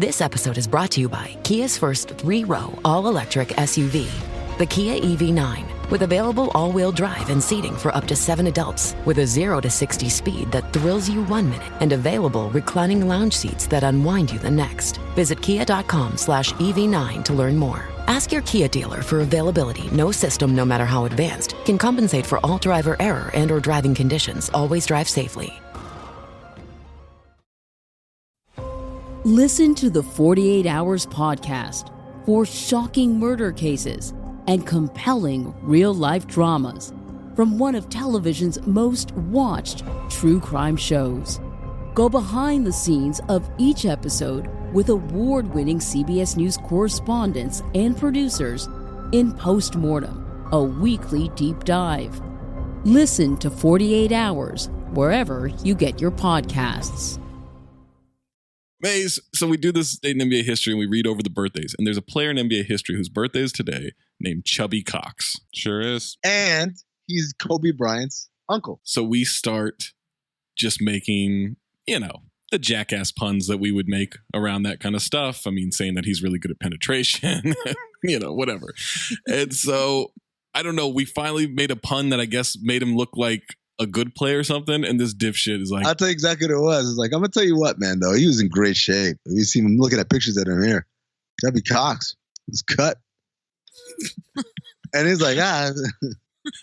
This episode is brought to you by Kia's first 3-row all-electric SUV, the Kia EV9, with available all-wheel drive and seating for up to 7 adults, with a 0 to 60 speed that thrills you 1 minute, and available reclining lounge seats that unwind you the next. Visit kia.com/EV9 to learn more. Ask your Kia dealer for availability. No system, no matter how advanced, can compensate for all driver error and or driving conditions. Always drive safely. Listen to the 48 Hours podcast for shocking murder cases and compelling real-life dramas from one of television's most watched true crime shows. Go behind the scenes of each episode with award-winning CBS News correspondents and producers in Postmortem, a weekly deep dive. Listen to 48 Hours wherever you get your podcasts. Maze, so we do this in NBA history and we read over the birthdays. And there's a player in NBA history whose birthday is today named Chubby Cox. Sure is. And he's Kobe Bryant's uncle. So we start just making, the jackass puns that we would make around that kind of stuff. I mean, saying that he's really good at penetration, whatever. And so, I don't know, we finally made a pun that I guess made him look like a good player or something, and this dipshit is like, I'll tell you exactly what it was. It's like, I'm gonna tell you what, man, though, he was in great shape. You see him looking at pictures of him here. Chubby Cox was cut. And he's like,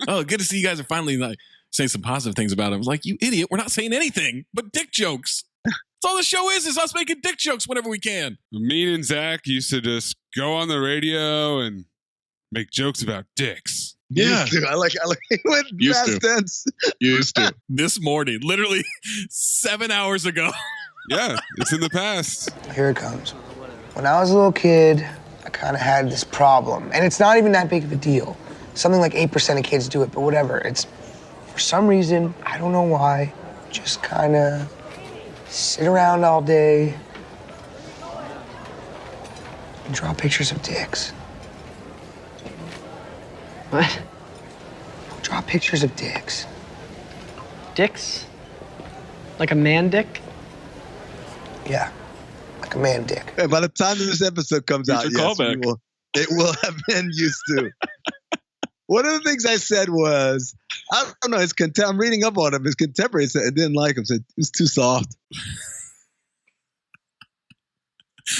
oh, good to see you guys are finally like saying some positive things about him. I was like, you idiot, we're not saying anything but dick jokes. That's all the show is us making dick jokes whenever we can. Me and Zach used to just go on the radio and make jokes about dicks. Yeah, I like it went past tense. Used to. This morning, literally 7 hours ago. Yeah, it's in the past. Here it comes. When I was a little kid, I kind of had this problem, and it's not even that big of a deal. Something like 8% of kids do it, but whatever. It's, for some reason, I don't know why, just kind of sit around all day and draw pictures of dicks. What? Draw pictures of dicks. Dicks? Like a man dick? Yeah, like a man dick. Hey, by the time this episode comes out, yes, it will have been used to. One of the things I said was, I don't know, I'm reading up on him. His contemporary said it didn't like him, said it was too soft.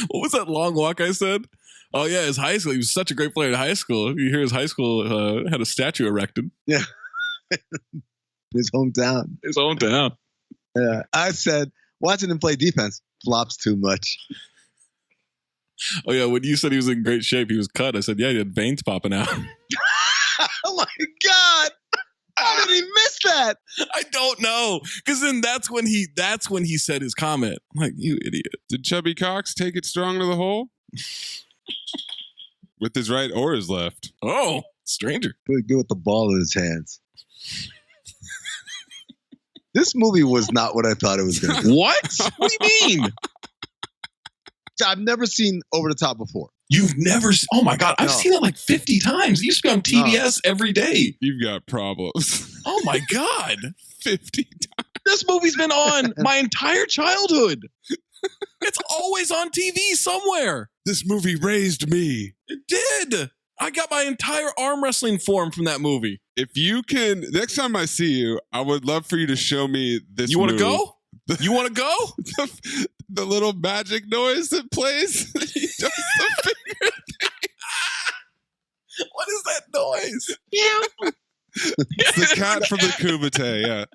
What was that long walk I said? Oh, yeah, his high school. He was such a great player in high school. You hear his high school had a statue erected. Yeah. His hometown. Yeah. I said, watching him play defense flops too much. Oh, yeah, when you said he was in great shape, he was cut. I said, yeah, he had veins popping out. Oh, my God. How did he miss that? I don't know. Because then that's when he said his comment. I'm like, you idiot. Did Chubby Cox take it strong to the hole? With his right or his left? Oh, stranger. Really good with the ball in his hands. This movie was not what I thought it was going to be. What? What do you mean? I've never seen Over the Top before. You've never? Oh my God! I've seen it like 50 times. It used to be on TBS every day. You've got problems. Oh my God! 50 times. This movie's been on my entire childhood. It's always on TV somewhere. This movie raised me. It did. I got my entire arm wrestling form from that movie. If you can, next time I see you, I would love for you to show me this. You want to go? You want to go? The little magic noise that plays. He does the finger thing. What is that noise? Yeah. It's the cat from the Kumite, yeah.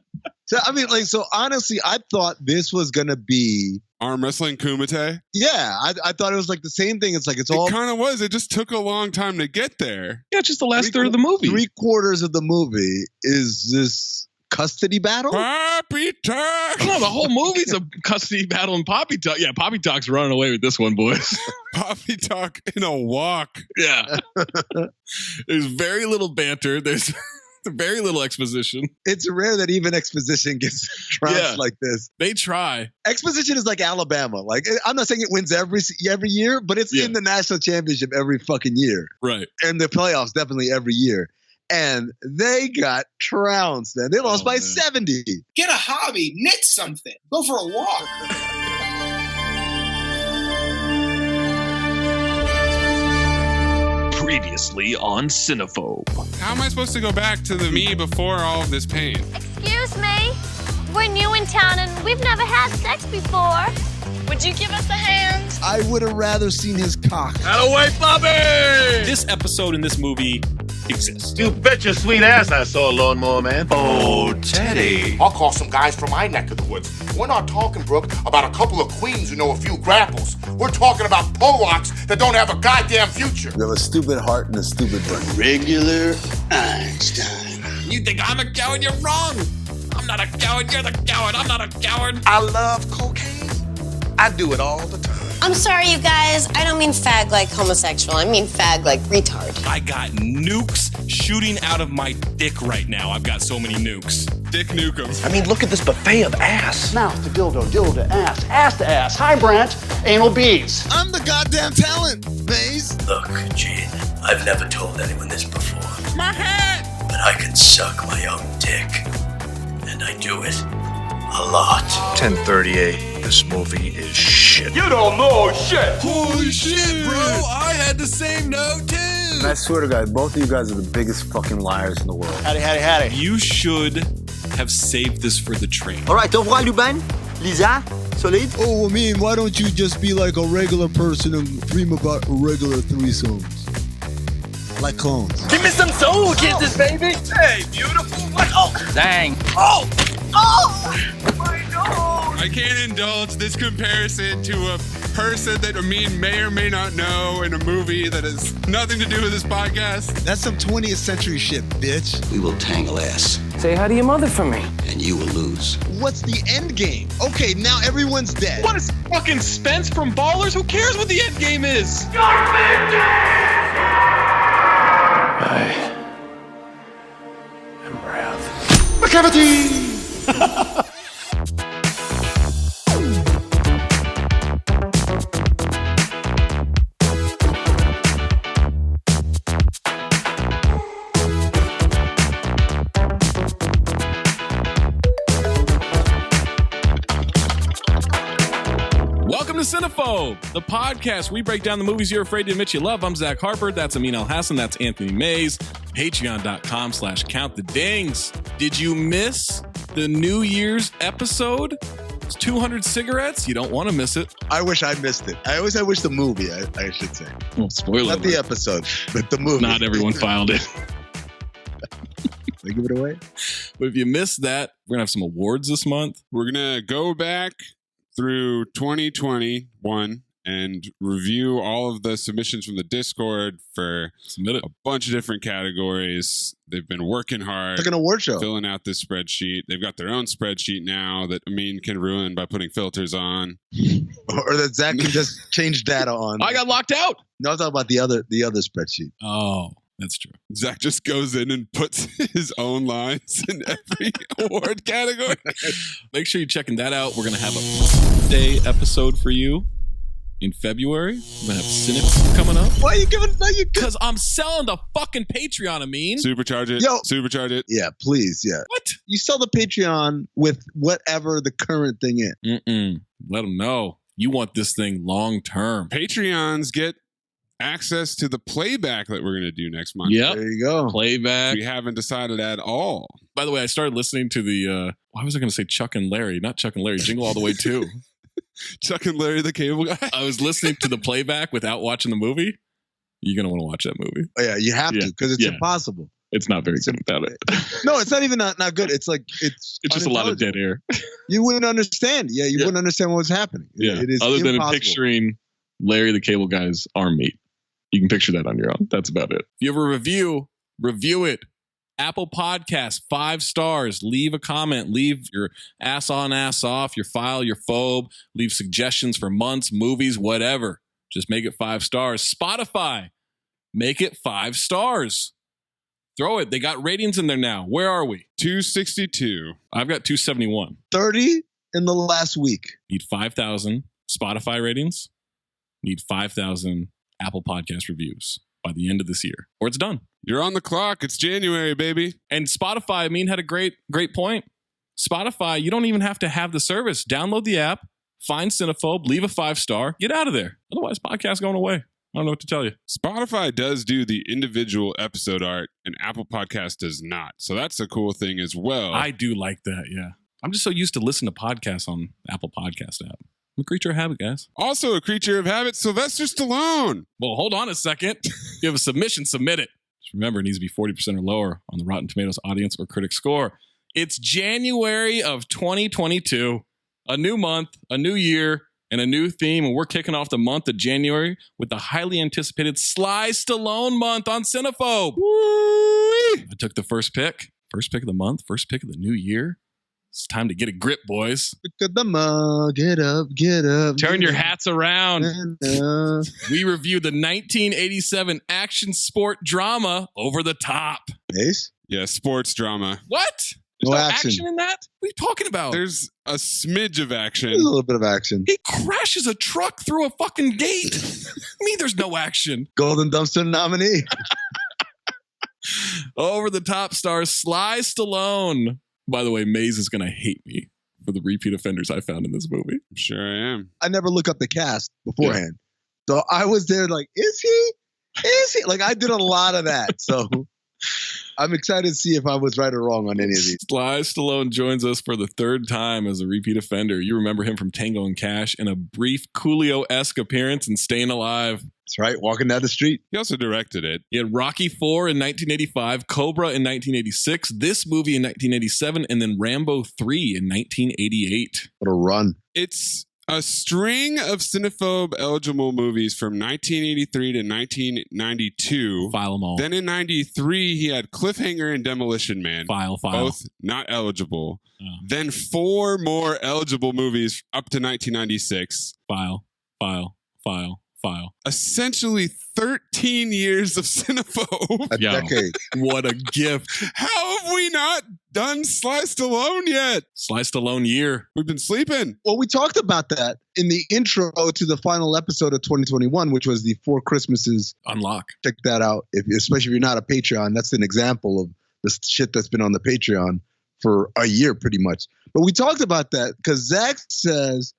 So, I mean, so honestly, I thought this was going to be arm wrestling Kumite. Yeah, I thought it was like the same thing. It's like it kind of was. It just took a long time to get there. Yeah, just the last third of the movie. 3/4 of the movie is this custody battle. Poppy Talk. No, the whole movie's a custody battle and Poppy Talk. Yeah, Poppy Talk's running away with this one, boys. Poppy Talk in a walk. Yeah. There's very little banter. There's very little exposition. It's rare that even exposition gets trounced like this. They try. Exposition is like Alabama. Like, I'm not saying it wins every year, but it's in the national championship every fucking year. Right. And the playoffs definitely every year. And they got trounced, man. They lost by 70. Get a hobby. Knit something. Go for a walk. Previously on Cinephobe. How am I supposed to go back to the me before all of this pain? Excuse me? We're new in town and we've never had sex before. Would you give us a hand? I would have rather seen his cock. Out of way, Bobby! This episode in this movie exists. You bet your sweet ass I saw a lawnmower man. Oh, Teddy. I'll call some guys from my neck of the woods. We're not talking, Brooke, about a couple of queens who know a few grapples. We're talking about Polacks that don't have a goddamn future. You have a stupid heart and a stupid brain. Regular Einstein. You think I'm a coward? You're wrong. I'm not a coward. You're the coward. I'm not a coward. I love cocaine. I do it all the time. I'm sorry, you guys. I don't mean fag like homosexual. I mean fag like retard. I got nukes shooting out of my dick right now. I've got so many nukes. Dick Nukem. I mean, look at this buffet of ass. Mouth to dildo, dildo to ass to ass. Hi, Brant. Anal bees. I'm the goddamn talent, Mayes. Look, Gene, I've never told anyone this before. My head! But I can suck my own dick. And I do it a lot. 1038. This movie is shit. You don't know shit. Holy shit, bro. I had the same note, too. And I swear to God, both of you guys are the biggest fucking liars in the world. Howdy. You should have saved this for the train. All right, au revoir, Lubin. Lisa, solide. Oh, I mean, why don't you just be like a regular person and dream about regular threesomes? Like clones. Give me some soul kisses, baby. Hey, beautiful. What? Oh, Dang. oh, my nose. I can't indulge this comparison to a person that Amin may or may not know in a movie that has nothing to do with this podcast. That's some 20th century shit, bitch. We will tangle ass, Say hi to your mother for me. and you will lose. What's the end game? Okay, now everyone's dead. What is fucking Spence from Ballers? Who cares what the end game is? I am proud. McCavity! Welcome to Cinephobe, the podcast. We break down the movies you're afraid to admit you love. I'm Zach Harper. That's Amin Hassan. That's Anthony Mayes. Patreon.com/countthedings. Did you miss the New Year's episode? It's 200 cigarettes. You don't want to miss it. I wish I missed it. I wish the movie, I should say. Well, spoiler Not the episode, but the movie. Not everyone filed it. They give it away? But if you missed that, we're going to have some awards this month. We're going to go back through 2021 and review all of the submissions from the Discord for a bunch of different categories. They've been working hard. Like an award show. Filling out this spreadsheet. They've got their own spreadsheet now that Amin can ruin by putting filters on. Or that Zach can just change data on. I got locked out. No, I'm talking about the other spreadsheet. Oh, that's true. Zach just goes in and puts his own lines in every award category. Make sure you're checking that out. We're going to have a day episode for you in February. We're going to have Cinephobe coming up. Why are you giving Because I'm selling the fucking Patreon, Amin. Supercharge it. Yo. Supercharge it. Yeah, please. Yeah. What? You sell the Patreon with whatever the current thing is. Let them know. You want this thing long term. Patreons get access to the playback that we're going to do next month. Yep. There you go. Playback. We haven't decided at all. By the way, I started listening to the, why was I going to say Chuck and Larry? Not Chuck and Larry. Jingle All the Way 2. Chuck and Larry the Cable Guy. I was listening to the playback without watching the movie. You're going to want to watch that movie. Oh, yeah, you have to because it's impossible. It's not very good without it. No, it's not even not good. It's like it's just a lot of dead air. You wouldn't understand. Yeah, you wouldn't understand what was happening. Yeah. It is other than impossible. picturing Larry the Cable Guy's arm meat. You can picture that on your own. That's about it. If you have a review it. Apple Podcasts, 5 stars. Leave a comment. Leave your ass on, ass off, your file, your phobe. Leave suggestions for months, movies, whatever. Just make it 5 stars. Spotify, make it 5 stars. Throw it. They got ratings in there now. Where are we? 262. I've got 271. 30 in the last week. Need 5,000 Spotify ratings. Need 5,000 Apple Podcast reviews by the end of this year, or it's done. You're on the clock. It's January, baby. And Spotify, I mean, had a great point. Spotify, you don't even have to have the service. Download the app, find Cinephobe, leave a 5 star, get out of there. Otherwise, podcast's going away. I don't know what to tell you. Spotify does do the individual episode art, and Apple Podcast does not. So that's a cool thing as well. I do like that, yeah. I'm just so used to listening to podcasts on Apple Podcast app. I'm a creature of habit, guys. Also a creature of habit, Sylvester Stallone. Well, hold on a second. If you have a submission, submit it. Just remember, it needs to be 40% or lower on the Rotten Tomatoes audience or critic score. It's January of 2022. A new month, a new year, and a new theme, and we're kicking off the month of January with the highly anticipated Sly Stallone month on Cinephobe. Woo-wee. I took the first pick of the month, first pick of the new year. It's time to get a grip, boys. Pick up the mug, get up. Turn your hats around. We reviewed the 1987 action sport drama Over the Top. Ace? Yeah, sports drama. What? No There's action in that? What are you talking about? There's a smidge of action. A little bit of action. He crashes a truck through a fucking gate. I mean, there's no action. Golden Dumpster nominee. Over the Top stars Sly Stallone. By the way, Mayes is going to hate me for the repeat offenders I found in this movie. I'm sure I am. I never look up the cast beforehand. Yeah. So I was there like, is he? Like, I did a lot of that. So I'm excited to see if I was right or wrong on any of these. Sly Stallone joins us for the third time as a repeat offender. You remember him from Tango and Cash and a brief Coolio-esque appearance in Staying Alive. That's right, walking down the street. He also directed it. He had Rocky IV in 1985, Cobra in 1986, this movie in 1987, and then Rambo 3 in 1988. What a run. It's a string of Cinephobe eligible movies from 1983 to 1992. File them all. Then in 93, he had Cliffhanger and Demolition Man. File. Both not eligible. Then 4 more eligible movies up to 1996. File. Essentially 13 years of Cinephobe. A decade. What a gift. How have we not done Sly Stallone yet? Sly Stallone year. We've been sleeping. Well, we talked about that in the intro to the final episode of 2021, which was the 4 Christmases. Unlock. Check that out. Especially if you're not a Patreon, that's an example of the shit that's been on the Patreon for a year pretty much. But we talked about that because Zach says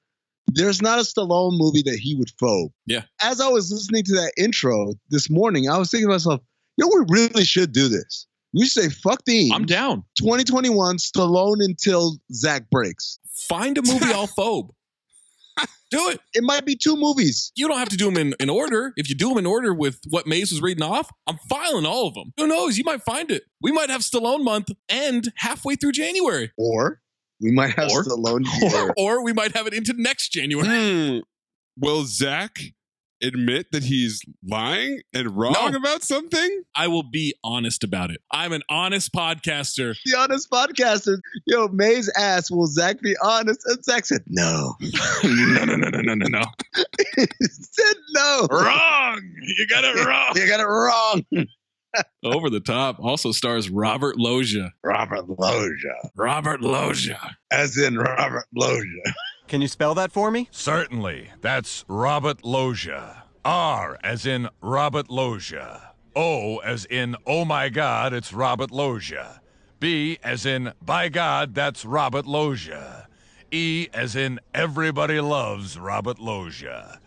there's not a Stallone movie that he would phobe. Yeah. As I was listening to that intro this morning, I was thinking to myself, we really should do this. We should say, fuck themes. I'm down. 2021, Stallone until Zach breaks. Find a movie I'll phobe. Do it. It might be 2 movies. You don't have to do them in order. If you do them in order with what Mayes was reading off, I'm filing all of them. Who knows? You might find it. We might have Stallone month end halfway through January. Or we might have Stallone year. Or we might have it into next January. Will Zach admit that he's lying and wrong about something? I will be honest about it. I'm an honest podcaster. The honest podcaster. Yo, Mayes asked, will Zach be honest? And Zach said, no. No. He said no. Wrong. You got it wrong. You got it wrong. Over the Top also stars Robert Loggia. Robert Loggia. As in Robert Loggia. Can you spell that for me? Certainly. That's Robert Loggia. R as in Robert Loggia. O as in, oh my God, it's Robert Loggia. B as in, by God, that's Robert Loggia. E as in, everybody loves Robert Loggia.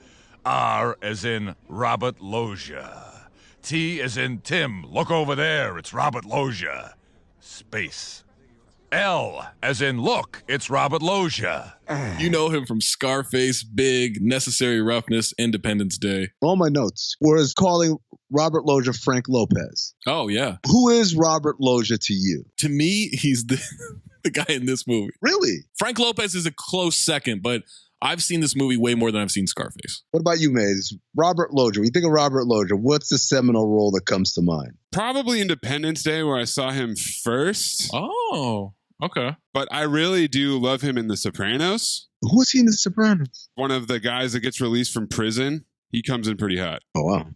R as in, Robert Loggia. T as in, Tim, look over there, it's Robert Loggia. Space. L as in, look, it's Robert Loggia. You know him from Scarface, Big, Necessary Roughness, Independence Day. All my notes was calling Robert Loggia Frank Lopez. Oh, yeah. Who is Robert Loggia to you? To me, he's the guy in this movie. Really? Frank Lopez is a close second, but I've seen this movie way more than I've seen Scarface. What about you, Mayes? Robert Loggia. When you think of Robert Loggia, what's the seminal role that comes to mind? Probably Independence Day, where I saw him first. Oh, okay. But I really do love him in The Sopranos. Who was he in The Sopranos? One of the guys that gets released from prison. He comes in pretty hot. Oh, wow.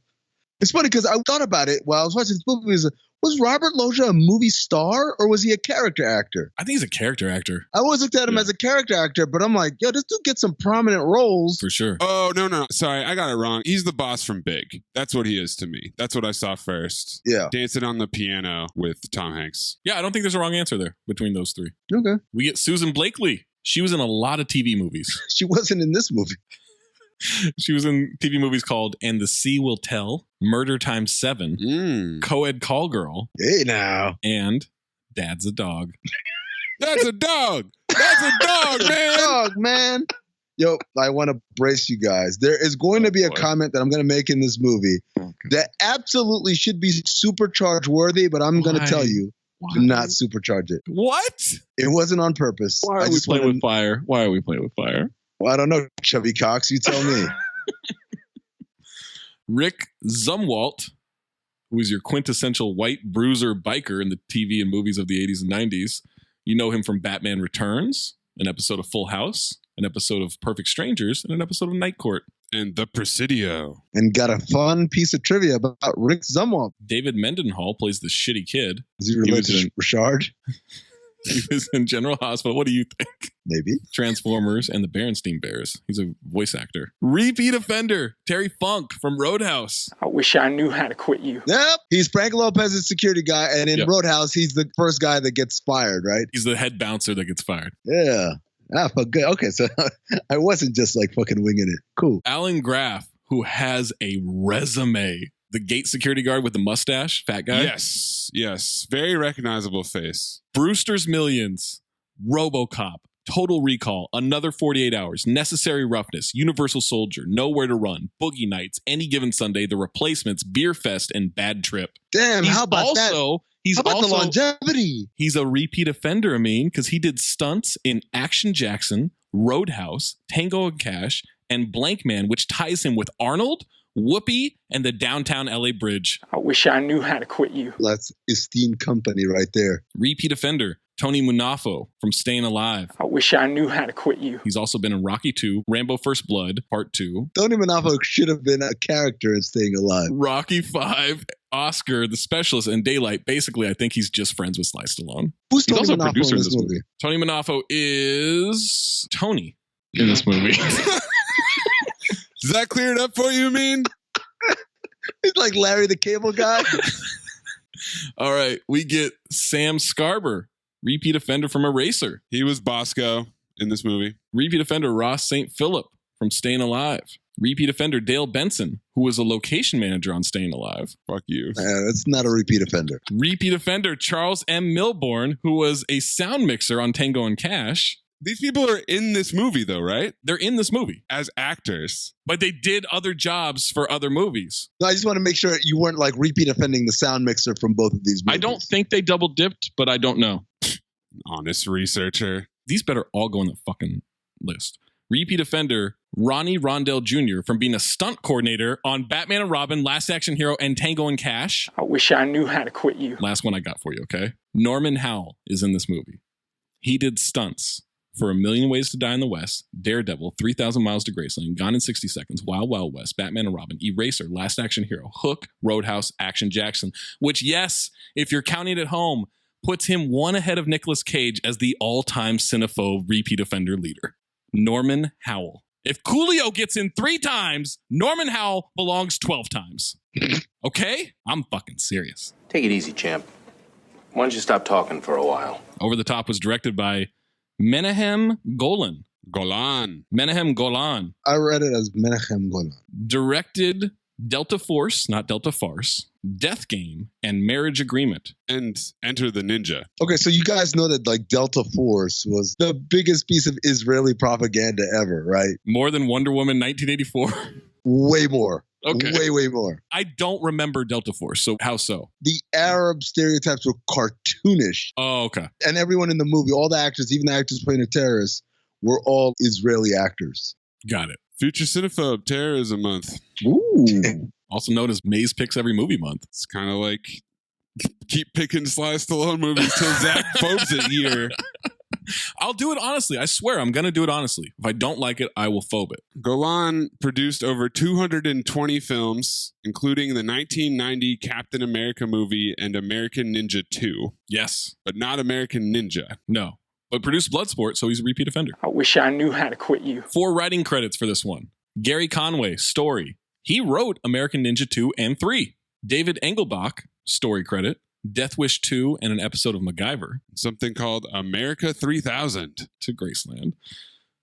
It's funny because I thought about it while I was watching this movie. Was Robert Loggia a movie star or was he a character actor? I think he's a character actor. I always looked at him as a character actor, but I'm like, yo, this dude gets some prominent roles. For sure. Oh, no. Sorry, I got it wrong. He's the boss from Big. That's what he is to me. That's what I saw first. Yeah. Dancing on the piano with Tom Hanks. Yeah, I don't think there's a wrong answer there between those 3. Okay. We get Susan Blakely. She was in a lot of TV movies. She wasn't in this movie. She was in TV movies called And the Sea Will Tell, Murder Times 7, Co-ed Call Girl. Hey now. And Dad's a Dog. That's a dog. That's a dog, man. Dog, man. Yo, I want to brace you guys. There is going to be a comment that I'm going to make in this movie that absolutely should be supercharge worthy, but I'm going to tell you, do not supercharge it. What? It wasn't on purpose. Why are we playing with fire? Why are we playing with fire? Well, I don't know, Chubby Cox. You tell me. Rick Zumwalt, who is your quintessential white bruiser biker in the TV and movies of the 80s and 90s. You know him from Batman Returns, an episode of Full House, an episode of Perfect Strangers, and an episode of Night Court. And The Presidio. And got a fun piece of trivia about Rick Zumwalt. David Mendenhall plays the shitty kid. Is he related to Richard? He was in General Hospital. What do you think? Maybe. Transformers and the Berenstain Bears. He's a voice actor. Repeat offender, Terry Funk from Roadhouse. I wish I knew how to quit you. Yep. He's Frank Lopez's security guy. And in Roadhouse, he's the first guy that gets fired, right? He's the head bouncer that gets fired. Yeah. But good. Okay, so I wasn't just like fucking winging it. Cool. Alan Graff, who has a resume. The gate security guard with the mustache, fat guy. Yes. Very recognizable face. Brewster's Millions, RoboCop, Total Recall, Another 48 Hours, Necessary Roughness, Universal Soldier, Nowhere to Run, Boogie Nights, Any Given Sunday, The Replacements, Beer Fest, and Bad Trip. Damn, how about that? He's How about also the longevity? He's a repeat offender, because he did stunts in Action Jackson, Roadhouse, Tango and Cash, and Blank Man, which ties him with Arnold, Whoopi, and the downtown LA Bridge. I wish I knew how to quit you. That's esteemed company right there. Repeat offender, Tony Munafo from Staying Alive. I wish I knew how to quit you. He's also been in Rocky 2, Rambo First Blood, Part 2. Tony Munafo should have been a character in Staying Alive. Rocky 5, Oscar, The Specialist, and Daylight. Basically, I think he's just friends with Sly Stallone. Who's He's Tony also a Munafo producer in this movie? Tony Munafo is Tony in this movie. Does that clear it up for you, Amin? He's like Larry the Cable Guy. All right, we get Sam Scarber, repeat offender from Eraser. He was Bosco in this movie. Repeat offender Ross St. Philip from Staying Alive. Repeat offender Dale Benson, who was a location manager on Staying Alive. Fuck you. That's not a repeat offender. Repeat offender Charles M. Milborn, who was a sound mixer on Tango and Cash. These people are in this movie, though, right? They're in this movie. As actors. But they did other jobs for other movies. No, I just want to make sure you weren't like repeat offending the sound mixer from both of these movies. I don't think they double dipped, but I don't know. Honest researcher. These better all go on the fucking list. Repeat offender Ronnie Rondell Jr. from being a stunt coordinator on Batman and Robin, Last Action Hero, and Tango and Cash. I wish I knew how to quit you. Last one I got for you, okay? Norman Howell is in this movie. He did stunts for A Million Ways to Die in the West, Daredevil, 3,000 Miles to Graceland, Gone in 60 Seconds, Wild Wild West, Batman and Robin, Eraser, Last Action Hero, Hook, Roadhouse, Action Jackson, which, yes, if you're counting at home, puts him one ahead of Nicolas Cage as the all-time cinephobe repeat offender leader. Norman Howell. If Coolio gets in 3 times, Norman Howell belongs 12 times. Okay? I'm fucking serious. Take it easy, champ. Why don't you stop talking for a while? Over the Top was directed by Menahem Golan. Menahem Golan. I read it as Menachem Golan. Directed Delta Force, not Delta Farce, Death Game, and Marriage Agreement. And Enter the Ninja. Okay, so you guys know that like Delta Force was the biggest piece of Israeli propaganda ever, right? More than Wonder Woman 1984? Way more. Okay. Way more. I don't remember Delta Force, so how so? The Arab stereotypes were cartoonish. Oh, okay. And everyone in the movie, all the actors, even the actors playing a terrorist, were all Israeli actors. Got it. Future Cinephobe Terrorism Month. Ooh. Also known as Mayes Picks Every Movie Month. It's kind of like keep picking Sly Stallone movies till Zach phobes it year. I'll do it honestly. I swear I'm going to do it honestly. If I don't like it, I will phobe it. Golan produced over 220 films, including the 1990 Captain America movie and American Ninja 2. Yes. But not American Ninja. No. But produced Bloodsport, so he's a repeat offender. I wish I knew how to quit you. 4 writing credits for this one. Gary Conway, story. He wrote American Ninja 2 and 3. David Engelbach, story credit. Death Wish 2 and an episode of MacGyver. Something called America 3000. To Graceland.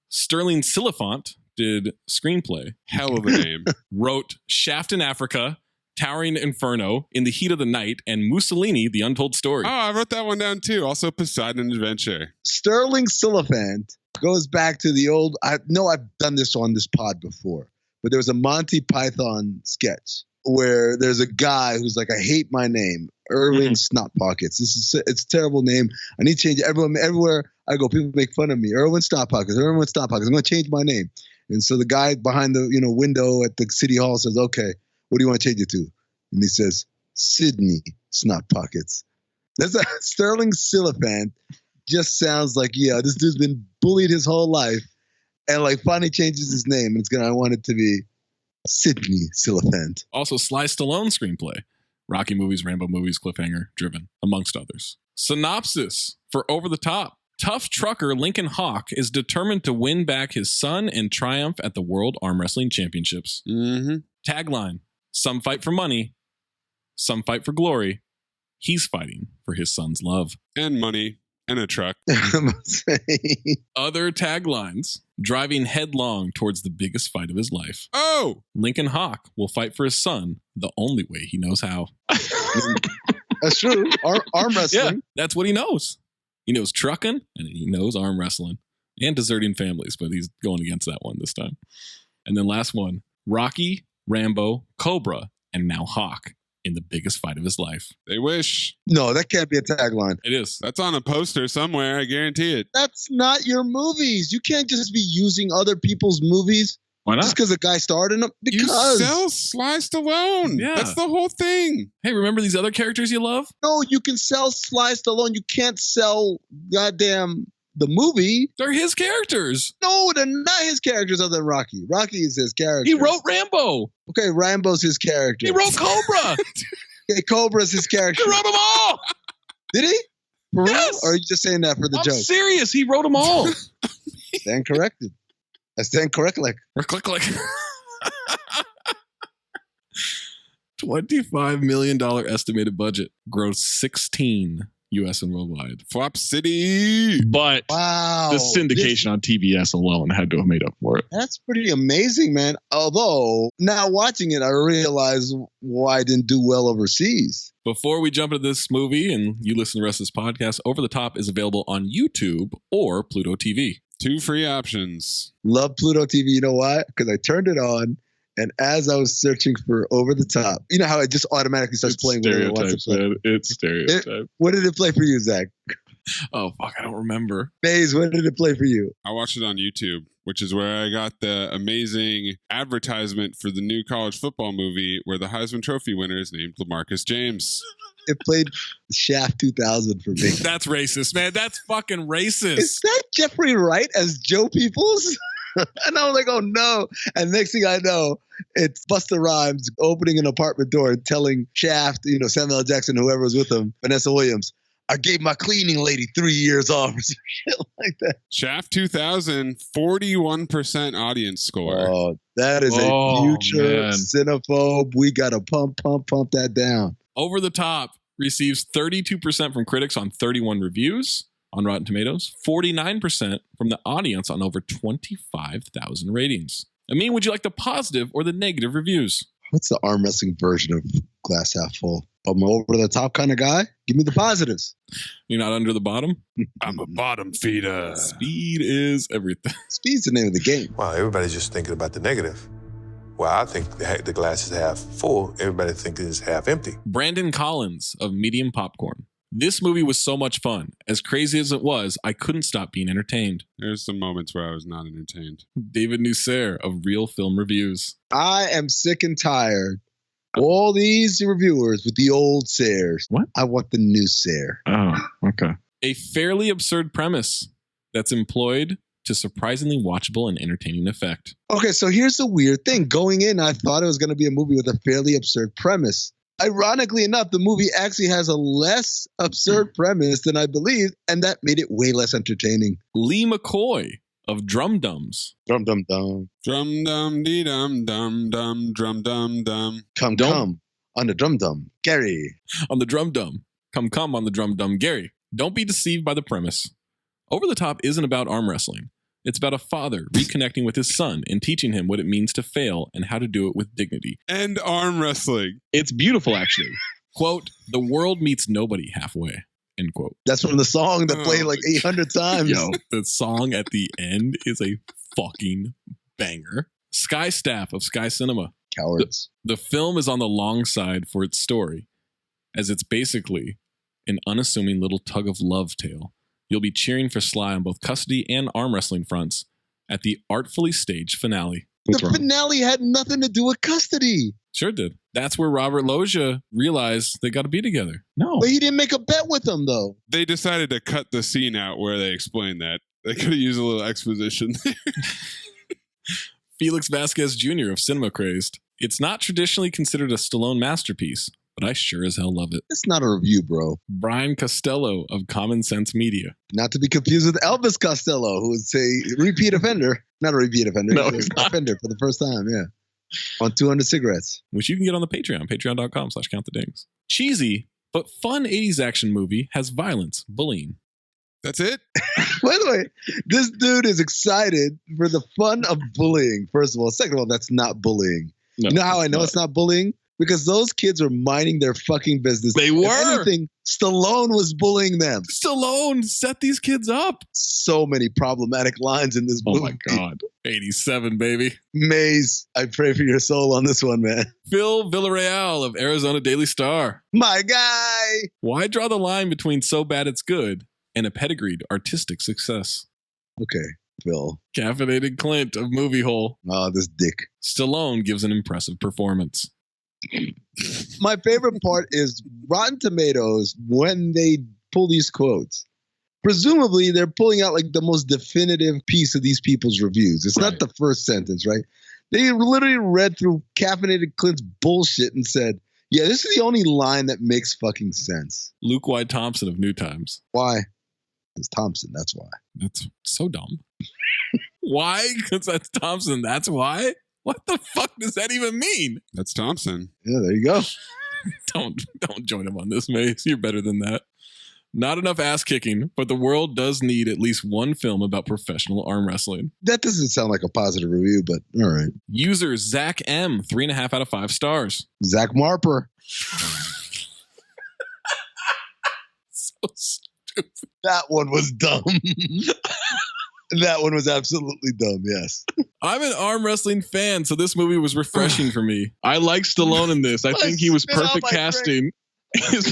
Sterling Silliphant, did screenplay. Hell of a name. Wrote Shaft in Africa, Towering Inferno, In the Heat of the Night, and Mussolini, The Untold Story. Oh, I wrote that one down too. Also Poseidon Adventure. Sterling Silliphant goes back to the old, I know I've done this on this pod before, but there was a Monty Python sketch where there's a guy who's like, I hate my name, Irving Snot Pockets. It's a terrible name. I need to change it. Everywhere I go, people make fun of me. Irving Snot Pockets. I'm going to change my name. And so the guy behind the window at the city hall says, okay, what do you want to change it to? And he says, Sydney Snot Pockets. That's a Sterling Silliphant. Just sounds like, yeah, this dude's been bullied his whole life, and like finally changes his name, and I want it to be Sydney Silliphant. Also, Sly Stallone screenplay. Rocky movies, Rambo movies, Cliffhanger, Driven, amongst others. Synopsis for Over the Top. Tough trucker Lincoln Hawk is determined to win back his son and triumph at the World Arm Wrestling Championships. Tagline: some fight for money, some fight for glory. He's fighting for his son's love. And money. And a truck. Other taglines: driving headlong towards the biggest fight of his life. Oh! Lincoln Hawk will fight for his son the only way he knows how. That's true. Arm wrestling. Yeah, that's what he knows. He knows trucking and he knows arm wrestling and deserting families, but he's going against that one this time. And then last one: Rocky, Rambo, Cobra, and now Hawk in the biggest fight of his life. They wish. No, that can't be a tagline. It is. That's on a poster somewhere. I guarantee it. That's not your movies. You can't just be using other people's movies. Why not? Just because a guy starred in them. Because you sell Sly Stallone. Yeah. That's the whole thing. Hey, remember these other characters you love? No, you can sell Sly Stallone. You can't sell goddamn the movie. They're his characters. No, they're not his characters other than Rocky. Rocky is his character. He wrote Rambo. Okay, Rambo's his character. He wrote Cobra. Okay, Cobra's his character. He wrote them all. Did he? For real? Yes. Or are you just saying that for the I'm joke? serious. He wrote them all. Stand corrected. I stand correctly. Or click. $25 million estimated budget. Gross 16 US and worldwide. Flop City. But wow, the syndication on TBS alone had to have made up for it. That's pretty amazing, man. Although, now watching it, I realize why I didn't do well overseas. Before we jump into this movie and you listen to the rest of this podcast, Over the Top is available on YouTube or Pluto TV. 2 free options. Love Pluto TV. You know why? Because I turned it on, and as I was searching for Over the Top, you know how it just automatically starts playing whatever it wants to play? It's stereotype. What did it play for you, Zach? Oh, fuck, I don't remember. Mayes, what did it play for you? I watched it on YouTube, which is where I got the amazing advertisement for the new college football movie where the Heisman Trophy winner is named LaMarcus James. It played Shaft 2000 for me. That's racist, man. That's fucking racist. Is that Jeffrey Wright as Joe Peoples? And I was like, oh no. And next thing I know, it's Busta Rhymes opening an apartment door and telling Shaft, Samuel L. Jackson, whoever was with him, Vanessa Williams, I gave my cleaning lady 3 years off or some shit like that. Shaft 2000, 41% audience score. Oh, that is a future cinephobe. We got to pump that down. Over the Top receives 32% from critics on 31 reviews on Rotten Tomatoes, 49% from the audience on over 25,000 ratings. Amin, would you like the positive or the negative reviews? What's the arm wrestling version of Glass Half Full? I'm an over the top kind of guy. Give me the positives. You're not under the bottom? I'm a bottom feeder. Speed is everything. Speed's the name of the game. Wow, everybody's just thinking about the negative. Well, I think the glass is half full. Everybody thinks it's half empty. Brandon Collins of Medium Popcorn. This movie was so much fun. As crazy as it was, I couldn't stop being entertained. There's some moments where I was not entertained. David Nusser of Real Film Reviews. I am sick and tired. All these reviewers with the old Sayers. What? I want the new Sayer. Oh, okay. A fairly absurd premise that's employed to surprisingly watchable and entertaining effect. Okay, so here's the weird thing. Going in, I thought it was going to be a movie with a fairly absurd premise. Ironically enough, the movie actually has a less absurd premise than I believed, and that made it way less entertaining. Lee McCoy of Drum Dums. Drum dum dum. Drum dum dee dum dum dum drum dum dum. Come on the drum dum, Gary. On the drum dum. Come on the drum dum, Gary. Don't be deceived by the premise. Over the Top isn't about arm wrestling. It's about a father reconnecting with his son and teaching him what it means to fail and how to do it with dignity. And arm wrestling. It's beautiful, actually. Quote, the world meets nobody halfway. End quote. That's from the song that played like 800 times. Yo, the song at the end is a fucking banger. Sky Staff of Sky Cinema. Cowards. The film is on the long side for its story, as it's basically an unassuming little tug of love tale. You'll be cheering for Sly on both custody and arm wrestling fronts at the artfully staged finale. The finale had nothing to do with custody. Sure did. That's where Robert Loggia realized they got to be together. No. But he didn't make a bet with them, though. They decided to cut the scene out where they explained that. They could have used a little exposition there. Felix Vasquez Jr. of Cinema Crazed. It's not traditionally considered a Stallone masterpiece, but I sure as hell love it. It's not a review, bro. Brian Costello of Common Sense Media. Not to be confused with Elvis Costello, who is a repeat offender. Not a repeat offender. No, he's an offender for the first time, yeah. On 200 cigarettes. Which you can get on the Patreon, patreon.com/countthedings. Cheesy, but fun 80s action movie has violence, bullying. That's it? By the way, this dude is excited for the fun of bullying, first of all. Second of all, that's not bullying. No, you know how I know it's not bullying? Because those kids were minding their fucking business. They were. If anything, Stallone was bullying them. Stallone set these kids up. So many problematic lines in this movie. Oh my God. 87, baby. Maze, I pray for your soul on this one, man. Phil Villarreal of Arizona Daily Star. My guy. Why draw the line between so bad it's good and a pedigreed artistic success? Okay, Phil. Caffeinated Clint of Movie Hole. Oh, this dick. Stallone gives an impressive performance. My favorite part is Rotten Tomatoes when they pull these quotes. Presumably, they're pulling out like the most definitive piece of these people's reviews. It's not the first sentence, right? They literally read through Caffeinated Clint's bullshit and said, yeah, this is the only line that makes fucking sense. Luke Y. Thompson of New Times. Why? It's Thompson, that's why. That's so dumb. Why? Because that's Thompson, that's why? What the fuck does that even mean? That's Thompson. Yeah, there you go. Don't join him on this, Mace. You're better than that. Not enough ass kicking, but the world does need at least one film about professional arm wrestling. That doesn't sound like a positive review, but all right. User Zach M, 3.5 out of 5 stars. Zach Marper. So stupid. That one was dumb. That one was absolutely dumb, yes. I'm an arm wrestling fan, so this movie was refreshing for me. I like Stallone in this. I think he was perfect casting. His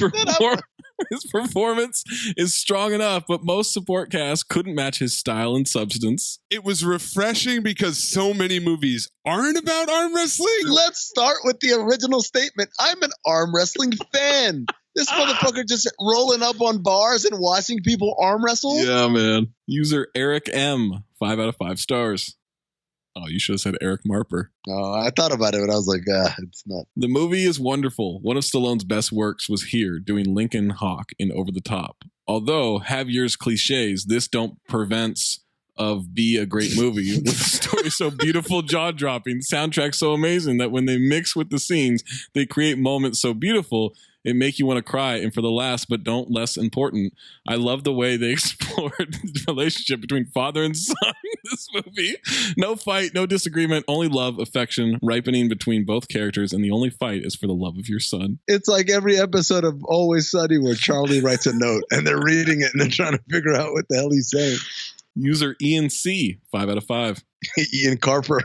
performance is strong enough, but most support cast couldn't match his style and substance. It was refreshing because so many movies aren't about arm wrestling. Let's start with the original statement. I'm an arm wrestling fan. This motherfucker just rolling up on bars and watching people arm wrestle? Yeah, man. User Eric M, 5 out of 5 stars. Oh, you should have said Eric Marper. Oh, I thought about it, but I was like, it's not. The movie is wonderful. One of Stallone's best works was here, doing Lincoln Hawk in Over the Top. Although, have yours cliches, this don't prevents of be a great movie with a story so beautiful, jaw-dropping, soundtrack so amazing that when they mix with the scenes, they create moments so beautiful, it make you want to cry. And for the last, but don't less important, I love the way they explored the relationship between father and son in this movie. No fight, no disagreement, only love, affection, ripening between both characters, and the only fight is for the love of your son. It's like every episode of Always Sunny where Charlie writes a note and they're reading it and they're trying to figure out what the hell he's saying. User Ian C, 5 out of 5. Ian Carper.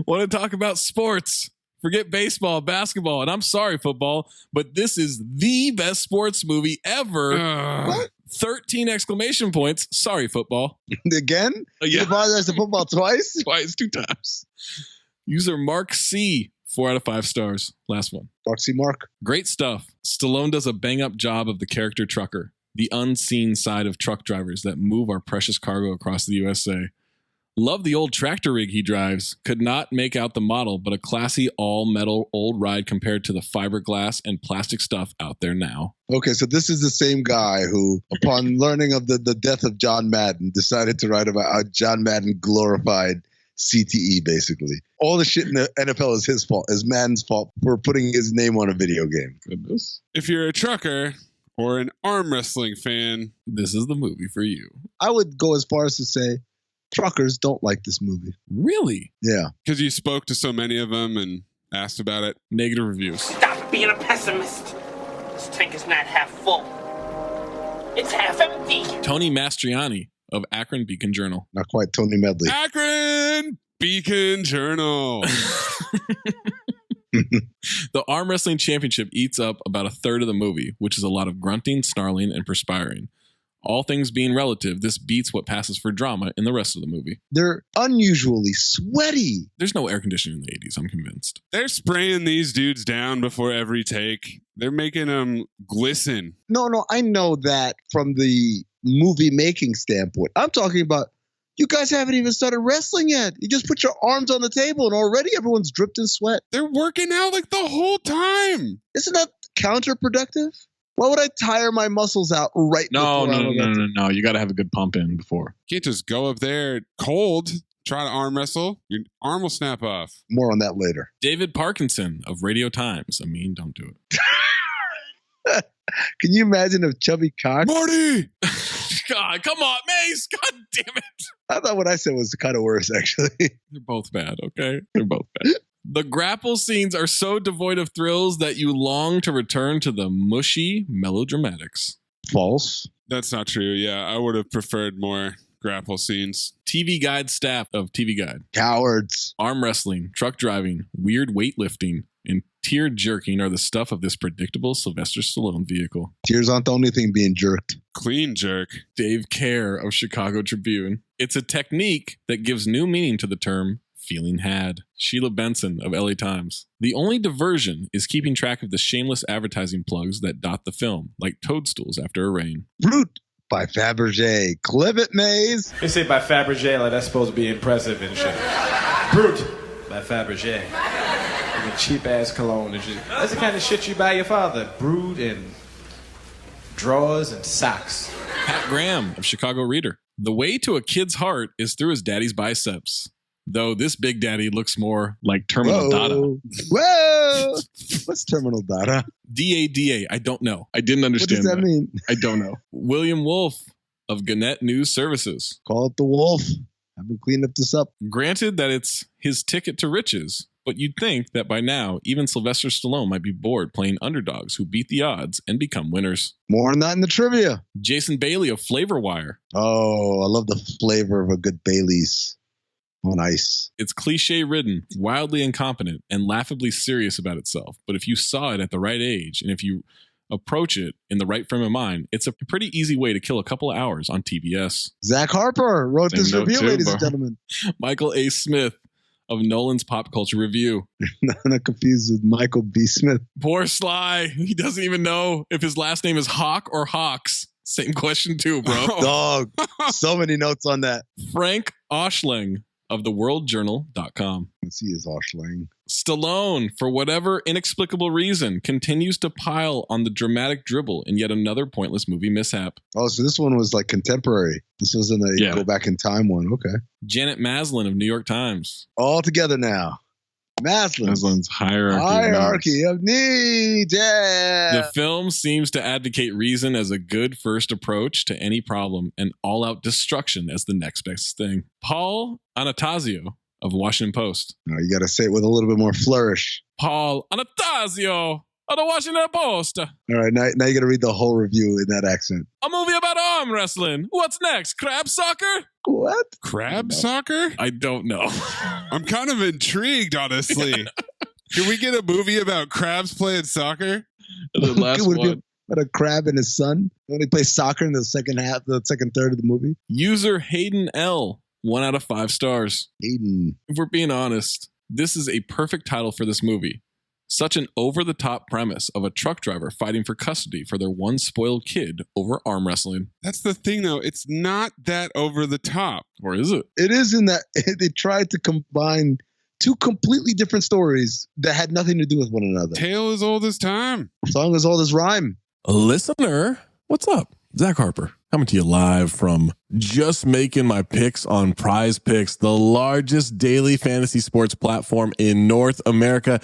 Want to talk about sports? Forget baseball, basketball, and I'm sorry, football, but this is the best sports movie ever. What? 13 exclamation points. Sorry, football. Again? You apologize to football twice? Twice, 2 times. User Mark C, 4 out of 5 stars. Last one. Mark C. Mark. Great stuff. Stallone does a bang-up job of the character trucker, the unseen side of truck drivers that move our precious cargo across the USA. Love the old tractor rig he drives. Could not make out the model, but a classy all-metal old ride compared to the fiberglass and plastic stuff out there now. Okay, so this is the same guy who, upon learning of the death of John Madden, decided to write about how John Madden glorified CTE, basically. All the shit in the NFL is his fault, is Madden's fault for putting his name on a video game. Goodness. If you're a trucker For an arm wrestling fan, this is the movie for you. I would go as far as to say truckers don't like this movie. Really? Yeah. Because you spoke to so many of them and asked about it. Negative reviews. Stop being a pessimist. This tank is not half full. It's half empty. Tony Mastriani of Akron Beacon Journal. Not quite Tony Medley. Akron Beacon Journal. The Arm Wrestling Championship eats up about a third of the movie, which is a lot of grunting, snarling, and perspiring. All things being relative, this beats what passes for drama in the rest of the movie. They're unusually sweaty. There's no air conditioning in the 80s, I'm convinced. They're spraying these dudes down before every take. They're making them glisten. No, I know that from the movie making standpoint. I'm talking about you guys haven't even started wrestling yet. You just put your arms on the table and already everyone's dripped in sweat. They're working out like the whole time. Isn't that counterproductive? Why would I tire my muscles out right No. before You got to have a good pump in before. You can't just go up there cold, try to arm wrestle. Your arm will snap off. More on that later. David Parkinson of Radio Times. Amin, don't do it. Can you imagine if Chubby Cox? Marty! God, come on, Mace! God damn it! I thought what I said was kind of worse, actually. They're both bad, okay? They're both bad. The grapple scenes are so devoid of thrills that you long to return to the mushy melodramatics. False. That's not true. Yeah, I would have preferred more grapple scenes. TV Guide staff of TV Guide. Cowards. Arm wrestling, truck driving, weird weightlifting, and tear jerking are the stuff of this predictable Sylvester Stallone vehicle. Tears aren't the only thing being jerked. Clean jerk. Dave Kerr of Chicago Tribune. It's a technique that gives new meaning to the term feeling had. Sheila Benson of LA Times. The only diversion is keeping track of the shameless advertising plugs that dot the film, like toadstools after a rain. Brute by Fabergé. Clip it, Maze. They say by Fabergé, like that's supposed to be impressive and shit. Brute by Fabergé. Like a cheap ass cologne and shit. That's the kind of shit you buy your father. Brood and drawers and socks. Pat Graham of Chicago Reader. The way to a kid's heart is through his daddy's biceps. Though this big daddy looks more like Terminal Data. Whoa! What's Terminal Data? DADA. I don't know. I didn't understand. What does that mean? I don't know. William Wolf of Gannett News Services. Call it the Wolf. I've been cleaning this up. Granted that it's his ticket to riches, but you'd think that by now, even Sylvester Stallone might be bored playing underdogs who beat the odds and become winners. More on that in the trivia. Jason Bailey of Flavor Wire. Oh, I love the flavor of a good Bailey's on ice. It's cliche-ridden, wildly incompetent, and laughably serious about itself. But if you saw it at the right age, and if you approach it in the right frame of mind, it's a pretty easy way to kill a couple of hours on TBS. Zach Harper wrote this review, ladies and gentlemen. Michael A. Smith of Nolan's Pop Culture Review. Not confused with Michael B. Smith. Poor Sly. He doesn't even know if his last name is Hawk or Hawks. Same question too, bro. Dog. So many notes on that. Frank Oshling of theworldjournal.com. Let's see his Oshling. Stallone, for whatever inexplicable reason, continues to pile on the dramatic dribble in yet another pointless movie mishap. Oh, so this one was like contemporary. This wasn't a go back in time one. Okay. Janet Maslin of New York Times. All together now. Maslin's hierarchy of needs. Yeah. The film seems to advocate reason as a good first approach to any problem and all-out destruction as the next best thing. Paul Anastasio of Washington Post. No, you got to say it with a little bit more flourish. Paul Anastasio of the Washington Post. All right, now you got to read the whole review in that accent. A movie about arm wrestling. What's next? Crab soccer? What? Crab soccer? I don't know. I'm kind of intrigued, honestly. Can we get a movie about crabs playing soccer? The last one. About a crab and his son. They only play soccer in the second third of the movie. User Hayden L. 1 out of 5 stars. Hayden. If we're being honest, this is a perfect title for this movie. Such an over-the-top premise of a truck driver fighting for custody for their one spoiled kid over arm wrestling. That's the thing, though. It's not that over the top. Or is it? It is in that they tried to combine two completely different stories that had nothing to do with one another. Tale as old as time. Song as old as rhyme. Listener, what's up? Zach Harper, coming to you live from Just Making My Picks on Prize Picks, the largest daily fantasy sports platform in North America.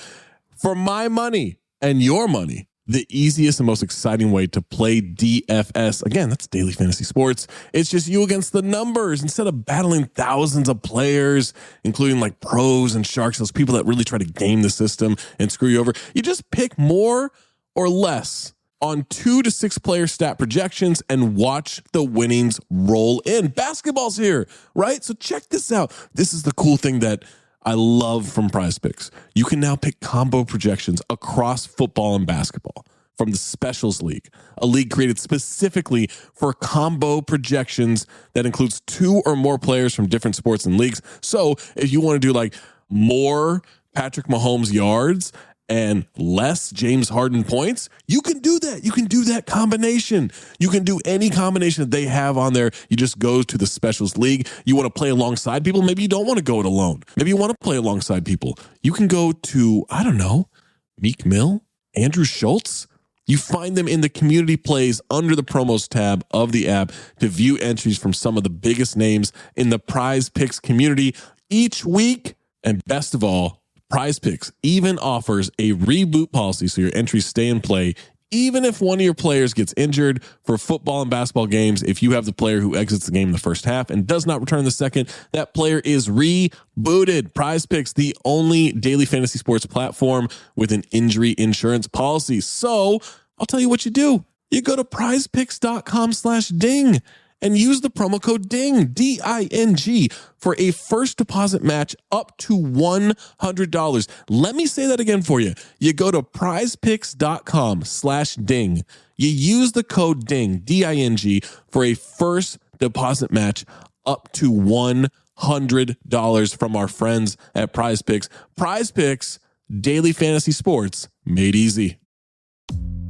For my money and your money, the easiest and most exciting way to play DFS. Again, that's daily fantasy sports. It's just you against the numbers instead of battling thousands of players, including like pros and sharks, those people that really try to game the system and screw you over. You just pick more or less on 2 to 6 player stat projections and watch the winnings roll in. Basketball's here, right? So check this out. This is the cool thing that I love from Prize Picks. You can now pick combo projections across football and basketball from the Specials League, a league created specifically for combo projections that includes 2 or more players from different sports and leagues. So if you want to do like more Patrick Mahomes yards and less James Harden points, you can do that. You can do that combination. You can do any combination that they have on there. You just go to the Specials League. You want to play alongside people. Maybe you don't want to go it alone. Maybe you want to play alongside people. You can go to, I don't know, Meek Mill, Andrew Schultz. You find them in the community plays under the promos tab of the app to view entries from some of the biggest names in the Prize Picks community each week. And best of all, Prize Picks even offers a reboot policy so your entries stay in play even if one of your players gets injured. For football and basketball games, if you have the player who exits the game in the first half and does not return in the second, that player is rebooted. Prize Picks, the only daily fantasy sports platform with an injury insurance policy. So I'll tell you what you do. You go to prizepicks.com/ding and use the promo code DING, D-I-N-G, for a first deposit match up to $100. Let me say that again for you. You go to prizepicks.com/ding. You use the code DING, D-I-N-G, for a first deposit match up to $100 from our friends at Prize Picks. Prize Picks, daily fantasy sports made easy.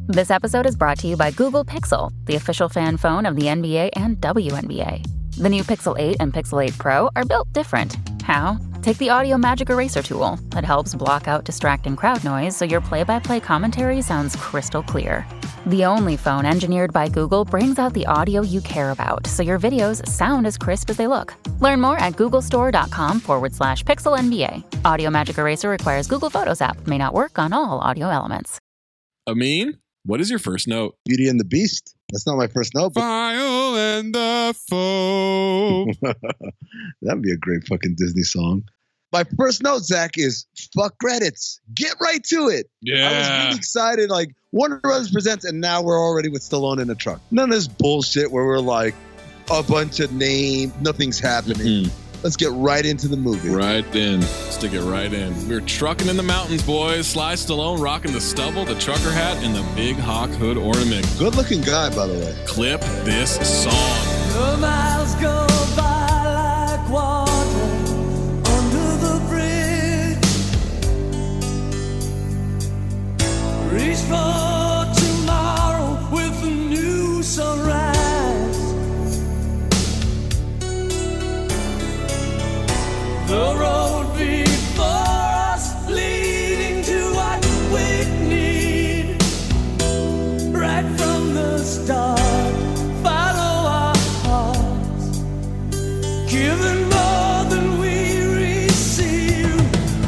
This episode is brought to you by Google Pixel, the official fan phone of the NBA and WNBA. The new Pixel 8 and Pixel 8 Pro are built different. How? Take the Audio Magic Eraser tool. It helps block out distracting crowd noise so your play-by-play commentary sounds crystal clear. The only phone engineered by Google brings out the audio you care about so your videos sound as crisp as they look. Learn more at googlestore.com/pixelnba. Audio Magic Eraser requires Google Photos app. May not work on all audio elements. Amin, what is your first note? Beauty and the Beast. That's not my first note. Vile and the Phobe. That'd be a great fucking Disney song. My first note, Zach, is fuck credits. Get right to it. Yeah. I was really excited. Like, Warner Brothers presents, and now we're already with Stallone in a truck. None of this bullshit where we're like a bunch of names, nothing's happening. Mm-hmm. Let's get right into the movie. Right in. Stick it right in. We're trucking in the mountains, boys. Sly Stallone rocking the stubble, the trucker hat, and the big hawk hood ornament. Good looking guy, by the way. Clip this song. The miles go by like water under the bridge. Reach for tomorrow with a new sunrise. The road before us leading to what we need. Right from the start, follow our hearts. Giving more than we receive.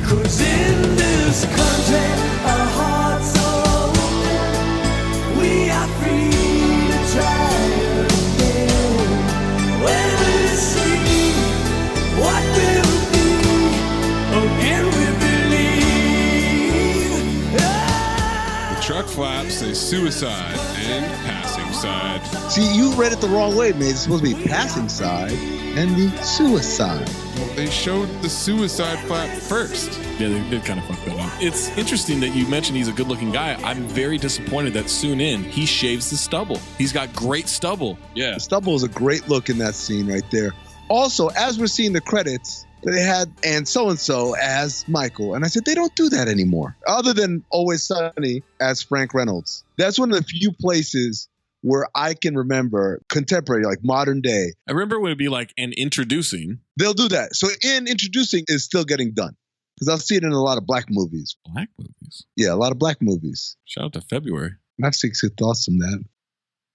'Cause in this country, our hearts are open. We are free to try again. When we see what we'll again we believe. The truck flaps say suicide and passing side. See, you read it the wrong way, man. It's supposed to be passing side and the suicide. Well, they showed the suicide flap first. Yeah, they did kind of fuck that up. It's interesting that you mentioned he's a good-looking guy. I'm very disappointed that soon in, he shaves the stubble. He's got great stubble. Yeah. The stubble is a great look in that scene right there. Also, as we're seeing the credits, they had and so-and-so as Michael. And I said, they don't do that anymore. Other than Always Sunny as Frank Reynolds. That's one of the few places where I can remember contemporary, like modern day. I remember when it'd be like an introducing. They'll do that. So in introducing is still getting done. Because I'll see it in a lot of black movies. Black movies? Yeah, a lot of black movies. Shout out to February. I have some thoughts on that.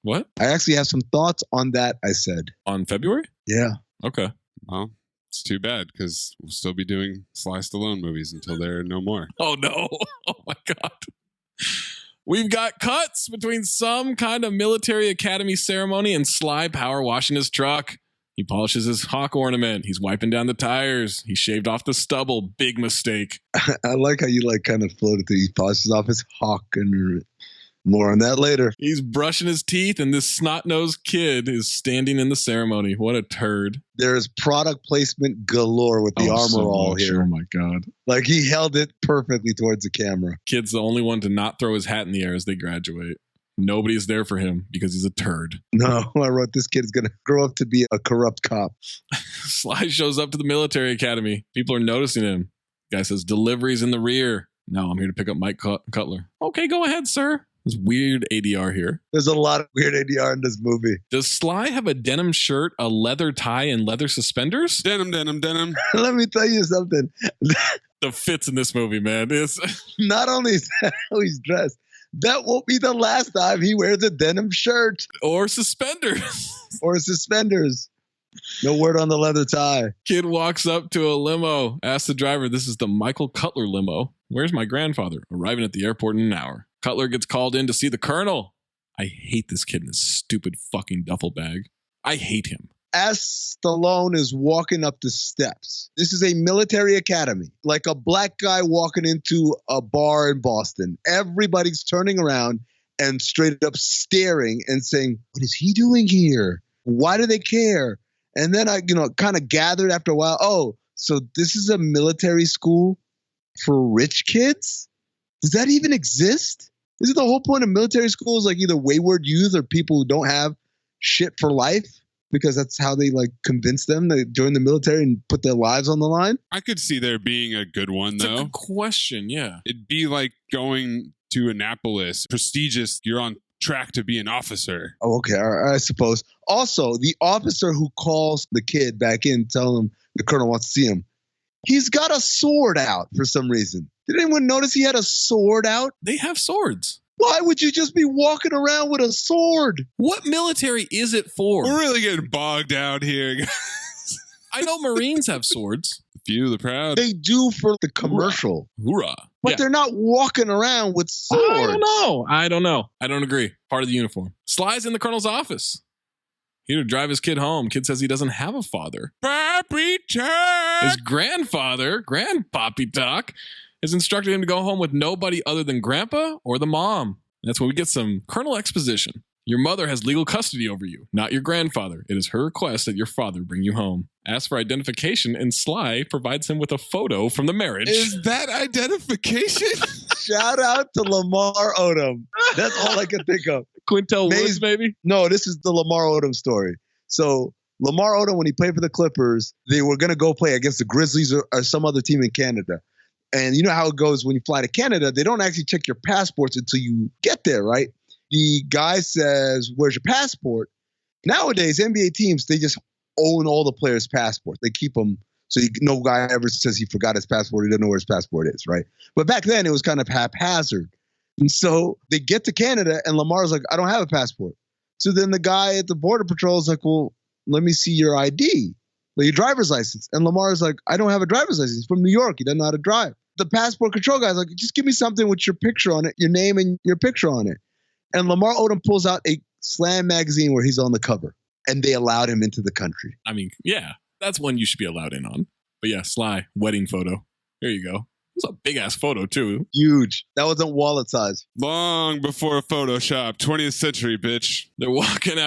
What? I actually have some thoughts on that, I said. On February? Yeah. Okay. Well, it's too bad because we'll still be doing Sly Stallone movies until there are no more. Oh, no. Oh, my God. We've got cuts between some kind of military academy ceremony and Sly power washing his truck. He polishes his hawk ornament. He's wiping down the tires. He shaved off the stubble. Big mistake. I like how you kind of floated through. He polishes off his hawk and more on that later. He's brushing his teeth, and this snot-nosed kid is standing in the ceremony. What a turd. There's product placement galore with the armor all here. Oh, my God. Like, he held it perfectly towards the camera. Kid's the only one to not throw his hat in the air as they graduate. Nobody's there for him because he's a turd. No, I wrote this kid is going to grow up to be a corrupt cop. Sly shows up to the military academy. People are noticing him. Guy says, deliveries in the rear. No, I'm here to pick up Mike Cutler. Okay, go ahead, sir. There's weird ADR here. There's a lot of weird ADR in this movie. Does Sly have a denim shirt, a leather tie, and leather suspenders? Denim. Let me tell you something. The fits in this movie, man. It's not only is that how he's dressed, that won't be the last time he wears a denim shirt. Or suspenders. No word on the leather tie. Kid walks up to a limo, asks the driver, this is the Michael Cutler limo. Where's my grandfather? Arriving at the airport in an hour. Cutler gets called in to see the colonel. I hate this kid in his stupid fucking duffel bag. I hate him. As Stallone is walking up the steps, this is a military academy, like a black guy walking into a bar in Boston. Everybody's turning around and straight up staring and saying, what is he doing here? Why do they care? And then I, kind of gathered after a while, oh, so this is a military school for rich kids? Does that even exist? Isn't the whole point of military schools like either wayward youth or people who don't have shit for life? Because that's how they convince them to join the military and put their lives on the line? I could see there being a good one, though. It's a good question, yeah. It'd be like going to Annapolis, prestigious, you're on track to be an officer. Oh, okay, I suppose. Also, the officer who calls the kid back in, telling him the colonel wants to see him, he's got a sword out for some reason. Did anyone notice he had a sword out? They have swords. Why would you just be walking around with a sword? What military is it for? We're really getting bogged down here. I know Marines have swords. The few, the proud. They do for the commercial. Hoorah. But they're not walking around with swords. I don't know. I don't agree. Part of the uniform. Sly's in the colonel's office. Here to drive his kid home. Kid says he doesn't have a father. Pappy Talk. His grandfather, Grandpappy Talk, has instructed him to go home with nobody other than Grandpa or the mom. And that's when we get some Colonel exposition. Your mother has legal custody over you, not your grandfather. It is her request that your father bring you home. Asks for identification, and Sly provides him with a photo from the marriage. Is that identification? Shout out to Lamar Odom. That's all I can think of. Quintel Woods, maybe? No, this is the Lamar Odom story. So Lamar Odom, when he played for the Clippers, they were going to go play against the Grizzlies or some other team in Canada. And you know how it goes when you fly to Canada, they don't actually check your passports until you get there, right? The guy says, where's your passport? Nowadays, NBA teams, they just own all the players' passports. They keep them so no guy ever says he forgot his passport. He doesn't know where his passport is, right? But back then, it was kind of haphazard. And so they get to Canada, and Lamar's like, I don't have a passport. So then the guy at the Border Patrol is like, well, let me see your ID, your driver's license. And Lamar's like, I don't have a driver's license. He's from New York. He doesn't know how to drive. The passport control guy's like, just give me something with your picture on it, your name and your picture on it. And Lamar Odom pulls out a Slam magazine where he's on the cover, and they allowed him into the country. I mean, yeah, that's one you should be allowed in on. But yeah, Sly, wedding photo. Here you go. It was a big-ass photo, too. Huge. That wasn't wallet size. Long before Photoshop. 20th century, bitch. They're walking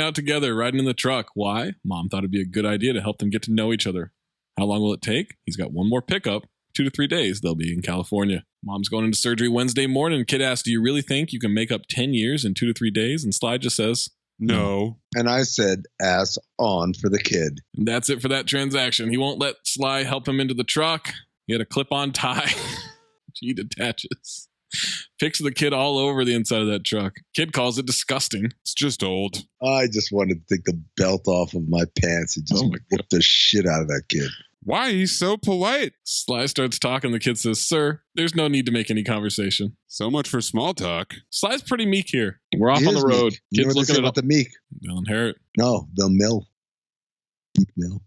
out together, riding in the truck. Why? Mom thought it'd be a good idea to help them get to know each other. How long will it take? He's got one more pickup. 2 to 3 days, they'll be in California. Mom's going into surgery Wednesday morning. Kid asks, do you really think you can make up 10 years in 2 to 3 days? And Sly just says, no. And I said, ass on for the kid. And that's it for that transaction. He won't let Sly help him into the truck. He had a clip-on tie, which he detaches. Picks the kid all over the inside of that truck. Kid calls it disgusting. It's just old. I just wanted to take the belt off of my pants and just whip the shit out of that kid. Why? He's so polite. Sly starts talking. The kid says, sir, there's no need to make any conversation. So much for small talk. Sly's pretty meek here. We're off on the road. Meek. You know what they say about the meek? They'll inherit. No, they'll mill. Meek mill.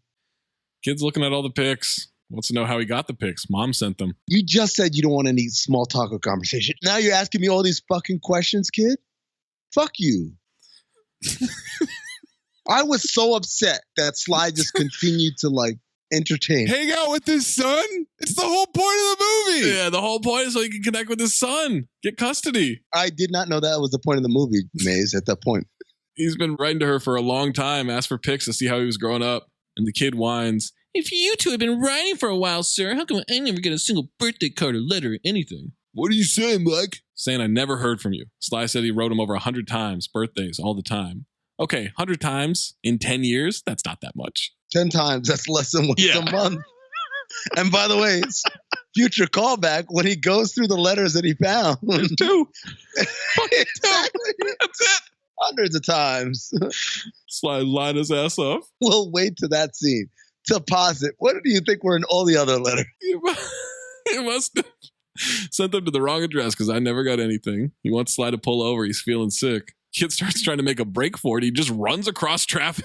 Kid's looking at all the pics. Wants to know how he got the pics. Mom sent them. You just said you don't want any small talk or conversation. Now you're asking me all these fucking questions, kid? Fuck you. I was so upset that Sly just continued to like entertain. Hang out with his son? It's the whole point of the movie. Yeah, the whole point is so he can connect with his son. Get custody. I did not know that was the point of the movie, Maze, at that point. He's been writing to her for a long time, asked for pics to see how he was growing up. And the kid whines, "If you two have been writing for a while, sir, how come I never get a single birthday card or letter or anything?" What are you saying, Mike? Saying, "I never heard from you." Sly said he wrote him over 100 times, birthdays, all the time. Okay, 100 times in 10 years? That's not that much. 10 times, that's less than once a month. And by the way, future callback, when he goes through the letters that he found. Two. Exactly. That's it. Hundreds of times. Sly line his ass off. We'll wait to that scene to pause it. What do you think were in all the other letters? He must have sent them to the wrong address because I never got anything. He wants Sly to pull over. He's feeling sick. Kid starts trying to make a break for it. He just runs across traffic.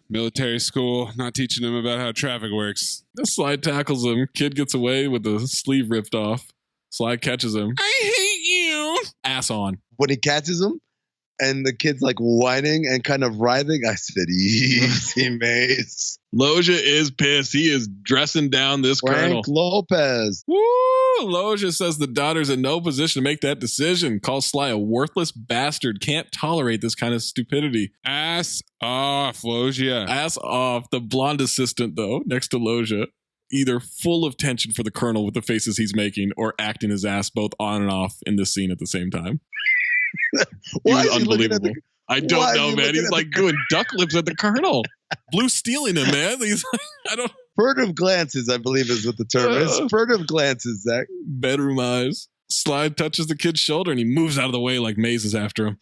Military school, not teaching him about how traffic works. Sly tackles him. Kid gets away with the sleeve ripped off. Sly catches him. I hate you. Ass on. When he catches him, and the kid's like whining and kind of writhing, I said, "Easy, Mace." Loja is pissed. He is dressing down this Frank colonel. Lopez. Woo! Loja says the daughter's in no position to make that decision. Calls Sly a worthless bastard. Can't tolerate this kind of stupidity. Ass off, Loja. Ass off. The blonde assistant, though, next to Loja, either full of tension for the colonel with the faces he's making or acting his ass both on and off in this scene at the same time. He was unbelievable. I don't know, man. He's like doing duck lips at the colonel. Blue stealing him, man. He's like, I don't. Furtive glances, I believe, is what the term is. Furtive glances, Zach. Bedroom eyes. Sly touches the kid's shoulder and he moves out of the way like Maze is after him.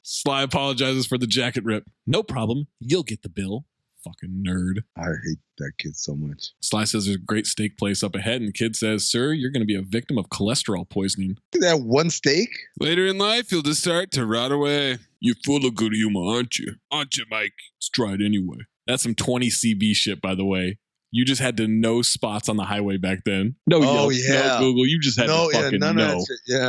Sly apologizes for the jacket rip. "No problem. You'll get the bill." Fucking nerd. I hate that kid so much. Sly says there's a great steak place up ahead, and the kid says, "Sir, you're going to be a victim of cholesterol poisoning." That one steak? Later in life, you'll just start to rot away. You're full of good humor, aren't you? Aren't you, Mike? Let's try it anyway. That's some 20 CB shit, by the way. You just had to know spots on the highway back then. No, no Google. You just had to fucking know.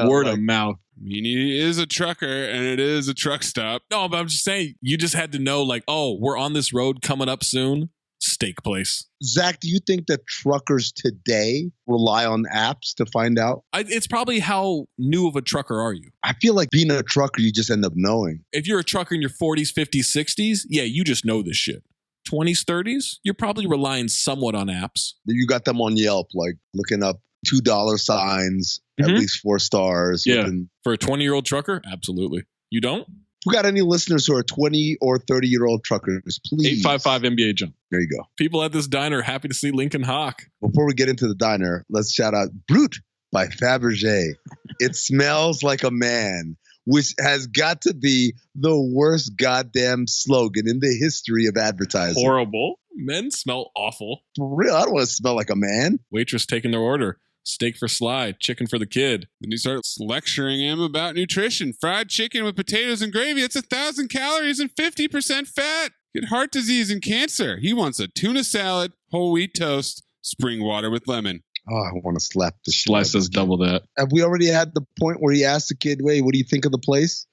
Word of mouth. I mean, he is a trucker, and it is a truck stop. No, but I'm just saying, you just had to know, like, oh, we're on this road coming up soon. Steak place. Zach, do you think that truckers today rely on apps to find out? It's probably how new of a trucker are you? I feel like being a trucker, you just end up knowing. If you're a trucker in your 40s, 50s, 60s, yeah, you just know this shit. 20s, 30s, you're probably relying somewhat on apps. You got them on Yelp, like looking up $2 signs, at least 4 stars. Yeah, for a 20-year-old trucker, absolutely. You don't? If we got any listeners who are 20 or 30-year-old truckers, please. 855 NBA jump. There you go. People at this diner happy to see Lincoln Hawk. Before we get into the diner, let's shout out Brute by Fabergé. It smells like a man, which has got to be the worst goddamn slogan in the history of advertising. Horrible. Men smell awful. For real, I don't want to smell like a man. Waitress taking their order. Steak for Sly, chicken for the kid. Then he starts lecturing him about nutrition. Fried chicken with potatoes and gravy, it's 1,000 calories and 50% fat. Get heart disease and cancer. He wants a tuna salad, whole wheat toast, spring water with lemon. Oh, I want to slap the shit. Sly says double that. Have we already had the point where he asked the kid, "Wait, what do you think of the place?"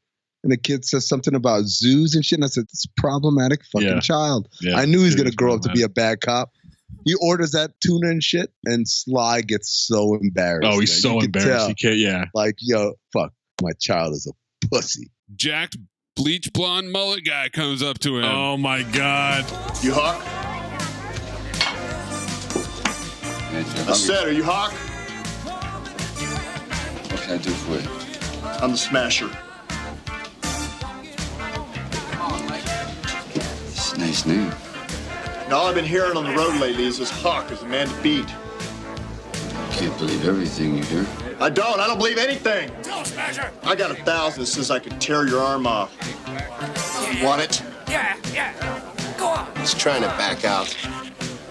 And the kid says something about zoos and shit. And I said, "This problematic fucking child." Yeah, I knew he was going to grow up to be a bad cop. He orders that tuna and shit, and Sly gets so embarrassed. Oh, he's so embarrassed. He can't, yeah. Like, yo, fuck, my child is a pussy. Jacked bleach blonde mullet guy comes up to him. Oh, my God. You Hawk? I said, are you Hawk? What can I do for you? I'm the Smasher. It's a nice name. Now, all I've been hearing on the road lately is this Hawk is a man to beat. I can't believe everything you hear. I don't believe anything. I got 1,000 that says I could tear your arm off. You want it? Yeah. Go on. He's trying to back out.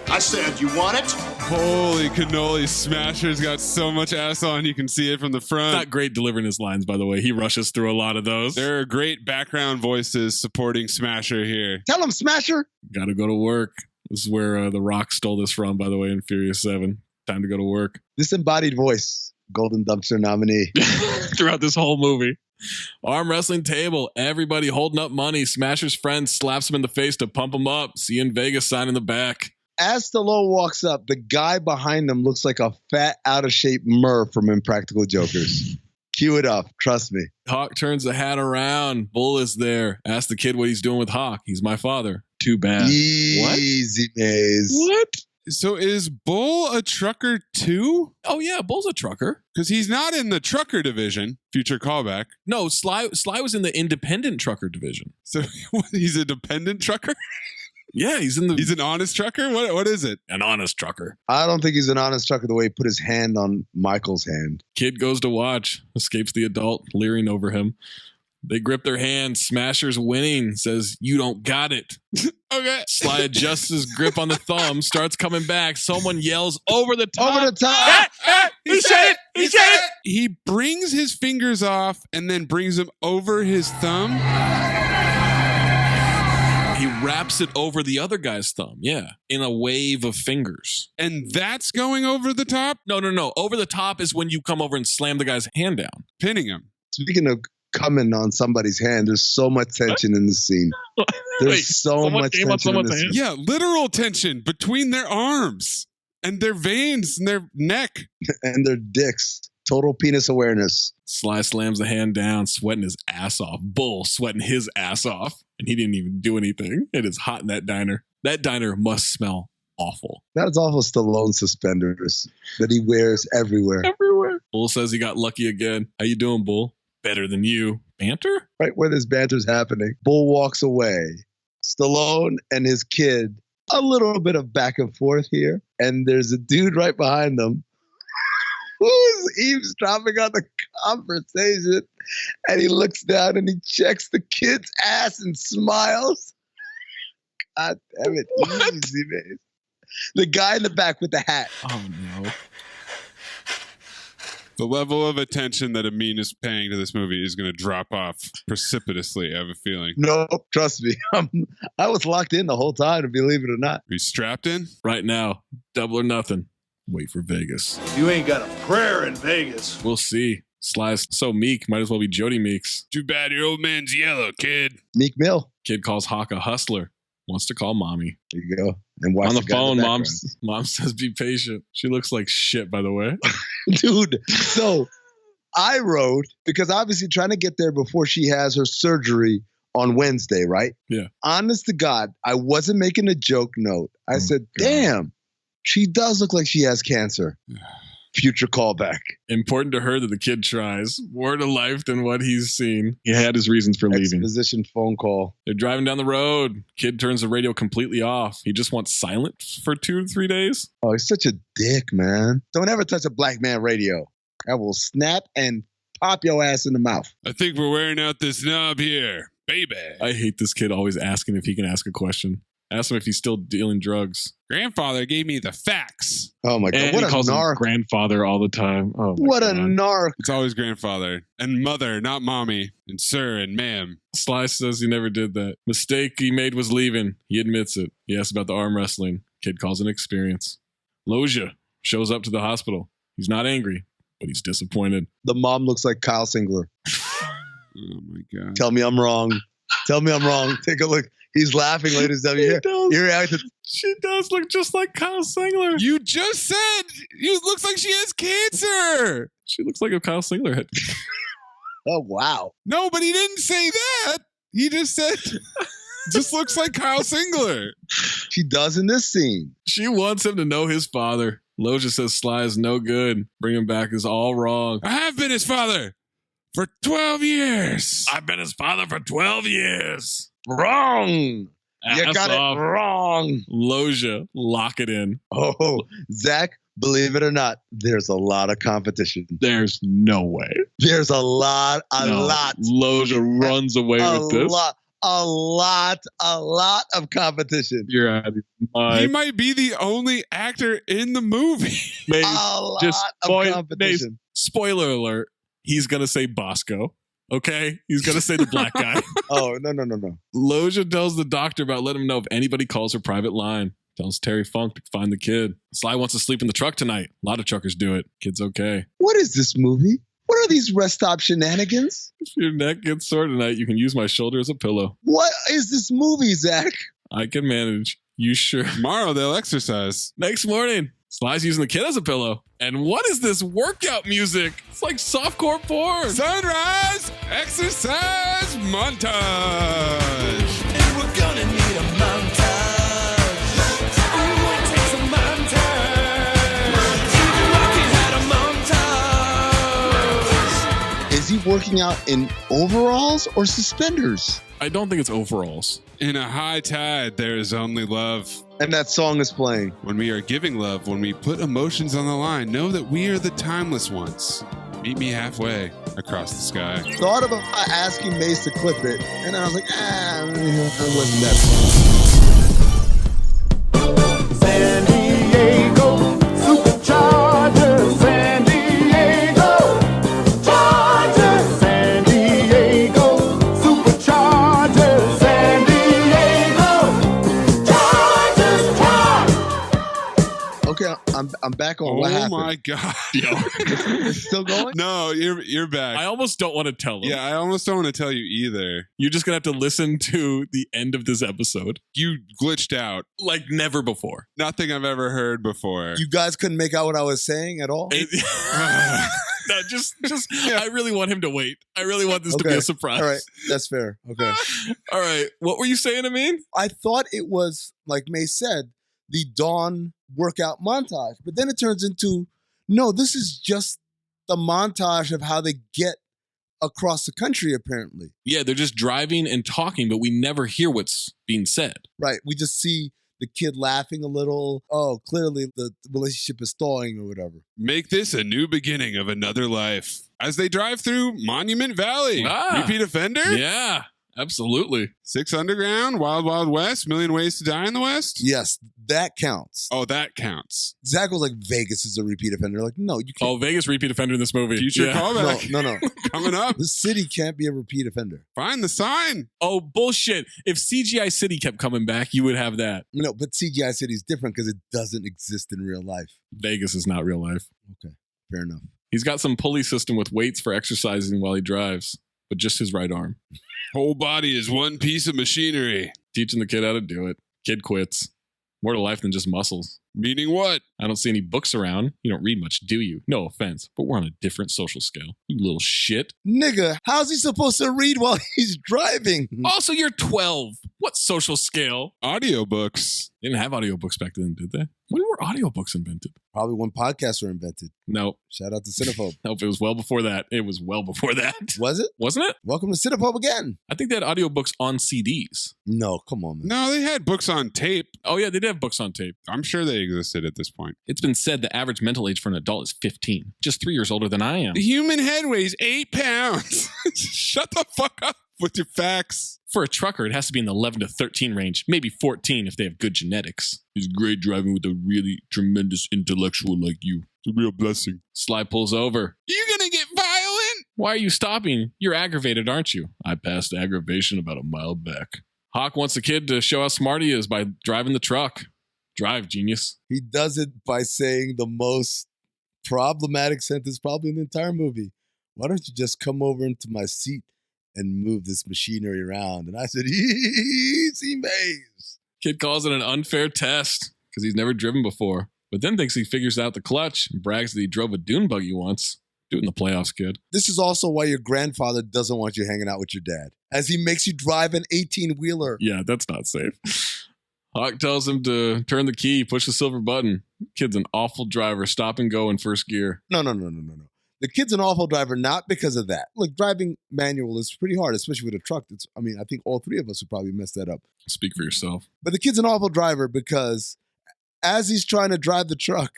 I said, you want it? Holy cannoli, Smasher's got so much ass on, you can see it from the front. Not great delivering his lines, by the way. He rushes through a lot of those. There are great background voices supporting Smasher here. Tell him, Smasher. Gotta go to work. This is where The Rock stole this from, by the way, in Furious 7. Time to go to work. Disembodied voice, Golden Dumpster nominee. Throughout this whole movie. Arm wrestling table. Everybody holding up money. Smasher's friend slaps him in the face to pump him up. See you in Vegas sign in the back. As Stallone walks up, the guy behind him looks like a fat, out-of-shape Murr from Impractical Jokers. Cue it up. Trust me. Hawk turns the hat around. Bull is there. Ask the kid what he's doing with Hawk. He's my father. Too bad. Easy, Maze. What? So is Bull a trucker too? Oh, yeah. Bull's a trucker. Because he's not in the trucker division. Future callback. No, Sly was in the independent trucker division. So he's a dependent trucker? Yeah, he's an honest trucker? What is it? An honest trucker. I don't think he's an honest trucker the way he put his hand on Michael's hand. Kid goes to watch. Escapes the adult, leering over him. They grip their hands. Smasher's winning. Says, you don't got it. Okay. Sly adjusts his grip on the thumb. Starts coming back. Someone yells, over the top. Over the top. He said it. He said it. He brings his fingers off and then brings them over his thumb. He wraps it over the other guy's thumb. Yeah. In a wave of fingers. And that's going over the top? No. Over the top is when you come over and slam the guy's hand down. Pinning him. Speaking of coming on somebody's hand, there's so much tension in this scene. There's so much tension in this scene. Yeah, literal tension between their arms and their veins and their neck. And their dicks. Total penis awareness. Sly slams the hand down, sweating his ass off. Bull sweating his ass off. And he didn't even do anything. It is hot in that diner. That diner must smell awful. That's awful Stallone suspenders that he wears everywhere. Everywhere. Bull says he got lucky again. How you doing, Bull? Better than you. Banter? Right where this banter's happening. Bull walks away. Stallone and his kid, a little bit of back and forth here. And there's a dude right behind them who's eavesdropping on the conversation. And he looks down and he checks the kid's ass and smiles. God damn it. What? Easy, man. The guy in the back with the hat. Oh, no. The level of attention that Amin is paying to this movie is going to drop off precipitously, I have a feeling. No, trust me. I was locked in the whole time, believe it or not. Are you strapped in? Right now, double or nothing. Wait for Vegas. You ain't got a prayer in Vegas. We'll see. Sly's so meek, might as well be Jody Meeks. Too bad your old man's yellow, kid. Meek Mill. Kid calls Hawk a hustler. Wants to call mommy. There you go. And watch on the guy phone, in mom says be patient. She looks like shit, by the way. Dude, so I wrote, because obviously trying to get there before she has her surgery on Wednesday, right? Yeah. Honest to God, I wasn't making a joke note. I said, damn, she does look like she has cancer. Future callback. Important to her that the kid tries. More to life than what he's seen. He had his reasons for leaving. Exposition phone call. They're driving down the road. Kid turns the radio completely off. He just wants silence for 2 to 3 days. Oh, he's such a dick, man. Don't ever touch a black man radio. I will snap and pop your ass in the mouth. I think we're wearing out this knob here. Baby. I hate this kid always asking if he can ask a question. Ask him if he's still dealing drugs. Grandfather gave me the facts. Oh my God. And what he calls a narc. him grandfather all the time. Oh, what God. a narc. It's always grandfather and mother, not mommy, and sir and ma'am. Sly says he never did that. Mistake he made was leaving. He admits it. He asks about the arm wrestling. Kid calls it experience. Loja shows up to the hospital. He's not angry, but he's disappointed. The mom looks like Kyle Singler. Oh my God. Tell me I'm wrong. Tell me I'm wrong. Take a look. He's laughing, ladies and gentlemen. She does look just like Kyle Singler. You just said it looks like she has cancer. She looks like a Kyle Singler head. Oh, wow. No, but he didn't say that. He just said just looks like Kyle Singler. She does in this scene. She wants him to know his father. Loja says Sly is no good. Bring him back is all wrong. I have been his father for 12 years. I've been his father for 12 years. Wrong. You got it wrong. Loja, lock it in. Oh, Zach, believe it or not, there's a lot of competition. There's no way. There's a lot. Loja runs away with this. A lot of competition. You're out of your mind. He might be the only actor in the movie. Maybe. A lot of competition. Spoiler alert. He's going to say Bosco. Okay? He's going to say the black guy. Oh, no. Loja tells the doctor about letting him know if anybody calls her private line. Tells Terry Funk to find the kid. Sly wants to sleep in the truck tonight. A lot of truckers do it. Kid's okay. What is this movie? What are these rest stop shenanigans? If your neck gets sore tonight, you can use my shoulder as a pillow. What is this movie, Zach? I can manage. You sure? Tomorrow they'll exercise. Next morning, Sly's using the kid as a pillow. And what is this workout music? It's like softcore porn. Sunrise exercise montage. And we're gonna need a montage. Ooh, it takes a montage. Rocky had a montage. Is he working out in overalls or suspenders? I don't think it's overalls. In a high tide, there is only love. And that song is playing. When we are giving love, when we put emotions on the line, know that we are the timeless ones. Meet me halfway across the sky. Thought about asking Mace to clip it, and I was like, it wasn't that fun. San Diego, Superchargers, San Diego, Chargers, San Diego, Superchargers, San Diego, Chargers, Chargers. Okay, I'm back on what Oh happened. my God. It's still going? No, you're back. I almost don't want to tell them. Yeah, I almost don't want to tell you either. You're just going to have to listen to the end of this episode. You glitched out. Like never before. Nothing I've ever heard before. You guys couldn't make out what I was saying at all? No, just I really want him to wait. I really want this to be a surprise. All right, that's fair. Okay. All right. What were you saying, Amin? I thought it was, like May said, the dawn workout montage. But then it turns into, no, this is just the montage of how they get across the country, apparently. Yeah, they're just driving and talking, but we never hear what's being said. Right. We just see the kid laughing a little. Oh, clearly the relationship is thawing or whatever. Make this a new beginning of another life. As they drive through Monument Valley. Repeat offender? Yeah, absolutely. 6 Underground, Wild Wild West, Million Ways to Die in the West? Yes, that counts. Oh, that counts. Zach was like, Vegas is a repeat offender. Like, no, you can't. Oh, Vegas repeat offender in this movie. Future callback. No. Coming up. The city can't be a repeat offender. Find the sign. Oh, bullshit. If CGI City kept coming back, you would have that. No, but CGI City is different because it doesn't exist in real life. Vegas is not real life. Okay, fair enough. He's got some pulley system with weights for exercising while he drives, but just his right arm. Whole body is one piece of machinery. Teaching the kid how to do it. Kid quits. More to life than just muscles. Meaning what? I don't see any books around. You don't read much, do you? No offense, but we're on a different social scale. You little shit. Nigga, how's he supposed to read while he's driving? Also, you're 12. What social scale? Audiobooks. They didn't have audiobooks back then, did they? When were audiobooks invented? Probably when podcasts were invented. No. Shout out to Cinephobe. Nope, it was well before that. It was well before that. Was it? Wasn't it? Welcome to Cinephobe again. I think they had audiobooks on CDs. No, come on, man. No, they had books on tape. Oh, yeah, they did have books on tape. I'm sure they existed at this point. It's been said the average mental age for an adult is 15. Just 3 years older than I am. The human head weighs 8 pounds. Shut the fuck up with your facts. For a trucker, it has to be in the 11 to 13 range, maybe 14 if they have good genetics. It's great driving with a really tremendous intellectual like you. It's a real blessing. Sly pulls over. You gonna get violent? Why are you stopping? You're aggravated, aren't you? I passed aggravation about a mile back. Hawk wants the kid to show how smart he is by driving the truck. Drive, genius. He does it by saying the most problematic sentence probably in the entire movie. Why don't you just come over into my seat and move this machinery around? And I said, easy, Maze. Kid calls it an unfair test because he's never driven before, but then thinks he figures out the clutch and brags that he drove a dune buggy once. Do it in the playoffs, kid. This is also why your grandfather doesn't want you hanging out with your dad, as he makes you drive an 18-wheeler. Yeah, that's not safe. Hawk tells him to turn the key, push the silver button. Kid's an awful driver, stop and go in first gear. No. The kid's an awful driver, not because of that. Look, driving manual is pretty hard, especially with a truck. I think all three of us would probably mess that up. Speak for yourself. But the kid's an awful driver because as he's trying to drive the truck,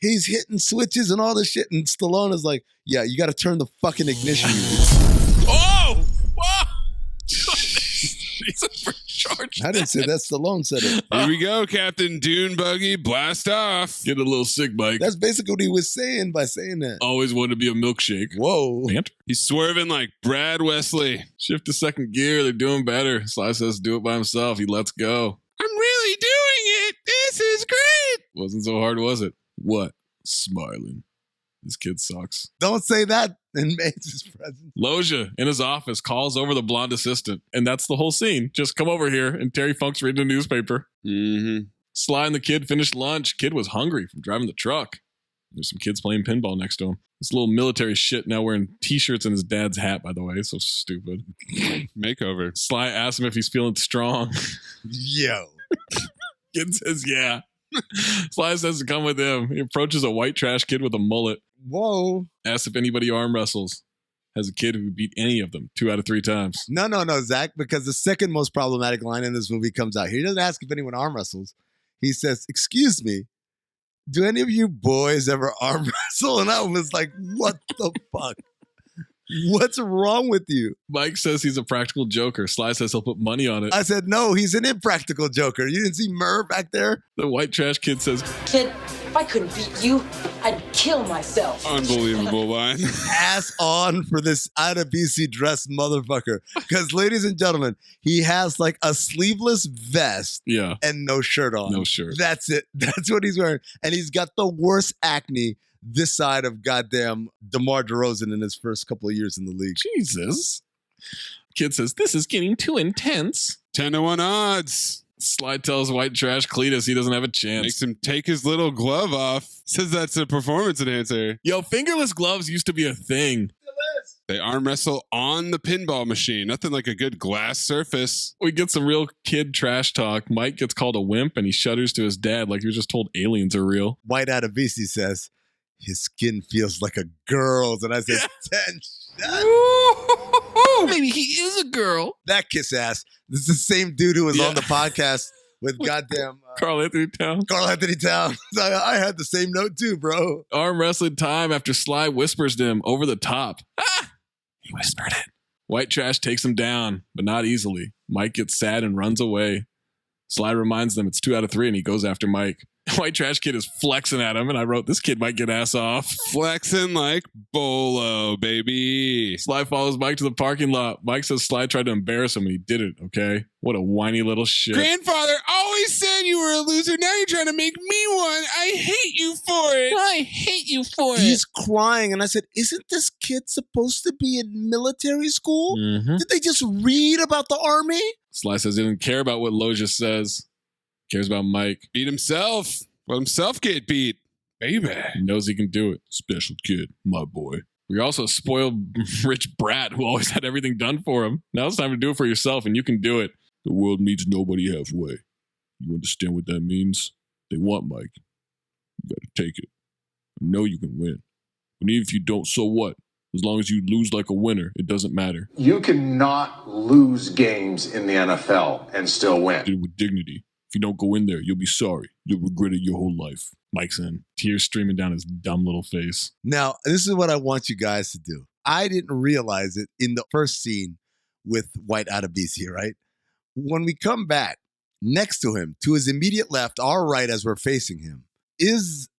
he's hitting switches and all this shit. And Stallone is like, yeah, you got to turn the fucking ignition. Oh! Whoa! Jesus for charge. I didn't say that. Stallone said it. Here we go, Captain Dune Buggy. Blast off. Get a little sick bike. That's basically what he was saying by saying that. Always wanted to be a milkshake. Whoa. Banter. He's swerving like Brad Wesley. Shift to second gear. They're doing better. Sly says do it by himself. He lets go. I'm really doing it. This This is great. Wasn't so hard, was it? What? Smiling. This kid sucks. Don't say that in Mayes' presence. Loja, in his office, calls over the blonde assistant. And that's the whole scene. Just come over here. And Terry Funk's reading a newspaper. Mm-hmm. Sly and the kid finished lunch. Kid was hungry from driving the truck. There's some kids playing pinball next to him. This little military shit now wearing t-shirts and his dad's hat, by the way. So stupid. Makeover. Sly asks him if he's feeling strong. Yo. Kid says, yeah. Sly says to come with him. He approaches a white trash kid with a mullet. Whoa. Asks if anybody arm wrestles. Has a kid who beat any of them 2 out of 3 times. No, Zach, because the second most problematic line in this movie comes out. He doesn't ask if anyone arm wrestles. He says, excuse me, do any of you boys ever arm wrestle? And I was like, what the fuck? What's wrong with you? Mike says he's a practical joker. Sly says he'll put money on it. I said, no, he's an impractical joker. You didn't see Murr back there? The white trash kid says, kid, if I couldn't beat you, I'd kill myself. Unbelievable line. Ass on for this out of BC dress motherfucker. Because, ladies and gentlemen, he has like a sleeveless vest and no shirt on. No shirt. That's it. That's what he's wearing. And he's got the worst acne this side of goddamn DeMar DeRozan in his first couple of years in the league. Jesus. Kid says, this is getting too intense. 10-1 odds. Sly tells white trash Cletus he doesn't have a chance. Makes him take his little glove off. Says that's a performance enhancer. Yo, fingerless gloves used to be a thing. They arm wrestle on the pinball machine. Nothing like a good glass surface. We get some real kid trash talk. Mike gets called a wimp and he shudders to his dad like he was just told aliens are real. White Adebisi says, his skin feels like a girl's. And I said, 10 maybe he is a girl. That kiss ass. This is the same dude who was on the podcast with goddamn Carl Anthony Towns. I had the same note too, bro. Arm wrestling time after Sly whispers to him over the top. Ah! He whispered it. White trash takes him down, but not easily. Mike gets sad and runs away. Sly reminds them it's 2 out of 3 and he goes after Mike. White trash kid is flexing at him, and I wrote, this kid might get ass off. Flexing like Bolo, baby. Sly follows Mike to the parking lot. Mike says Sly tried to embarrass him, and he did it, okay? What a whiny little shit. Grandfather always said you were a loser. Now you're trying to make me one. I hate you for it. I hate you for it. He's crying, and I said, isn't this kid supposed to be in military school? Mm-hmm. Did they just read about the army? Sly says he didn't care about what Loja says. Cares about Mike. Beat himself. Let himself get beat. Baby. He knows he can do it. Special kid, my boy. You're also a spoiled rich brat who always had everything done for him. Now it's time to do it for yourself, and you can do it. The world meets nobody halfway. You understand what that means? They want Mike. You gotta take it. I know you can win. And even if you don't, so what? As long as you lose like a winner, it doesn't matter. You cannot lose games in the NFL and still win. Do it with dignity. If you don't go in there, you'll be sorry. You'll regret it your whole life. Mike's in, tears streaming down his dumb little face. Now, this is what I want you guys to do. I didn't realize it in the first scene with White Adebisi, right? When we come back, next to him, to his immediate left, our right as we're facing him, is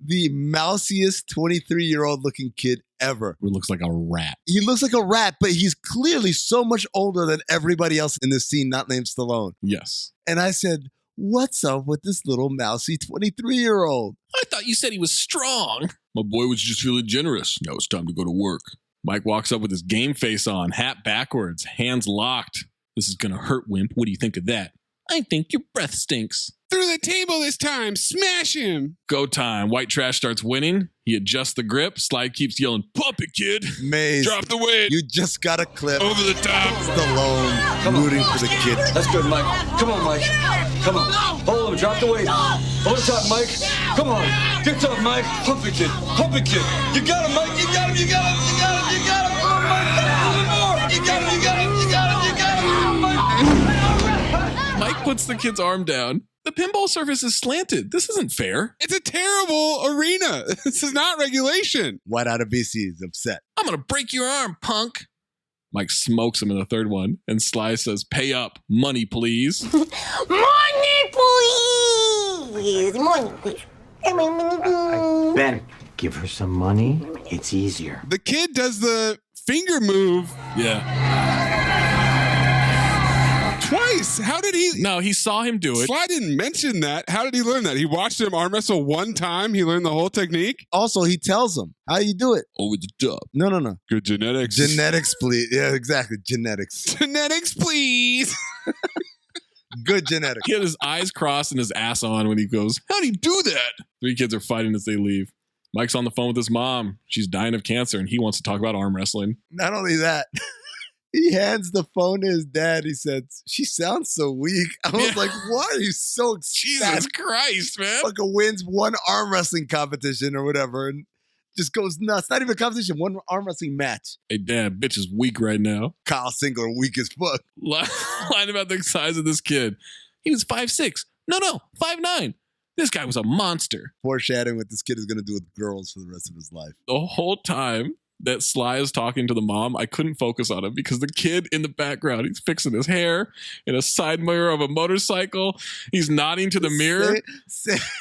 the mousiest 23-year-old looking kid ever. Who looks like a rat. He looks like a rat, but he's clearly so much older than everybody else in this scene, not named Stallone. Yes. And I said, what's up with this little mousy 23-year-old? I thought you said he was strong. My boy was just feeling generous. Now it's time to go to work. Mike walks up with his game face on, hat backwards, hands locked. This is going to hurt, wimp. What do you think of that? I think your breath stinks. Through the table this time. Smash him. Go time. White trash starts winning. He adjusts the grip. Sly keeps yelling, pump it, kid. Mayes, drop the weight. You just got a clip. Over the top. Stallone rooting for the kid. That's good, Mike. Come on, Mike. Come on. Hold him. Drop the weight. Over the top, Mike. Come on. Get tough, Mike. Pump it, kid. Pump it, kid. You got him, Mike. You got him. You got him. You got him. You got him. Come on, Mike. A little more. You got him. You got him. You got him. You got him. Mike puts the kid's arm down. The pinball surface is slanted. This isn't fair. It's a terrible arena. This is not regulation. White Adebisi is upset. I'm going to break your arm, punk. Mike smokes him in the third one, and Sly says, pay up. Money, please. Money, please. Money, please. Ben, give her some money. It's easier. The kid does the finger move. Yeah. Twice. twice. How did he? No, he saw him do it. Sly didn't mention that. How did he learn that? He watched him arm wrestle one time. He learned the whole technique. Also, he tells him, how you do it? Over the top. No. Good genetics. Genetics, please. Yeah, exactly. Genetics. Genetics, please. Good genetics. He had his eyes crossed and his ass on when he goes, how do you do that? 3 kids are fighting as they leave. Mike's on the phone with his mom. She's dying of cancer, and he wants to talk about arm wrestling. Not only that, he hands the phone to his dad. He said, she sounds so weak. I was like, why are you so excited? Jesus Christ, man. Fucking wins one arm wrestling competition or whatever and just goes nuts. Not even a competition, one arm wrestling match. Hey, Dad, bitch is weak right now. Kyle Singler, weak as fuck. Line about the size of this kid. He was 5'6". No, 5'9". This guy was a monster. Foreshadowing what this kid is going to do with girls for the rest of his life. The whole time that Sly is talking to the mom, I couldn't focus on him because the kid in the background, he's fixing his hair in a side mirror of a motorcycle. He's nodding to the mirror.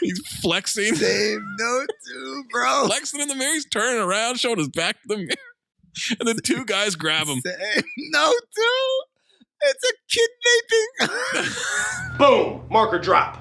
He's flexing. Same note too, bro. Flexing in the mirror. He's turning around, showing his back to the mirror. And then 2 guys grab him. Same note too. It's a kidnapping. Boom. Marker drop.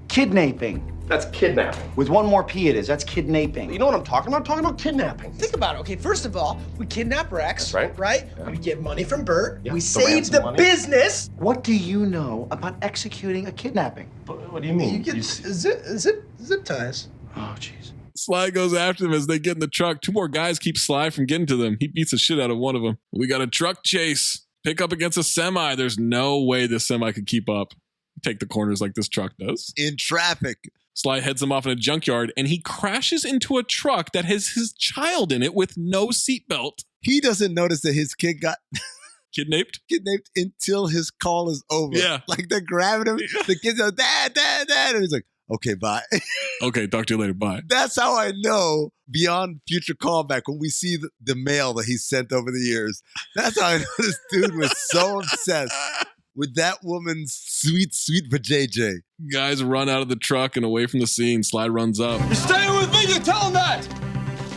Kidnapping. That's kidnapping. With one more P it is. That's kidnapping. You know what I'm talking about? I'm talking about kidnapping. Think about it. Okay, first of all, we kidnap Rex. That's right. Yeah. We get money from Bert. Yeah, We the save ransom the money. business. What do you know about executing a kidnapping? What do you mean? You get zip ties. Oh, jeez. Sly goes after them as they get in the truck. 2 more guys keep Sly from getting to them. He beats the shit out of one of them. We got a truck chase. Pick up against a semi. There's no way this semi could keep up. Take the corners like this truck does. In traffic. Sly heads him off in a junkyard, and he crashes into a truck that has his child in it with no seatbelt. He doesn't notice that his kid got Kidnapped until his call is over. Yeah. Like they're grabbing him. The kid's like, Dad. And he's like, okay, bye. Okay, talk to you later. Bye. That's how I know beyond future callback when we see the mail that he sent over the years. That's how I know this dude was so obsessed with that woman's sweet vajayjay. Guys run out of the truck and away from the scene. Sly runs up. You're staying with me, you tell him that!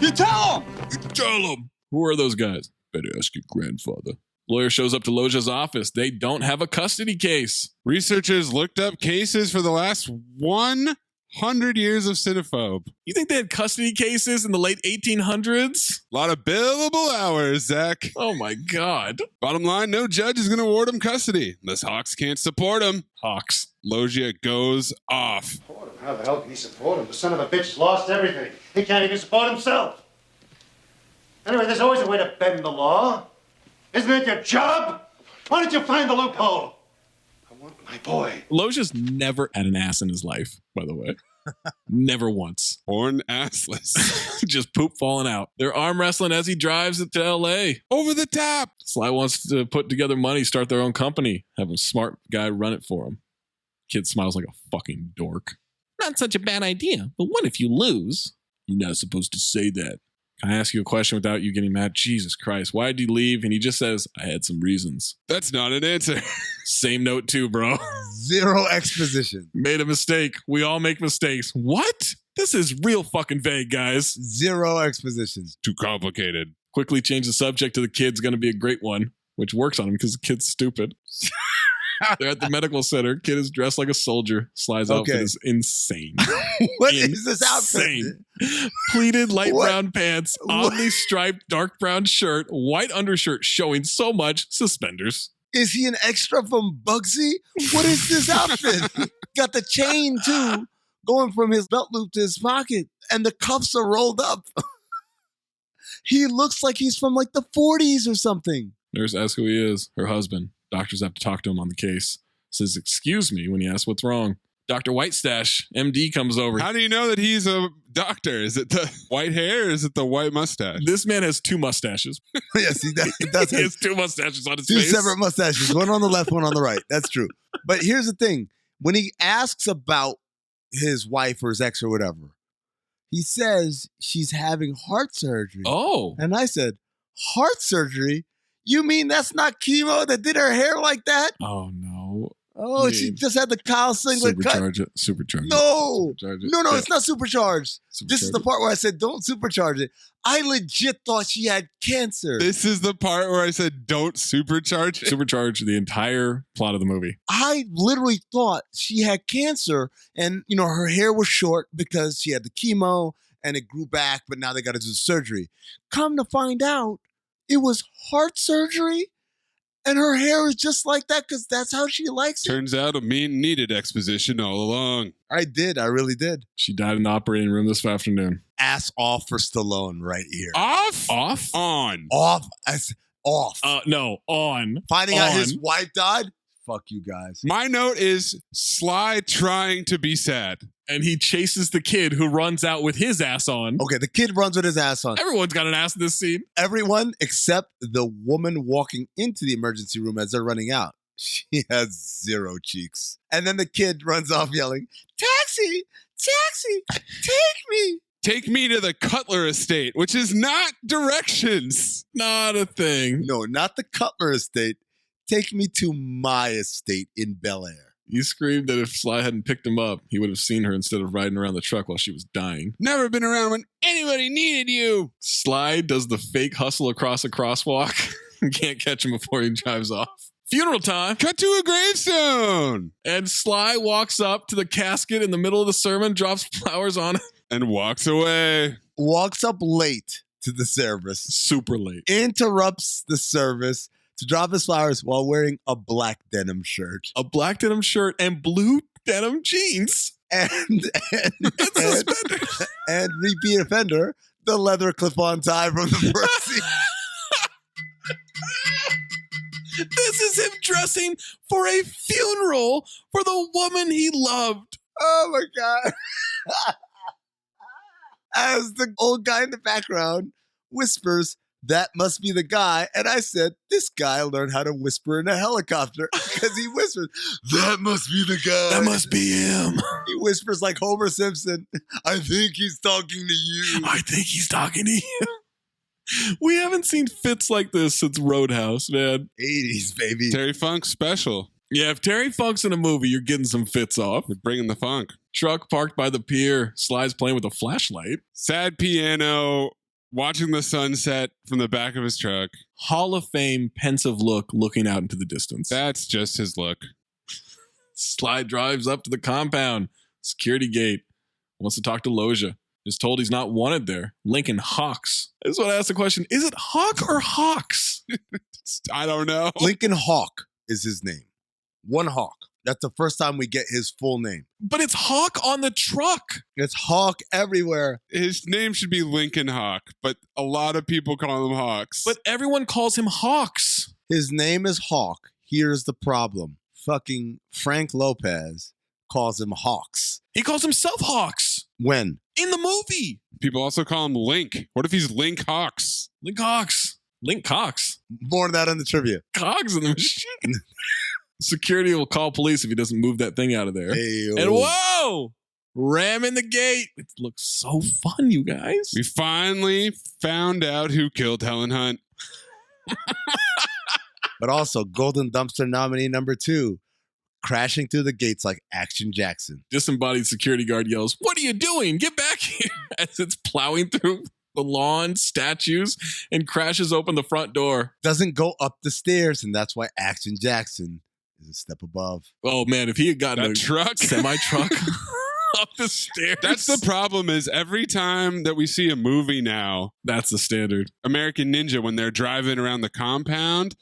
You tell him! Tell him! Who are those guys? Better ask your grandfather. Lawyer shows up to Loja's office. They don't have a custody case. Researchers looked up cases for the last 100 years of Cinephobe. You think they had custody cases in the late 1800s? A lot of billable hours, Zach. Oh my God. Bottom line, no judge is going to award him custody unless Hawks can't support him. Hawks. Logia goes off. How the hell can he support him? The son of a bitch lost everything. He can't even support himself. Anyway, there's always a way to bend the law. Isn't it your job? Why don't you find the loophole? I want my boy. Loja's never had an ass in his life, by the way. Never once. Born assless. Just poop falling out. They're arm wrestling as he drives it to L.A. Over the top. Sly wants to put together money, start their own company, have a smart guy run it for him. Kid smiles like a fucking dork. Not such a bad idea, but what if you lose? You're not supposed to say that. Can I ask you a question without you getting mad? Jesus Christ, why did he leave? And he just says, I had some reasons. That's not an answer. Same note too, bro. Zero exposition. Made a mistake. We all make mistakes. What? This is real fucking vague, guys. Zero expositions. Too complicated. Quickly change the subject to the kid's going to be a great one, which works on him because the kid's stupid. They're at the medical center. Kid is dressed like a soldier. Sly's outfit is insane. What is this outfit? Pleated light brown pants, oddly striped dark brown shirt, white undershirt showing so much, suspenders. Is he an extra from Bugsy? What is this outfit? Got the chain too, going from his belt loop to his pocket, and the cuffs are rolled up. He looks like he's from like the 40s or something. Nurse asks who he is, her husband. Doctors have to talk to him on the case. Says, excuse me, when he asks what's wrong. Dr. Whitestash, MD, comes over. How do you know that he's a doctor? Is it the white hair or is it the white mustache? This man has 2 mustaches. Yes, he does. He has 2 mustaches on his 2 face. separate mustaches, one on the left, one on the right. That's true. But here's the thing. When he asks about his wife or his ex or whatever, he says she's having heart surgery. Oh. And I said, heart surgery? You mean that's not chemo that did her hair like that? Oh, no. Oh, she just had the Kyle singlet cut. Supercharge it. No, Supercharge it. no, Yeah. it's not supercharged. This is the Supercharge part where I said don't supercharge it. I legit thought she had cancer. This is the part where I said don't supercharge it. Supercharge the entire plot of the movie. I literally thought she had cancer, and her hair was short because she had the chemo and it grew back, but now they got to do surgery. Come to find out, it was heart surgery, and her hair is just like that because that's how she likes it. Turns out Amin needed exposition all along. I did. I really did. She died in the operating room this afternoon. Ass off for Stallone right here. Off? Off? On. Off. Off. No, on. Finding out his wife died? Fuck you guys. My note is Sly trying to be sad. And he chases the kid who runs out with his ass on. Okay, the kid runs with his ass on. Everyone's got an ass in this scene. Everyone except the woman walking into the emergency room as they're running out. She has zero cheeks. And then the kid runs off yelling, "Taxi! Taxi! Take me!" Take me to the Cutler estate, which is not directions. Not a thing. No, not the Cutler estate. Take me to my estate in Bel Air. He screamed that if Sly hadn't picked him up, he would have seen her instead of riding around the truck while she was dying. Never been around when anybody needed you. Sly does the fake hustle across a crosswalk. Can't catch him before he drives off. Funeral time. Cut to a gravestone. And Sly walks up to the casket in the middle of the sermon, drops flowers on it. And walks away. Walks up late to the service. Super late. Interrupts the service to drop his flowers while wearing a black denim shirt. A black denim shirt and blue denim jeans. And repeat offender, the leather clip-on tie from the first scene. This is him dressing for a funeral for the woman he loved. Oh my God. As the old guy in the background whispers, "That must be the guy." And I said, this guy learned how to whisper in a helicopter because he whispers, "That must be the guy. That must be him." He whispers like Homer Simpson. "I think he's talking to you." I think he's talking to you. We haven't seen fits like this since Roadhouse, man. 80s, baby. Terry Funk special. Yeah, if Terry Funk's in a movie, you're getting some fits off. We're bringing the funk. Truck parked by the pier. Sly's playing with a flashlight. Sad piano. Watching the sunset from the back of his truck. Hall of Fame pensive look looking out into the distance. That's just his look. Sly drives up to the compound. Security gate. Wants to talk to Loja. Is told he's not wanted there. Lincoln Hawks. I just want to ask the question, is it Hawk or Hawks? I don't know. Lincoln Hawk is his name. One Hawk. That's the first time we get his full name. But it's Hawk on the truck. It's Hawk everywhere. His name should be Lincoln Hawk, but a lot of people call him Hawks. But everyone calls him Hawks. His name is Hawk. Here's the problem. Fucking Frank Lopez calls him Hawks. He calls himself Hawks. When? In the movie. People also call him Link. What if he's Link Hawks? Link Hawks. Link Cox. More of that in the trivia. Cogs in the machine. Security will call police if he doesn't move that thing out of there. Hey-o. And whoa! Ramming the gate. It looks so fun, you guys. We finally found out who killed Helen Hunt. But also, Golden Dumpster nominee number 2. Crashing through the gates like Action Jackson. Disembodied security guard yells, "What are you doing? Get back here!" As it's plowing through the lawn, statues, and crashes open the front door. Doesn't go up the stairs, and that's why Action Jackson is a step above. Oh man, if he had gotten that a truck, semi-truck up the stairs. That's the problem is every time that we see a movie now, that's the standard. American Ninja, when they're driving around the compound,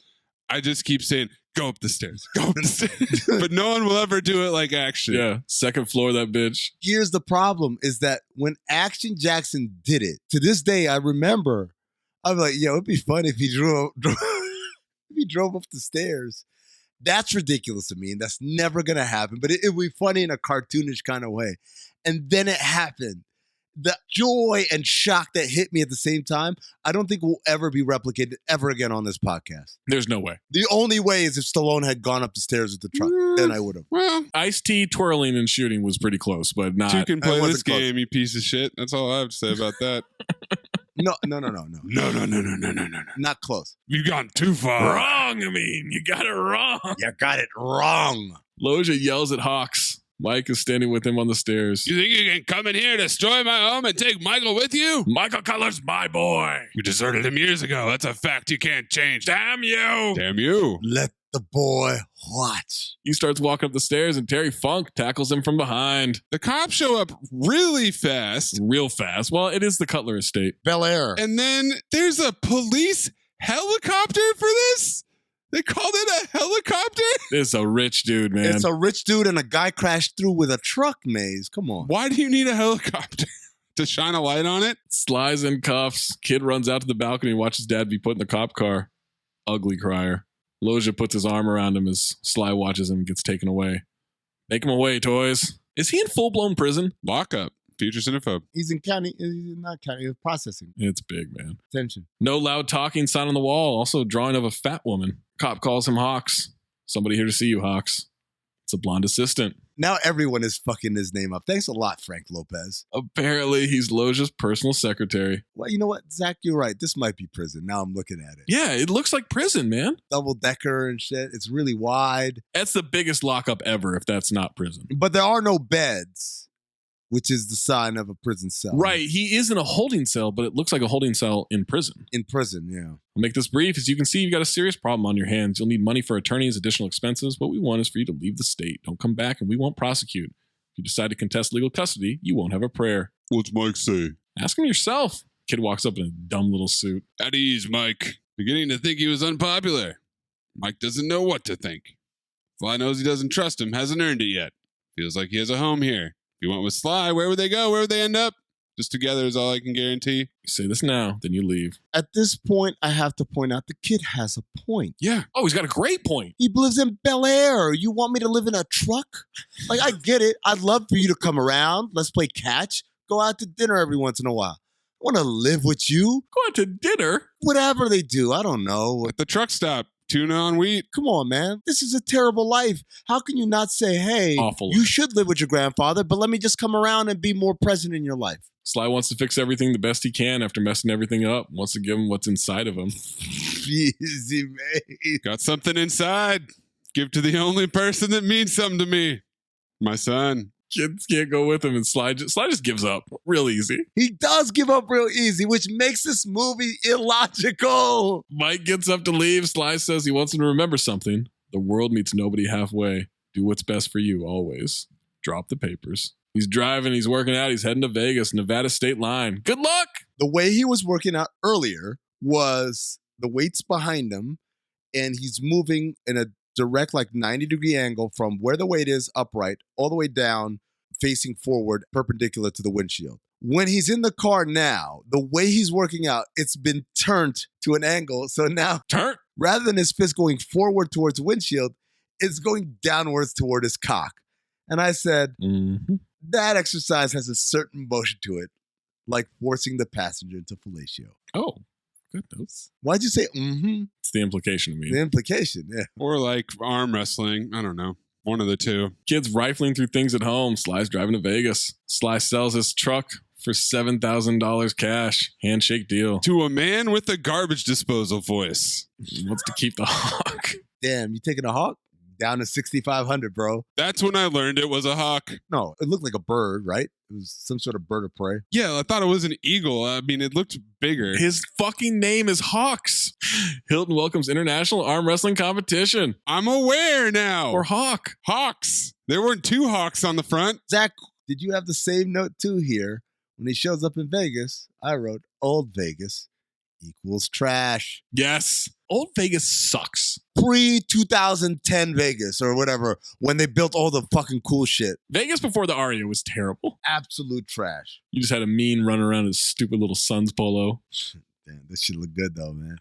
I just keep saying, go up the stairs, go up the stairs. But no one will ever do it like Action. Yeah, second floor, that bitch. Here's the problem is that when Action Jackson did it, to this day, I remember, I'm like, yo, it'd be fun if he drove up the stairs. That's ridiculous to me, and that's never going to happen. But it would be funny in a cartoonish kind of way. And then it happened. The joy and shock that hit me at the same time, I don't think will ever be replicated ever again on this podcast. There's no way. The only way is if Stallone had gone up the stairs with the truck. Then I would have. Well, Ice-T twirling and shooting was pretty close, but not. You can play this close. game, you piece of shit. That's all I have to say about that. No. No. Not close. You've gone too far. Wrong, I mean. You got it wrong. You got it wrong. Loja yells at Hawks. Mike is standing with him on the stairs. You think you can come in here, destroy my home, and take Michael with you? Michael Cutler's my boy. We deserted him years ago. That's a fact you can't change. Damn you. Damn you. Let the boy watch. He starts walking up the stairs and Terry Funk tackles him from behind. The cops show up really fast. Real fast. Well, it is the Cutler estate. Bel Air. And then there's a police helicopter for this? They called it a helicopter? It's a rich dude, man. It's a rich dude and a guy crashed through with a truck, Maze. Come on. Why do you need a helicopter? To shine a light on it? Sly's in cuffs. Kid runs out to the balcony and watches Dad be put in the cop car. Ugly crier. Loja puts his arm around him as Sly watches him and gets taken away. Make him away, toys. Is he in full-blown prison? Lockup. Future Cinephobe. He's not county, he's processing. It's big, man. Attention. No loud talking sign on the wall. Also a drawing of a fat woman. Cop calls him Hawks. Somebody here to see you, Hawks. It's a blonde assistant. Now everyone is fucking his name up. Thanks a lot, Frank Lopez. Apparently, he's Loja's personal secretary. Well, you know what, Zach, you're right. This might be prison. Now I'm looking at it. Yeah, it looks like prison, man. Double decker and shit. It's really wide. That's the biggest lockup ever if that's not prison. But there are no beds, which is the sign of a prison cell. Right. He is in a holding cell, but it looks like a holding cell in prison. In prison, yeah. I'll make this brief. As you can see, you've got a serious problem on your hands. You'll need money for attorneys, additional expenses. What we want is for you to leave the state. Don't come back and we won't prosecute. If you decide to contest legal custody, you won't have a prayer. What's Mike say? Ask him yourself. Kid walks up in a dumb little suit. At ease, Mike. Beginning to think he was unpopular. Mike doesn't know what to think. Sly knows he doesn't trust him, hasn't earned it yet. Feels like he has a home here. If you went with Sly, where would they go? Where would they end up? Just together is all I can guarantee. You say this now, then you leave. At this point, I have to point out the kid has a point. Yeah. Oh, he's got a great point. He lives in Bel Air. You want me to live in a truck? Like, I get it. I'd love for you to come around. Let's play catch. Go out to dinner every once in a while. I want to live with you. Go out to dinner? Whatever they do. I don't know. At the truck stop. Tuna on wheat. Come on, man. This is a terrible life. How can you not say, hey, awful you life. should live with your grandfather, but let me just come around and be more present in your life? Sly wants to fix everything the best he can after messing everything up. Wants to give him what's inside of him. Easy, man. Got something inside. Give to the only person that means something to me. My son. Kids can't go with him, and Sly just gives up real easy. He does give up real easy, which makes this movie illogical. Mike gets up to leave. Sly says he wants him to remember something. The world meets nobody halfway. Do what's best for you, always. Drop the papers. He's driving, he's working out, he's heading to Vegas, Nevada state line. Good luck! The way he was working out earlier was the weight's behind him, and he's moving in a direct, like 90-degree angle from where the weight is upright all the way down, facing forward, perpendicular to the windshield. When he's in the car now, the way he's working out, it's been turned to an angle. So now, rather than his fist going forward towards the windshield, it's going downwards toward his cock. And I said, that exercise has a certain motion to it, like forcing the passenger into fellatio. Oh. Goodness. Why'd you say It's the implication of me. The implication, yeah. Or like arm wrestling. I don't know. One of the two. Kids rifling through things at home. Sly's driving to Vegas. Sly sells his truck for $7,000 cash. Handshake deal. To a man with a garbage disposal voice. He wants to keep the hawk. Damn, you taking a hawk? Down to 6,500, bro. That's when I learned it was a hawk. No, it looked like a bird, right? It was some sort of bird of prey. Yeah, I thought it was an eagle. I mean, it looked bigger. His fucking name is Hawks. Hilton welcomes international arm wrestling competition. I'm aware now. Or Hawk. Hawks. There weren't two hawks on the front. Zach, did you have the same note too here? When he shows up in Vegas, I wrote Old Vegas equals trash. Yes. Old Vegas sucks. Pre-2010 Vegas or whatever, when they built all the fucking cool shit. Vegas before the Aria was terrible. Absolute trash. You just had a mean run around in a stupid little Suns polo. Damn, this shit look good though, man.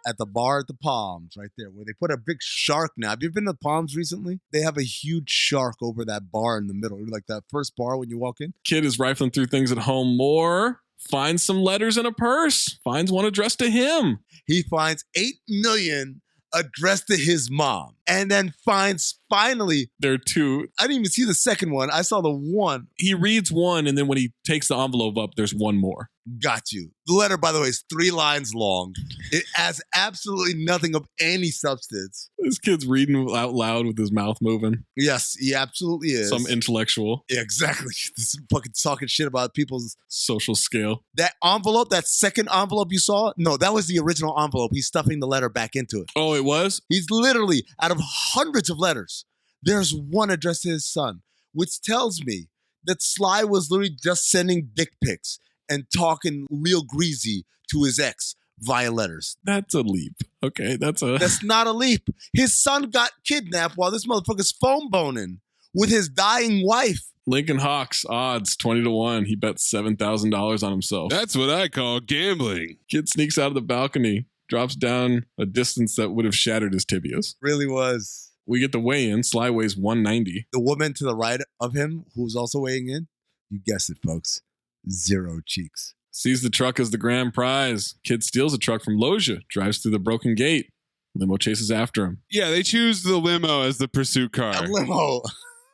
At the bar at the Palms, right there, where they put a big shark now. Have you been to the Palms recently? They have a huge shark over that bar in the middle. Like that first bar when you walk in. Kid is rifling through things at home more. Finds some letters in a purse. Finds one addressed to him. He finds $8 million addressed to his mom. And then finds, finally, there are two. I didn't even see the second one. I saw the one. He reads one, and then when he takes the envelope up, there's one more. Got you. The letter, by the way, is 3 lines long. It has absolutely nothing of any substance. This kid's reading out loud with his mouth moving. Yes, he absolutely is. Some intellectual. Yeah, exactly. This is fucking talking shit about people's social scale. That envelope, that second envelope you saw, no, that was the original envelope. He's stuffing the letter back into it. Oh, it was? He's literally, out of hundreds of letters, there's one addressed to his son, which tells me that Sly was literally just sending dick pics and talking real greasy to his ex via letters. That's a leap. Okay, that's not a leap. His son got kidnapped while this motherfucker's phone boning with his dying wife. Lincoln Hawks, odds 20-1. He bet $7,000 on himself. That's what I call gambling. Kid sneaks out of the balcony, drops down a distance that would have shattered his tibias. Really was. We get the weigh-in. Sly weighs 190. The woman to the right of him, who's also weighing in, you guessed it, folks. 0 cheeks. Sees the truck as the grand prize. Kid steals a truck from Loja, drives through the broken gate. Limo chases after him. Yeah, they choose the limo as the pursuit car. A limo.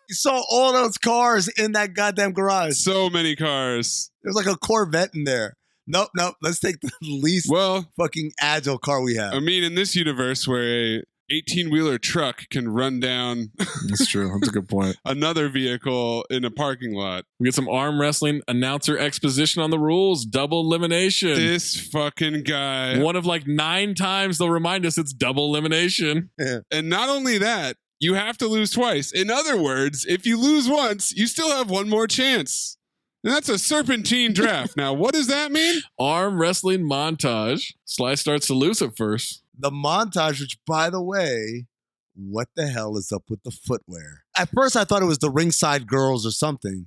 You saw all those cars in that goddamn garage. So many cars. There's like a Corvette in there. Nope. Let's take the least fucking agile car we have. I mean, in this universe where a 18-wheeler truck can run down That's true. That's a good point. another vehicle in a parking lot. We get some arm wrestling announcer exposition on the rules. Double elimination. This fucking guy. One of like 9 times they'll remind us it's double elimination. And not only that, you have to lose twice. In other words, if you lose once, you still have one more chance. And that's a serpentine draft. Now, what does that mean? Arm wrestling montage. Sly starts to lose at first. The montage, which, by the way, what the hell is up with the footwear? At first, I thought it was the ringside girls or something.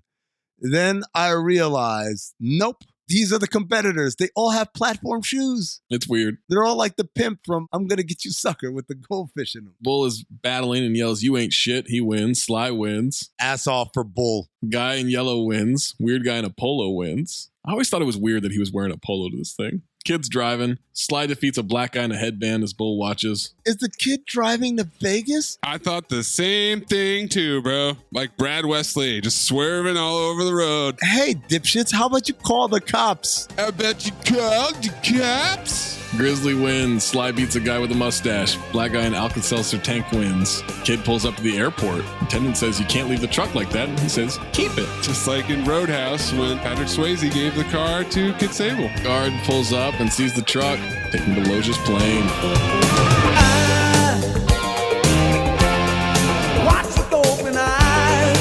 Then I realized, nope, these are the competitors. They all have platform shoes. It's weird. They're all like the pimp from I'm Gonna Get You Sucker with the goldfish in them. Bull is battling and yells, "You ain't shit." He wins. Sly wins. Ass off for Bull. Guy in yellow wins. Weird guy in a polo wins. I always thought it was weird that he was wearing a polo to this thing. Kid's driving. Sly defeats a black guy in a headband as Bull watches. Is the kid driving to Vegas? I thought the same thing too, bro. Like Brad Wesley, just swerving all over the road. Hey, dipshits, how about you call the cops? I bet you called the cops. Grizzly wins. Sly beats a guy with a mustache. Black guy in Alka-Seltzer tank wins. Kid pulls up to the airport. Attendant says you can't leave the truck like that. And he says, keep it. Just like in Roadhouse when Patrick Swayze gave the car to Kid Sable. Guard pulls up and sees the truck. Taking to Loja's plane. Watch with open eyes.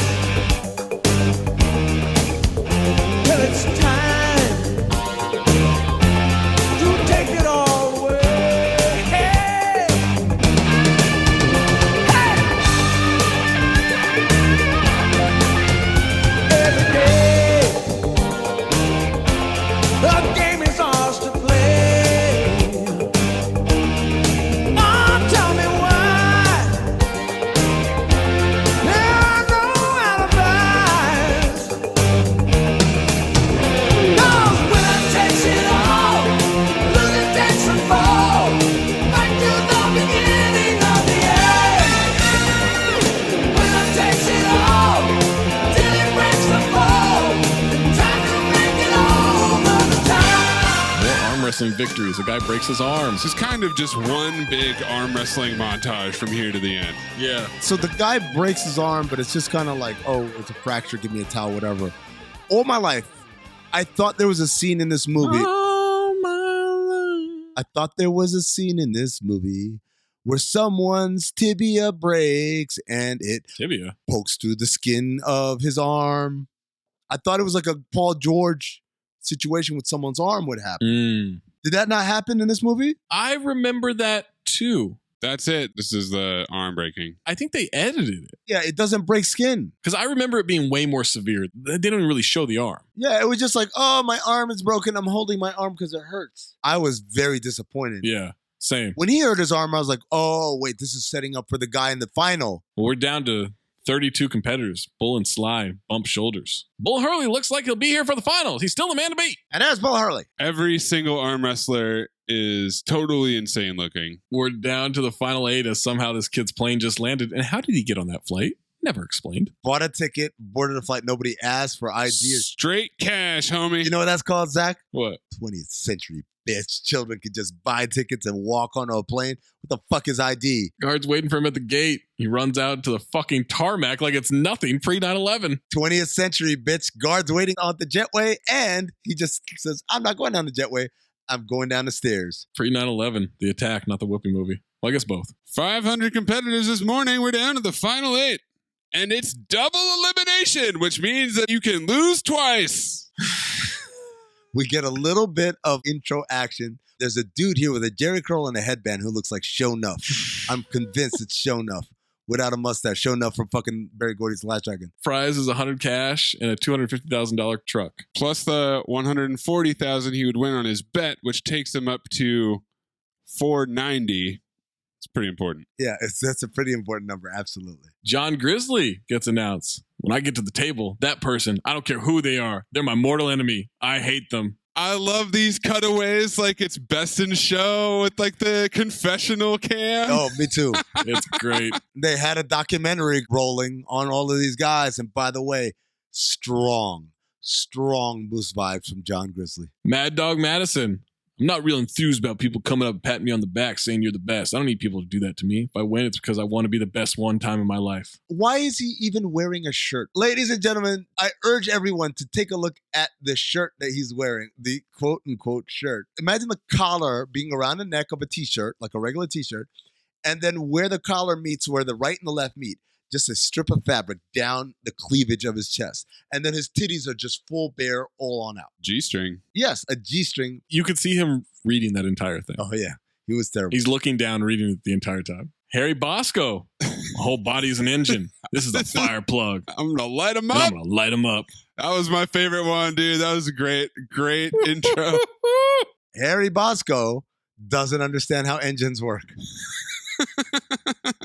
Well, it's time to take it all away. Hey. Hey. Every day, the game is ours to play. Tell me why there are no alibis. 'Cause winner takes it all, loser takes the fall. Back to the beginning of the end. Winner takes it all, till it breaks the fall. Time to make it over the time. More arm wrestling victories. A guy breaks his arms. It's kind of just one big arm wrestling montage from here to the end. Yeah. So the guy breaks his arm, but it's just kind of like, oh, it's a fracture, give me a towel, whatever. All my life, I thought there was a scene in this movie. All my life. I thought there was a scene in this movie where someone's tibia breaks and it Tibia pokes through the skin of his arm. I thought it was like a Paul George situation with someone's arm would happen. Did that not happen in this movie? I remember that too. That's it. This is the arm breaking. I think they edited it. Yeah, it doesn't break skin. Because I remember it being way more severe. They don't even really show the arm. Yeah, it was just like, oh, my arm is broken. I'm holding my arm because it hurts. I was very disappointed. Yeah, same. When he hurt his arm, I was like, oh, wait, this is setting up for the guy in the final. Well, we're down to 32 competitors. Bull and Sly bump shoulders. Bull Hurley looks like he'll be here for the finals. He's still the man to beat. And there's Bull Hurley. Every single arm wrestler is totally insane looking. We're down to the final 8 as somehow this kid's plane just landed. And how did he get on that flight? Never explained. Bought a ticket, boarded a flight. Nobody asked for ID. Straight cash, homie. You know what that's called, Zach? What? 20th century, bitch. Children could just buy tickets and walk onto a plane. What the fuck is ID? Guards waiting for him at the gate. He runs out to the fucking tarmac like it's nothing pre 9/11. 20th century, bitch. Guards waiting on the jetway, and he just says, I'm not going down the jetway. I'm going down the stairs. Pre 9/11, the attack, not the whoopee movie. Well, I guess both. 500 competitors this morning. We're down to the final 8. And it's double elimination, which means that you can lose twice. We get a little bit of intro action. There's a dude here with a jerry curl and a headband who looks like Show Nuff. I'm convinced it's Show Nuff. Without a mustache. Show Nuff from fucking Barry Gordy's Last Dragon. Prize is $100 cash and a $250,000 truck. Plus the $140,000 he would win on his bet, which takes him up to $490. It's pretty important. Yeah, that's a pretty important number. Absolutely. John Grizzly gets announced. When I get to the table, that person, I don't care who they are, they're my mortal enemy. I hate them. I love these cutaways like it's Best in Show with like the confessional cam. Oh, me too. It's great. They had a documentary rolling on all of these guys. And by the way, strong boost vibes from John Grizzly. Mad Dog Madison. I'm not real enthused about people coming up and patting me on the back saying you're the best. I don't need people to do that to me. If I win, it's because I want to be the best one time in my life. Why is he even wearing a shirt? Ladies and gentlemen, I urge everyone to take a look at the shirt that he's wearing, the quote-unquote shirt. Imagine the collar being around the neck of a t-shirt, like a regular t-shirt, and then where the collar meets, where the right and the left meet, just a strip of fabric down the cleavage of his chest. And then his titties are just full bare, all on out. G-string. Yes, a G-string. You could see him reading that entire thing. Oh, yeah. He was terrible. He's looking down, reading it the entire time. Harry Bosco. My whole body's an engine. This is a fire plug. I'm going to light him up. I'm going to light him up. That was my favorite one, dude. That was a great intro. Harry Bosco doesn't understand how engines work.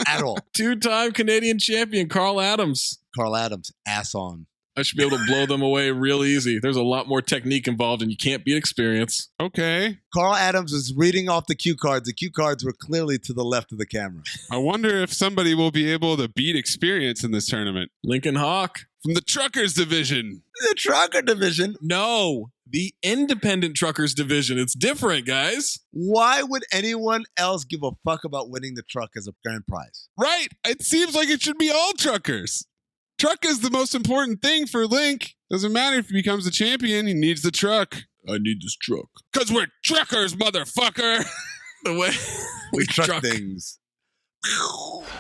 At all. Two-time Canadian champion Carl Adams. Carl Adams, ass on. I should be able to blow them away real easy. There's a lot more technique involved, and you can't beat experience. Okay. Carl Adams was reading off the cue cards. The cue cards were clearly to the left of the camera. I wonder if somebody will be able to beat experience in this tournament. Lincoln Hawk. From the Truckers division. The Trucker division? No. The Independent Truckers division. It's different, guys. Why would anyone else give a fuck about winning the truck as a grand prize? Right. It seems like it should be all truckers. Truck is the most important thing for Link. Doesn't matter if he becomes a champion. He needs the truck. I need this truck. Because we're truckers, motherfucker. The way we truck things.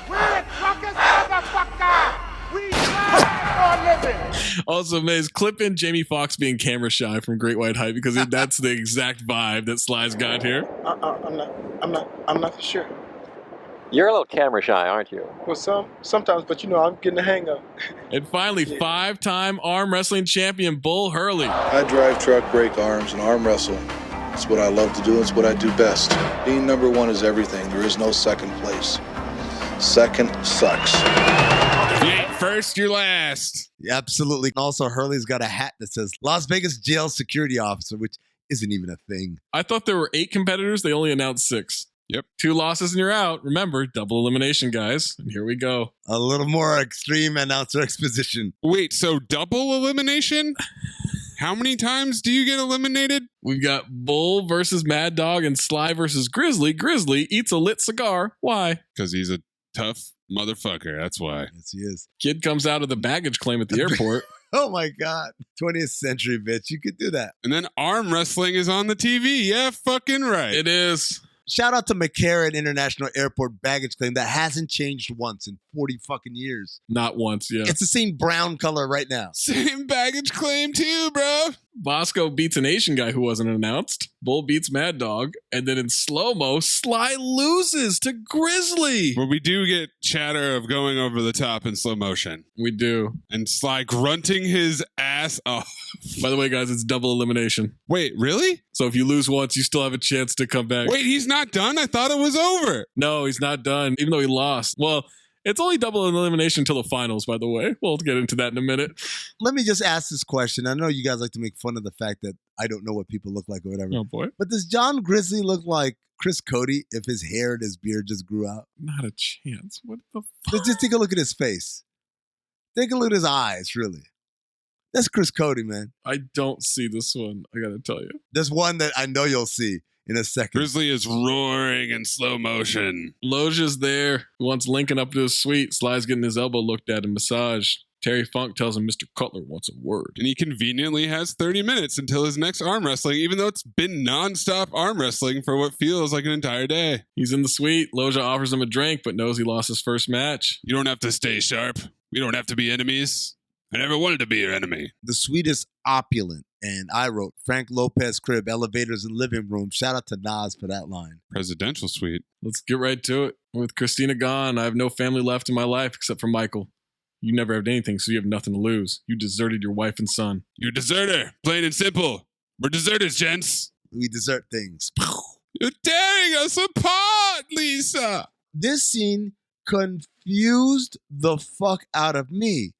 We're truckers, motherfucker. We drive for a living. Also, Maze, clip in Jamie Foxx being camera shy from Great White Hype because that's the exact vibe that Sly's got here. I'm not sure. You're a little camera shy, aren't you? Well, sometimes, but you know, I'm getting the hang of. And finally, five-time arm wrestling champion Bull Hurley. I drive truck, break arms, and arm wrestle. It's what I love to do. It's what I do best. Being number one is everything. There is no second place. Second sucks. If you ain't first, you're last. Yeah, absolutely. Also, Hurley's got a hat that says Las Vegas Jail Security Officer, which isn't even a thing. I thought there were 8 competitors. They only announced 6. Yep. 2 losses and you're out. Remember, double elimination, guys. And here we go. A little more extreme announcer exposition. Wait, so double elimination? How many times do you get eliminated? We've got Bull versus Mad Dog and Sly versus Grizzly. Grizzly eats a lit cigar. Why? Because he's a tough motherfucker. That's why. Yes, he is. Kid comes out of the baggage claim at the airport. Oh my God. 20th century, bitch. You could do that. And then arm wrestling is on the TV. Yeah, fucking right. It is. Shout out to McCarran International Airport baggage claim that hasn't changed once in 40 fucking years. Not once, yeah. It's the same brown color right now. Same baggage claim too, bro. Bosco beats an Asian guy who wasn't announced. Bull beats Mad Dog. And then in slow-mo, Sly loses to Grizzly. But we do get chatter of going over the top in slow motion. We do. And Sly grunting his ass off. By the way, guys, it's double elimination. Wait, really? So if you lose once, you still have a chance to come back. Wait, he's not done? I thought it was over. No, he's not done, even though he lost. Well, it's only double elimination until the finals, by the way. We'll get into that in a minute. Let me just ask this question. I know you guys like to make fun of the fact that I don't know what people look like or whatever. Oh, boy. But does John Grizzly look like Chris Cody if his hair and his beard just grew out? Not a chance. What the fuck? Just take a look at his face. Take a look at his eyes, really. That's Chris Cody, man. I don't see this one, I gotta tell you. There's one that I know you'll see in a second. Grizzly is roaring in slow motion. Loja's there, wants Lincoln up to his suite. Sly's getting his elbow looked at and massaged. Terry Funk tells him Mr. Cutler wants a word. And he conveniently has 30 minutes until his next arm wrestling, even though it's been nonstop arm wrestling for what feels like an entire day. He's in the suite. Loja offers him a drink, but knows he lost his first match. You don't have to stay sharp. We don't have to be enemies. I never wanted to be your enemy. The suite is opulent. And I wrote Frank Lopez crib, elevators, and living room. Shout out to Nas for that line. Presidential suite. Let's get right to it. With Christina gone, I have no family left in my life except for Michael. You never had anything, so you have nothing to lose. You deserted your wife and son. You're a deserter. Plain and simple. We're deserters, gents. We desert things. You're tearing us apart, Lisa. This scene confused the fuck out of me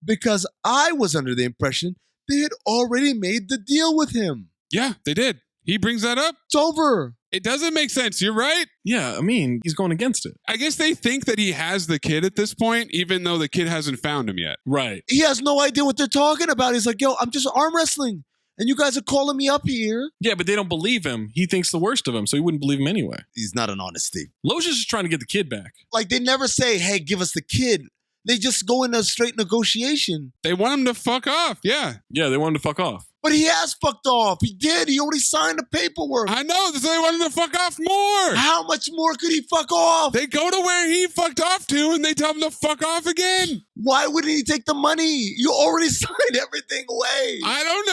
because I was under the impression they had already made the deal with him. Yeah, they did. He brings that up. It's over. It doesn't make sense. You're right. Yeah, I mean, he's going against it. I guess they think that he has the kid at this point, even though the kid hasn't found him yet. Right. He has no idea what they're talking about. He's like, yo, I'm just arm wrestling. And you guys are calling me up here. Yeah, but they don't believe him. He thinks the worst of him, so he wouldn't believe him anyway. He's not an honest thief. Loja's just trying to get the kid back. Like, they never say, hey, give us the kid. They just go into a straight negotiation. They want him to fuck off. Yeah. Yeah, they want him to fuck off. But he has fucked off. He did. He already signed the paperwork. I know. So they want him to fuck off more. How much more could he fuck off? They go to where he fucked off to and they tell him to fuck off again. Why wouldn't he take the money? You already signed everything away. I don't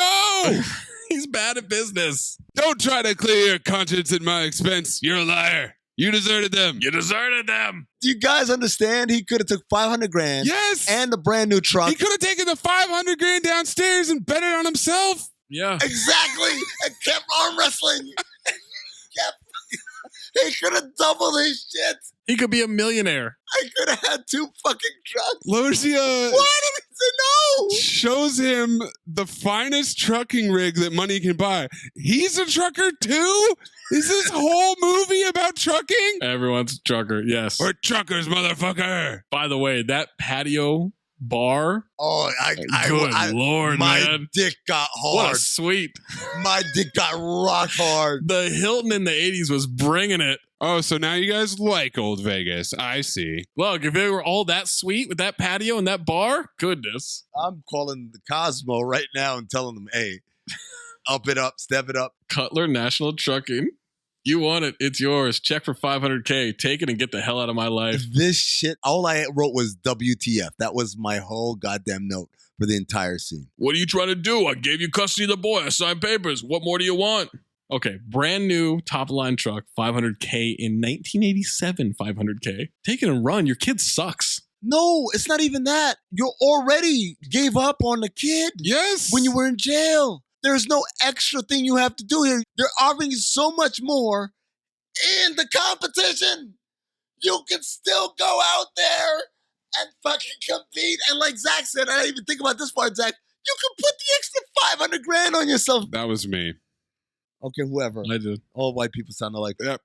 know. He's bad at business. Don't try to clear your conscience at my expense. You're a liar. You deserted them. You deserted them. Do you guys understand? He could have took $500,000. Yes. And the brand new truck. He could have taken the $500,000 downstairs and bet it on himself. Yeah. Exactly. And kept arm wrestling. He could have doubled his shit. He could be a millionaire. I could have had 2 fucking trucks. Loja Why did he say no? shows him the finest trucking rig that money can buy. He's a trucker too? Is this whole movie about trucking? Everyone's a trucker, yes. We're truckers, motherfucker. By the way, that patio bar. Oh, good Lord, my man. dick got hard. What a sweet. My dick got rock hard. The Hilton in the 80s was bringing it. Oh, so now you guys like Old Vegas. I see. Look, if it were all that sweet with that patio and that bar, goodness. I'm calling the Cosmo right now and telling them, hey, up it up, step it up. Cutler National Trucking. You want it. It's yours. Check for $500K. Take it and get the hell out of my life. This shit, all I wrote was WTF. That was my whole goddamn note for the entire scene. What are you trying to do? I gave you custody of the boy. I signed papers. What more do you want? Okay, brand new top line truck, $500K in 1987, $500K. Take it and run. Your kid sucks. No, it's not even that. You already gave up on the kid. Yes. When you were in jail. There's no extra thing you have to do here. They're offering you so much more in the competition. You can still go out there and fucking compete. And like Zach said, I didn't even think about this part, Zach. You can put the extra $500,000 on yourself. That was me. Okay, whoever. I did. All white people sound alike. Yep.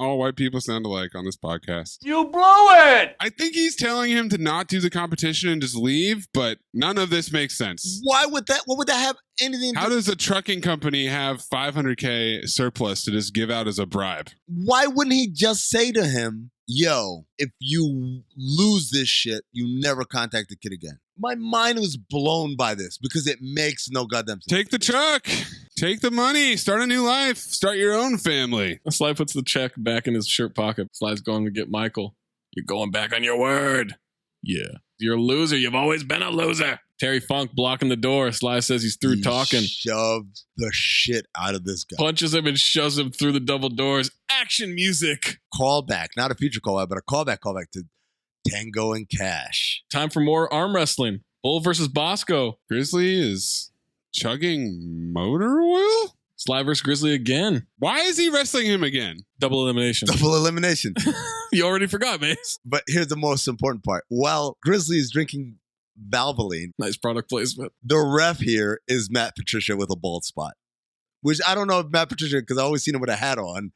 All white people sound alike on this podcast. You blew it! I think he's telling him to not do the competition and just leave, but none of this makes sense. Why would that? What would that have anything to How do? does a trucking company have $500K surplus to just give out as a bribe? Why wouldn't he just say to him, yo, if you lose this shit, you never contact the kid again? My mind was blown by this because it makes no goddamn sense. Take the truck. Take the money. Start a new life. Start your own family. Sly puts the check back in his shirt pocket. Sly's going to get Michael. You're going back on your word. Yeah. You're a loser. You've always been a loser. Terry Funk blocking the door. Sly says he's through talking. Shoved the shit out of this guy. Punches him and shoves him through the double doors. Action music. Callback. Not a future callback, but a callback to Tango and Cash. Time for more arm wrestling. Bull versus Bosco. Grizzly is chugging motor oil? Sly versus Grizzly again. Why is he wrestling him again? Double elimination. Double elimination. You already forgot, Mace. But here's the most important part. While Grizzly is drinking Valvoline, nice product placement, the ref here is Matt Patricia with a bald spot. Which I don't know if Matt Patricia, because I always seen him with a hat on.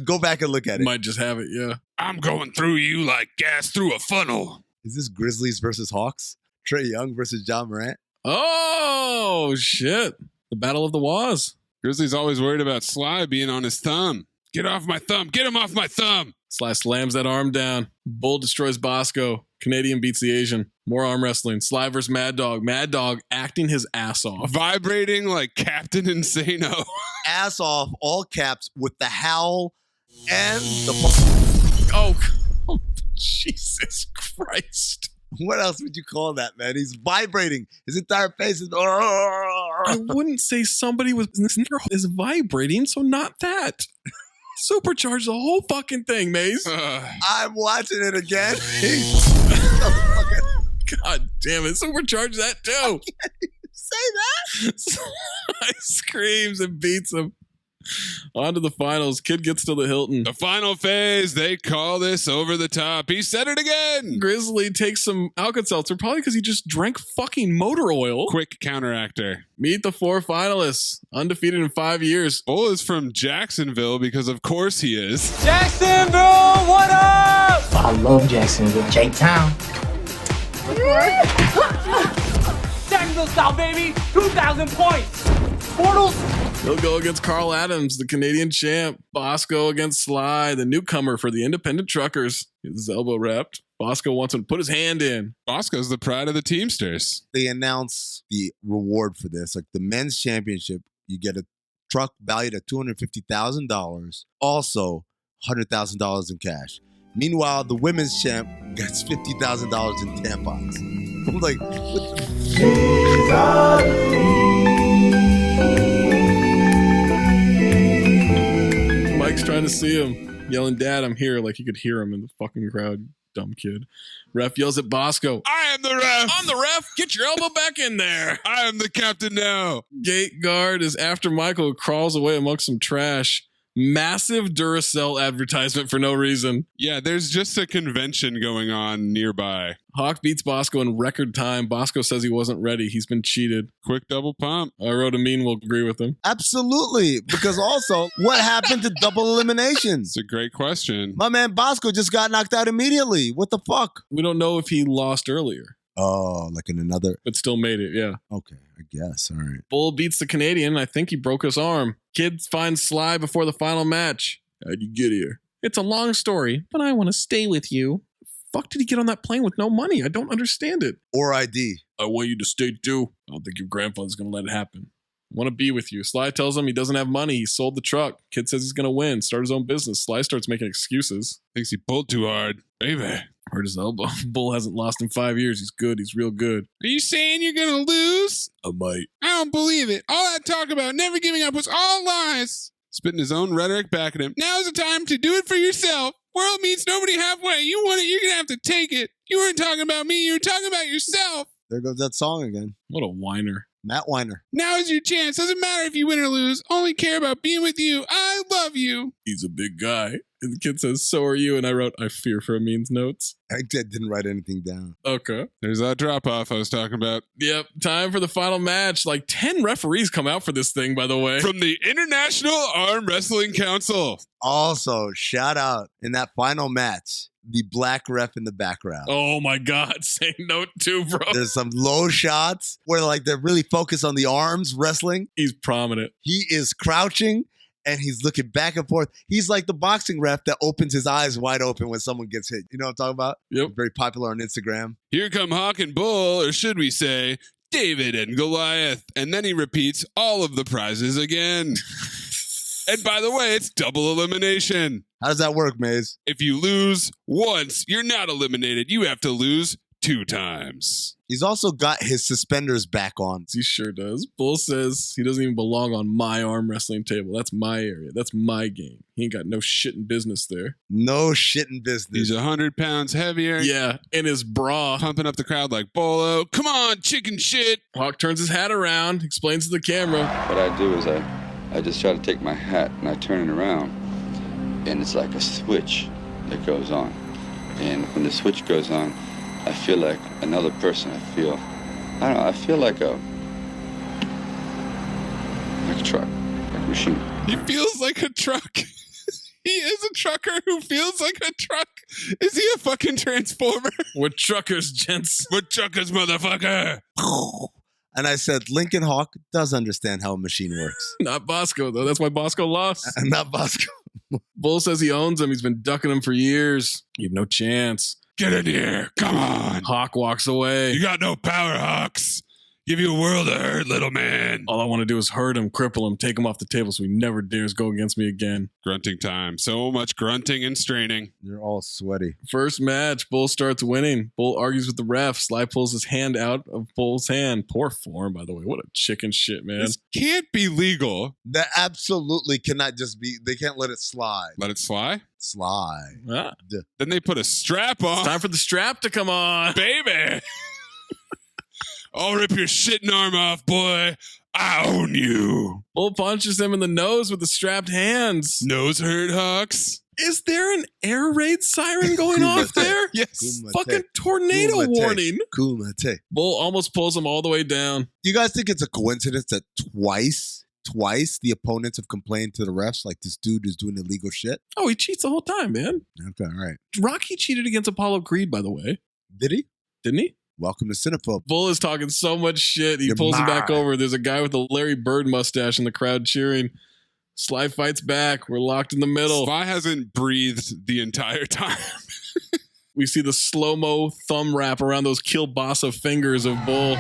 Go back and look at it. Might just have it, yeah. I'm going through you like gas through a funnel. Is this Grizzlies versus Hawks? Trae Young versus John Morant. Oh, shit. The Battle of the Waz. Grizzly's always worried about Sly being on his thumb. Get off my thumb. Get him off my thumb. Sly slams that arm down. Bull destroys Bosco. Canadian beats the Asian. More arm wrestling. Sly versus Mad Dog. Mad Dog acting his ass off. Vibrating like Captain Insano. Ass off, all caps, with the howl and the... Oh, Jesus Christ. What else would you call that, man? He's vibrating. His entire face is... I wouldn't say somebody is vibrating, so not that. Supercharge the whole fucking thing, Maze. I'm watching it again. God damn it. Supercharge that too. Say that? Sly screams and beats him. On to the finals. Kid gets to the Hilton. The final phase. They call this over the top. He said it again. Grizzly takes some Alka-Seltzer, probably because he just drank fucking motor oil. Quick counteractor. Meet the 4 finalists. Undefeated in 5 years. Bull is from Jacksonville because of course he is. Jacksonville, what up? I love Jacksonville. J-Town. Jacksonville style, baby. 2,000 points. Bortles. He'll go against Carl Adams, the Canadian champ. Bosco against Sly, the newcomer for the independent truckers. His elbow wrapped. Bosco wants him to put his hand in. Bosco's the pride of the Teamsters. They announce the reward for this. Like the men's championship, you get a truck valued at $250,000. Also, $100,000 in cash. Meanwhile, the women's champ gets $50,000 in tampons. I'm like, what Mike's trying to see him, yelling, "Dad, I'm here," like he could hear him in the fucking crowd. Dumb kid. Ref yells at Bosco. I am the ref. I'm the ref. Get your elbow back in there. I am the captain now. Gate guard is after Michael, who crawls away amongst some trash. Massive Duracell advertisement for no reason. Yeah, there's just a convention going on nearby. Hawk beats Bosco in record time. Bosco says he wasn't ready. He's been cheated. Quick double pump. I wrote Amin will agree with him. Absolutely. Because also, what happened to double eliminations? It's a great question. My man Bosco just got knocked out immediately. What the fuck? We don't know if he lost earlier. Oh, like in another... But still made it, yeah. Okay, I guess. All right. Bull beats the Canadian. I think he broke his arm. Kid finds Sly before the final match. How'd you get here? It's a long story, but I want to stay with you. Fuck did he get on that plane with no money? I don't understand it. Or ID. I want you to stay too. I don't think your grandfather's going to let it happen. I want to be with you. Sly tells him he doesn't have money. He sold the truck. Kid says he's going to win. Start his own business. Sly starts making excuses. Thinks he pulled too hard. Baby. Hurt his elbow. Bull hasn't lost in 5 years. He's good. He's real good. Are you saying you're going to lose? I might. I don't believe it. All that talk about never giving up was all lies. Spitting his own rhetoric back at him. Now's the time to do it for yourself. World meets nobody halfway. You want it, you're going to have to take it. You weren't talking about me. You were talking about yourself. There goes that song again. What a whiner. Matt Weiner. Now is your chance. Doesn't matter if you win or lose. Only care about being with you. I love you. He's a big guy. And the kid says, so are you. And I wrote, I fear for Amin's notes. I didn't write anything down. Okay. There's that drop-off I was talking about. Yep. Time for the final match. Like 10 referees come out for this thing, by the way. From the International Arm Wrestling Council. Also, shout out in that final match, the black ref in the background. Oh my God. Say note too, bro. There's some low shots where like they're really focused on the arms wrestling. He's prominent. He is crouching and he's looking back and forth. He's like the boxing ref that opens his eyes wide open when someone gets hit. You know what I'm talking about? Yep. Very popular on Instagram. Here come Hawk and Bull, or should we say, David and Goliath. And then he repeats all of the prizes again. And by the way, it's double elimination. How does that work, Maze? If you lose once, you're not eliminated. You have to lose 2 times. He's also got his suspenders back on. He sure does. Bull says he doesn't even belong on my arm wrestling table. That's my area. That's my game. He ain't got no shit in business there. No shit in business. He's 100 pounds heavier. Yeah, in his bra. Pumping up the crowd like Bolo. Come on, chicken shit. Hawk turns his hat around, explains to the camera. What I do is I just try to take my hat and I turn it around. And it's like a switch that goes on. And when the switch goes on, I feel like another person. I feel like a truck, like a machine. He feels like a truck. He is a trucker who feels like a truck. Is he a fucking transformer? We're truckers, gents. We're truckers, motherfucker. And I said, Lincoln Hawk does understand how a machine works. Not Bosco, though. That's why Bosco lost. Not Bosco. Bull says he owns him. He's been ducking him for years. You have no chance. Get in here. Come on. Hawk walks away. You got no power, Hawks. Give you a world of hurt, little man. All I want to do is hurt him, cripple him, take him off the table so he never dares go against me again. Grunting time. So much grunting and straining. You're all sweaty. First match, Bull starts winning. Bull argues with the ref. Sly pulls his hand out of Bull's hand. Poor form, by the way. What a chicken shit, man. This can't be legal. That absolutely cannot just be. They can't let it slide. Let it slide? Slide. Ah. Then they put a strap on. It's time for the strap to come on. Baby. I'll rip your shitting arm off, boy. I own you. Bull punches him in the nose with the strapped hands. Nose hurt, Hawks. Is there an air raid siren going off there? Yes. Fucking tornado warning. Kumate. Bull almost pulls him all the way down. Do you guys think it's a coincidence that twice the opponents have complained to the refs like this dude is doing illegal shit? Oh, he cheats the whole time, man. Okay, all right. Rocky cheated against Apollo Creed, by the way. Did he? Didn't he? Welcome to Cinephobe. Bull is talking so much shit. He pulls him back over. There's a guy with a Larry Bird mustache in the crowd cheering. Sly fights back. We're locked in the middle. Sly hasn't breathed the entire time. We see the slow-mo thumb wrap around those kielbasa fingers of Bull.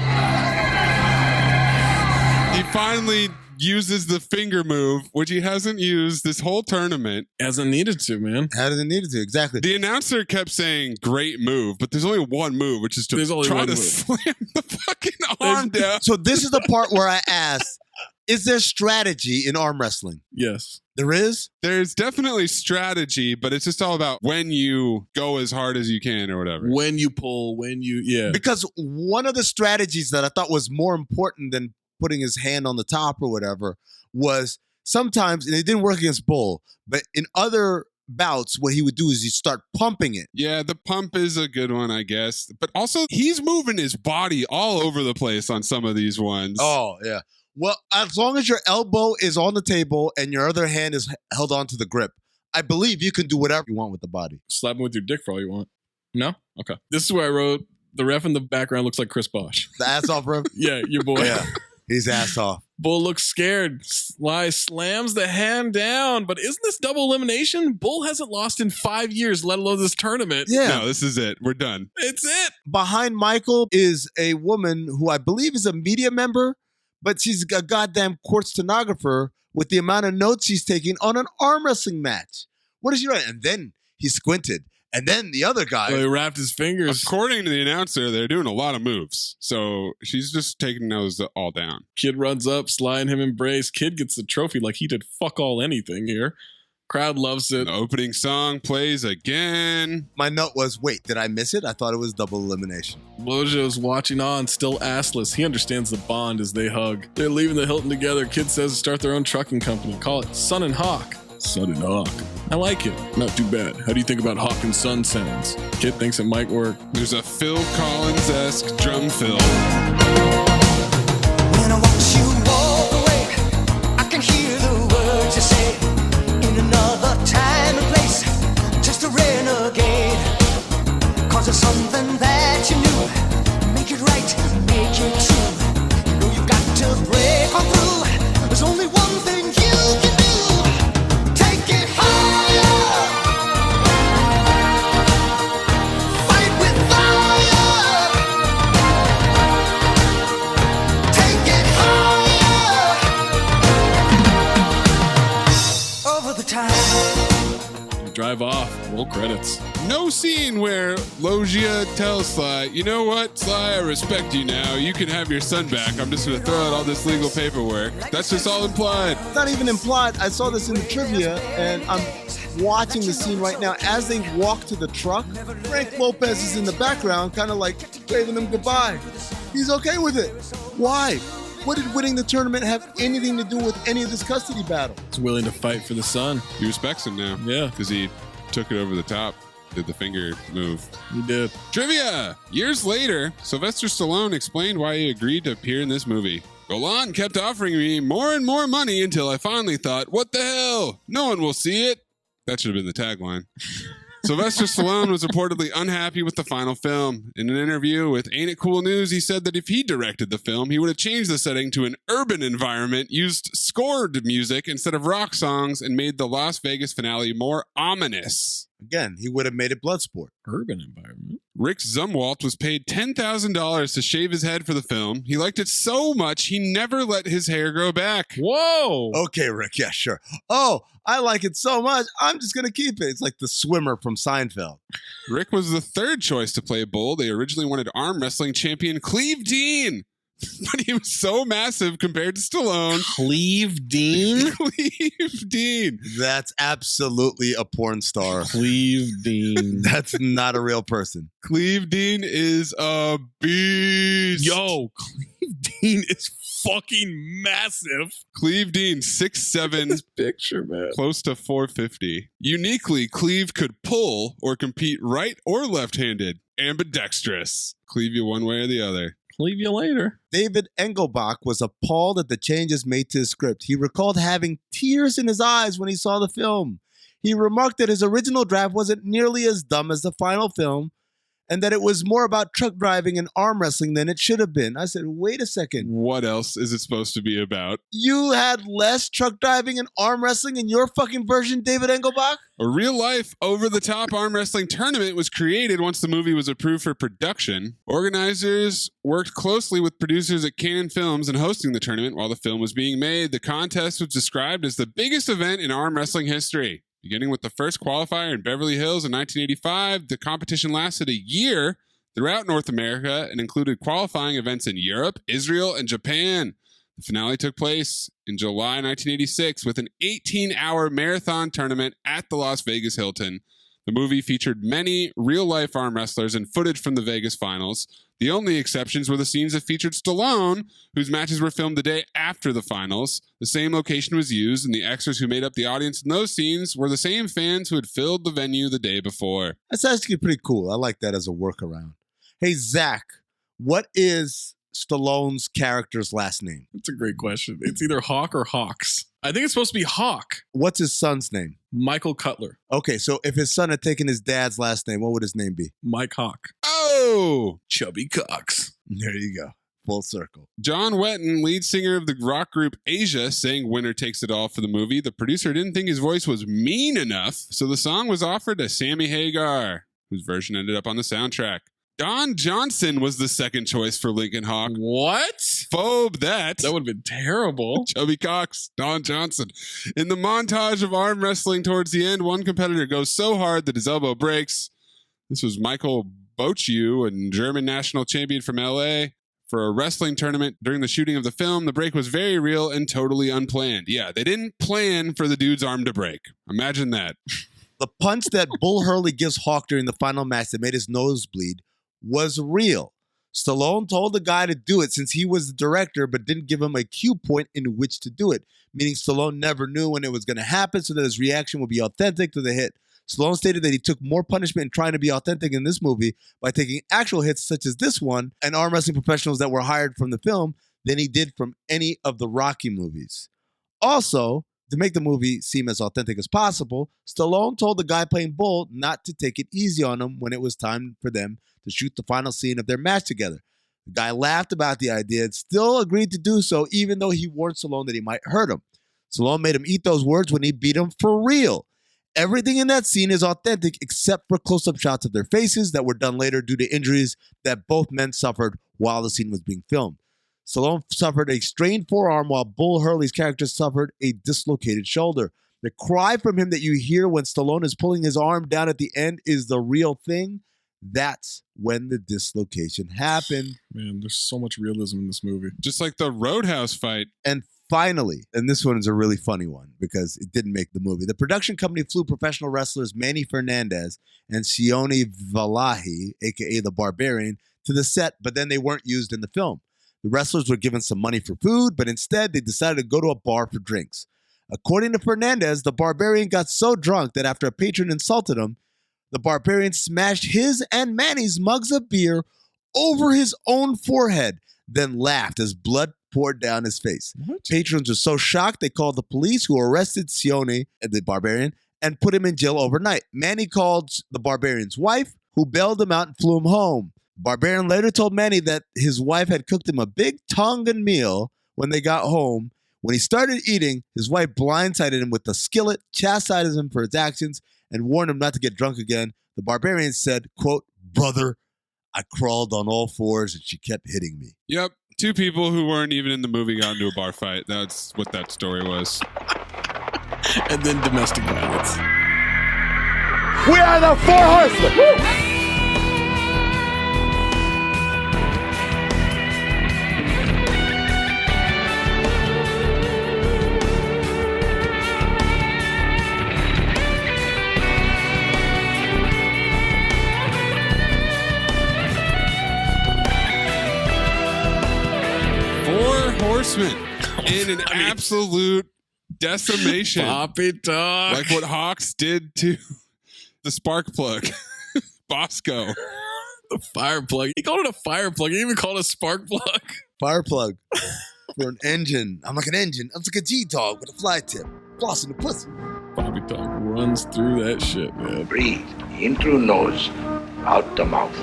He finally uses the finger move, which he hasn't used this whole tournament. Hasn't needed to, man. Hasn't needed to, exactly. The announcer kept saying, great move, but there's only one move, which is to try to slam the fucking arm down. So this is the part where I asked, is there strategy in arm wrestling? Yes. There is? There's definitely strategy, but it's just all about when you go as hard as you can or whatever. When you pull, yeah. Because one of the strategies that I thought was more important than putting his hand on the top or whatever was sometimes, and it didn't work against Bull, but in other bouts, what he would do is he'd start pumping it. Yeah, the pump is a good one, I guess. But also, he's moving his body all over the place on some of these ones. Oh, yeah. Well, as long as your elbow is on the table and your other hand is held onto the grip, I believe you can do whatever you want with the body. Slap him with your dick for all you want. No? Okay. This is where I wrote, the ref in the background looks like Chris Bosh. The ass off ref? Yeah, your boy. Yeah, he's ass off. Bull looks scared. Sly slams the hand down. But isn't this double elimination? Bull hasn't lost in 5 years, let alone this tournament. Yeah. No, this is it. We're done. It's it. Behind Michael is a woman who I believe is a media member, but she's a goddamn court stenographer with the amount of notes she's taking on an arm wrestling match. What is she writing? And then he squinted. And then the other guy. Well, he wrapped his fingers. According to the announcer, they're doing a lot of moves. So she's just taking those all down. Kid runs up, Sly and him embrace. Kid gets the trophy like he did fuck all anything here. Crowd loves it. The opening song plays again. My note was, wait, did I miss it? I thought it was double elimination. Lojo's watching on, still assless. He understands the bond as they hug. They're leaving the Hilton together. Kid says to start their own trucking company. Call it Sun and Hawk. Sun and Hawk. I like it. Not too bad. How do you think about Hawk and Sun sounds? Kid thinks it might work. There's a Phil Collins-esque drum fill. When I watch you walk away, I can hear the words you say. In another time and place, just a renegade. Cause there's something that you knew. Make it right, make it true. You know you've got to break on through. There's only one thing you can do. Take it higher. Fight with fire. Take it higher. Over the time. You drive off. Roll credits. No scene where Logia tells Sly, you know what, Sly, I respect you now. You can have your son back. I'm just going to throw out all this legal paperwork. That's just all implied. It's not even implied. I saw this in the trivia, and I'm watching the scene right now. As they walk to the truck, Frank Lopez is in the background, kind of like waving them goodbye. He's okay with it. Why? What did winning the tournament have anything to do with any of this custody battle? He's willing to fight for the son. He respects him now. Yeah. Because he took it over the top. Did the finger move. He did. Trivia! Years later, Sylvester Stallone explained why he agreed to appear in this movie. Golan kept offering me more and more money until I finally thought, what the hell? No one will see it. That should have been the tagline. Sylvester Stallone was reportedly unhappy with the final film. In an interview with Ain't It Cool News, he said that if he directed the film, he would have changed the setting to an urban environment, used scored music instead of rock songs, and made the Las Vegas finale more ominous. Again, he would have made it Bloodsport. Urban environment. Rick Zumwalt was paid $10,000 to shave his head for the film. He liked it so much, he never let his hair grow back. Whoa! Okay, Rick, yeah, sure. Oh, I like it so much, I'm just going to keep it. It's like the swimmer from Seinfeld. Rick was the third choice to play Bull. They originally wanted arm wrestling champion Cleve Dean. But he was so massive compared to Stallone. Cleve Dean? Cleve Dean. That's absolutely a porn star. Cleve Dean. That's not a real person. Cleve Dean is a beast. Yo, Cleve Dean is fucking massive. Cleve Dean, 6'7", this picture, man. Close to 450. Uniquely, Cleve could pull or compete right or left-handed. Ambidextrous. Cleve you one way or the other. Leave you later. David Engelbach was appalled at the changes made to his script. He recalled having tears in his eyes when he saw the film. He remarked that his original draft wasn't nearly as dumb as the final film, and that it was more about truck driving and arm wrestling than it should have been. I said, wait a second. What else is it supposed to be about? You had less truck driving and arm wrestling in your fucking version, David Engelbach? A real-life, over-the-top arm wrestling tournament was created once the movie was approved for production. Organizers worked closely with producers at Cannon Films in hosting the tournament while the film was being made. The contest was described as the biggest event in arm wrestling history. Beginning with the first qualifier in Beverly Hills in 1985, the competition lasted a year throughout North America and included qualifying events in Europe, Israel, and Japan. The finale took place in July 1986 with an 18-hour marathon tournament at the Las Vegas Hilton. The movie featured many real-life arm wrestlers and footage from the Vegas finals. The only exceptions were the scenes that featured Stallone, whose matches were filmed the day after the finals. The same location was used, and the extras who made up the audience in those scenes were the same fans who had filled the venue the day before. That's actually pretty cool. I like that as a workaround. Hey, Zach, what is Stallone's character's last name? That's a great question. It's either Hawk or Hawks. I think it's supposed to be Hawk. What's his son's name? Michael Cutler. Okay, so if his son had taken his dad's last name, what would his name be? Mike Hawk. Oh! Chubby Cox. There you go. Full circle. John Wetton, lead singer of the rock group Asia, sang Winner Takes It All for the movie. The producer didn't think his voice was mean enough, so the song was offered to Sammy Hagar, whose version ended up on the soundtrack. Don Johnson was the second choice for Lincoln Hawk. What? Phobe that. That would have been terrible. Chubby Cox, Don Johnson. In the montage of arm wrestling towards the end, one competitor goes so hard that his elbow breaks. This was Michael Bochiu, a German national champion from LA. For a wrestling tournament during the shooting of the film, the break was very real and totally unplanned. Yeah, they didn't plan for the dude's arm to break. Imagine that. The punch that Bull Hurley gives Hawk during the final match that made his nose bleed was real. Stallone told the guy to do it since he was the director, but didn't give him a cue point in which to do it, meaning Stallone never knew when it was going to happen so that his reaction would be authentic to the hit. Stallone stated that he took more punishment in trying to be authentic in this movie by taking actual hits such as this one and arm wrestling professionals that were hired from the film than he did from any of the Rocky movies. Also, to make the movie seem as authentic as possible, Stallone told the guy playing Bull not to take it easy on him when it was time for them to shoot the final scene of their match together. The guy laughed about the idea and still agreed to do so, even though he warned Stallone that he might hurt him. Stallone made him eat those words when he beat him for real. Everything in that scene is authentic except for close-up shots of their faces that were done later due to injuries that both men suffered while the scene was being filmed. Stallone suffered a strained forearm while Bull Hurley's character suffered a dislocated shoulder. The cry from him that you hear when Stallone is pulling his arm down at the end is the real thing. That's when the dislocation happened. Man, there's so much realism in this movie. Just like the Roadhouse fight. And finally, and this one is a really funny one because it didn't make the movie. The production company flew professional wrestlers Manny Fernandez and Sione Valahi, a.k.a. the Barbarian, to the set, but then they weren't used in the film. The wrestlers were given some money for food, but instead they decided to go to a bar for drinks. According to Fernandez, the Barbarian got so drunk that after a patron insulted him, the Barbarian smashed his and Manny's mugs of beer over his own forehead, then laughed as blood poured down his face. What? Patrons were so shocked they called the police, who arrested Sione, the Barbarian, and put him in jail overnight. Manny called the Barbarian's wife, who bailed him out and flew him home. Barbarian later told Manny that his wife had cooked him a big Tongan meal when they got home. When he started eating, his wife blindsided him with the skillet, chastised him for his actions, and warned him not to get drunk again. The Barbarian said, quote, "Brother, I crawled on all fours and she kept hitting me." Yep. 2 people who weren't even in the movie got into a bar fight. That's what that story was. And then domestic violence. We are the 4 Horsemen. Woo! Horsemen in an absolute decimation. Poppy talk. Like what Hawks did to the spark plug. Bosco. The fire plug. He called it a fire plug. He even called it a spark plug. Fire plug for an engine. I'm like an engine. I'm like a G-dog with a fly tip. Flossing the pussy. Poppy talk runs through that shit, man. Breathe in through nose, out the mouth.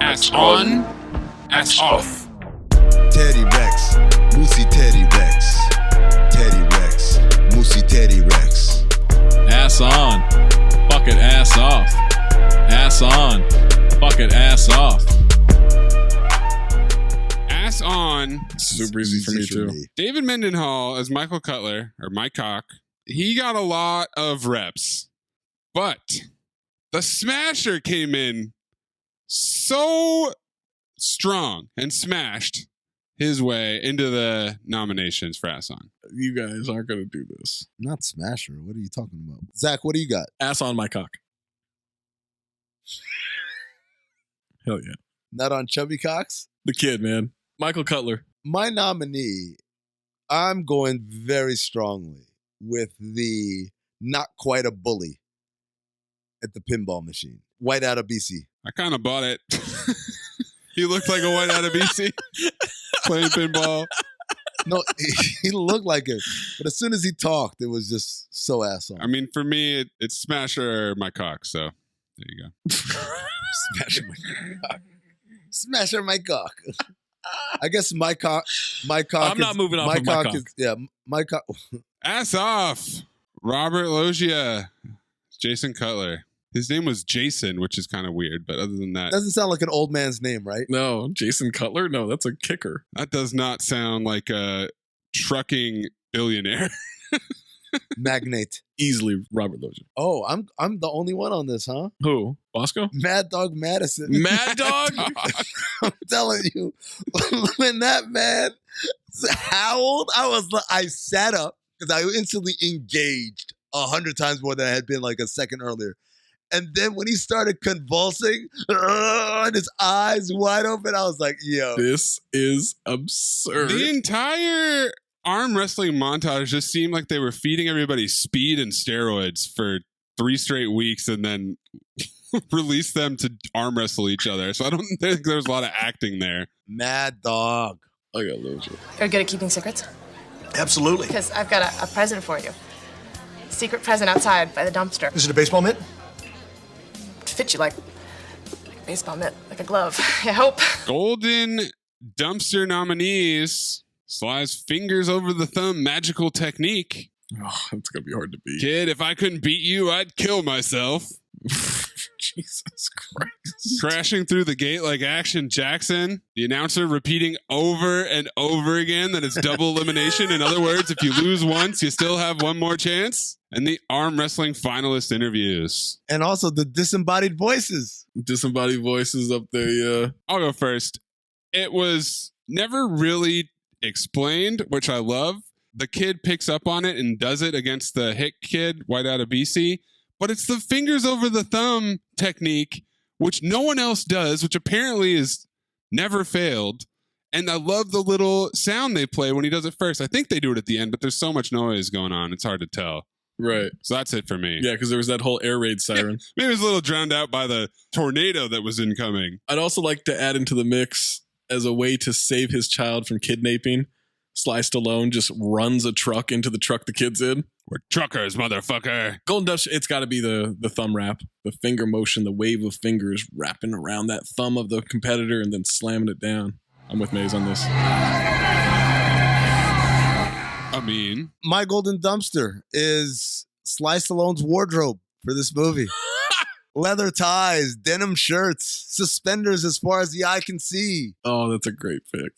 Ass on, ass off. Teddy Rex, Moosey Teddy Rex. Teddy Rex, Moosey Teddy Rex. Ass on, fuck it, ass off. Ass on, fuck it, ass off. Ass on. Super easy for me too. David Mendenhall as Michael Cutler, or Mike Cock, he got a lot of reps. But the Smasher came in so strong and smashed his way into the nominations for Ass On. You guys aren't going to do this. Not Smasher. What are you talking about? Zach, what do you got? Ass on my cock. Hell yeah. Not on Chubby Cox? The kid, man. Michael Cutler. My nominee, I'm going very strongly with the not quite a bully at the pinball machine. White out of BC. I kind of bought it. He looked like a white out of BC. Playing pinball. No, he looked like it. But as soon as he talked, it was just so ass on. I mean, for me, it's Smasher or my cock. So there you go. Smasher my cock. Smasher my cock. I guess my cock. I'm not moving off of my cock. My cock. Ass off. Robert Loggia. Jason Cutler. His name was Jason, which is kind of weird, but other than that... Doesn't sound like an old man's name, right? No, Jason Cutler? No, that's a kicker. That does not sound like a trucking billionaire. Magnate. Easily Robert Loggia. Oh, I'm the only one on this, huh? Who? Bosco? Mad Dog Madison. Mad Dog? I'm telling you, when that man howled, I sat up because I instantly engaged 100 times more than I had been like a second earlier. And then when he started convulsing and his eyes wide open, I was like, yo. This is absurd. The entire arm wrestling montage just seemed like they were feeding everybody speed and steroids for 3 straight weeks and then released them to arm wrestle each other. So I don't think there's a lot of acting there. Mad Dog. I got Loggia. You're good at keeping secrets? Absolutely. Because I've got a present for you. Secret present outside by the dumpster. Is it a baseball mitt? Fit you like a baseball mitt, like a glove. I hope. Golden dumpster nominees. Sly's fingers over the thumb magical technique. Oh, it's going to be hard to beat. Kid, if I couldn't beat you, I'd kill myself. Jesus Christ. Crashing through the gate like Action Jackson. The announcer repeating over and over again that it's double elimination. In other words, if you lose once, you still have one more chance. And the arm wrestling finalist interviews. And also the disembodied voices. Disembodied voices up there, yeah. I'll go first. It was never really explained, which I love. The kid picks up on it and does it against the hick kid, white out of BC. But it's the fingers over the thumb technique, which no one else does, which apparently is never failed. And I love the little sound they play when he does it first. I think they do it at the end, but there's so much noise going on. It's hard to tell. Right. So that's it for me. Yeah, because there was that whole air raid siren. Maybe it was a little drowned out by the tornado that was incoming. I'd also like to add into the mix as a way to save his child from kidnapping. Sly Stallone just runs a truck into the truck the kid's in. We're truckers, motherfucker. Golden Dust, it's got to be the thumb wrap, the finger motion, the wave of fingers wrapping around that thumb of the competitor and then slamming it down. I'm with Mayes on this. I mean, my golden dumpster is Sly Stallone's wardrobe for this movie. Leather ties, denim shirts, suspenders as far as the eye can see. Oh, that's a great pick.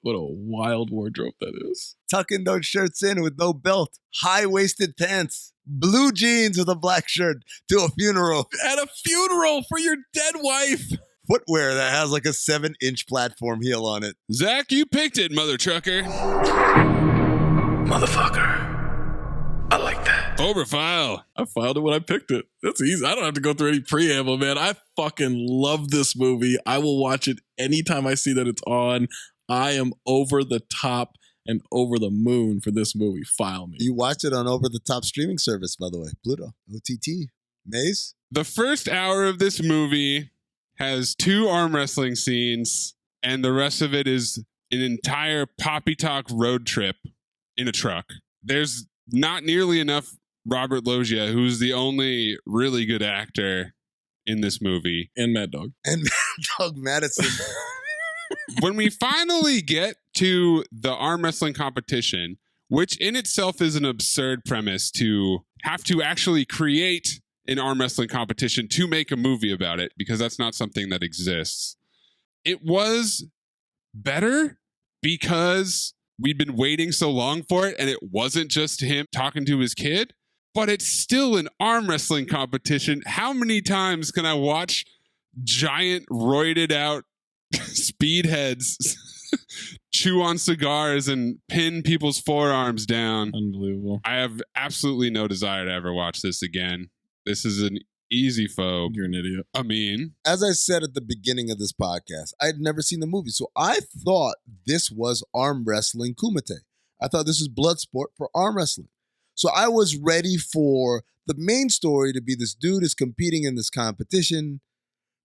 What a wild wardrobe that is. Tucking those shirts in with no belt, high-waisted pants, blue jeans with a black shirt to a funeral. At a funeral for your dead wife. Footwear that has like a 7-inch platform heel on it. Zach, you picked it, mother trucker. Motherfucker. I like that. Overfile. I filed it when I picked it. That's easy. I don't have to go through any preamble, man. I fucking love this movie. I will watch it anytime I see that it's on. I am over the top and over the moon for this movie. File me. You watch it on over-the-top streaming service, by the way. Pluto. OTT. Mayes? The first hour of this movie has 2 arm wrestling scenes, and the rest of it is an entire Poppy Talk road trip in a truck. There's not nearly enough Robert Loggia, who's the only really good actor in this movie. And Mad Dog. And Mad Dog Madison. When we finally get to the arm wrestling competition, which in itself is an absurd premise to have to actually create an arm wrestling competition to make a movie about it, because that's not something that exists. It was better because we'd been waiting so long for it, and it wasn't just him talking to his kid, but it's still an arm wrestling competition. How many times can I watch giant roided out speedheads chew on cigars and pin people's forearms down? Unbelievable. I have absolutely no desire to ever watch this again. This is an easy phobe. You're an idiot. I mean, as I said at the beginning of this podcast, I had never seen the movie, so I thought this was arm wrestling kumite. I thought this was blood sport for arm wrestling. So I was ready for the main story to be this dude is competing in this competition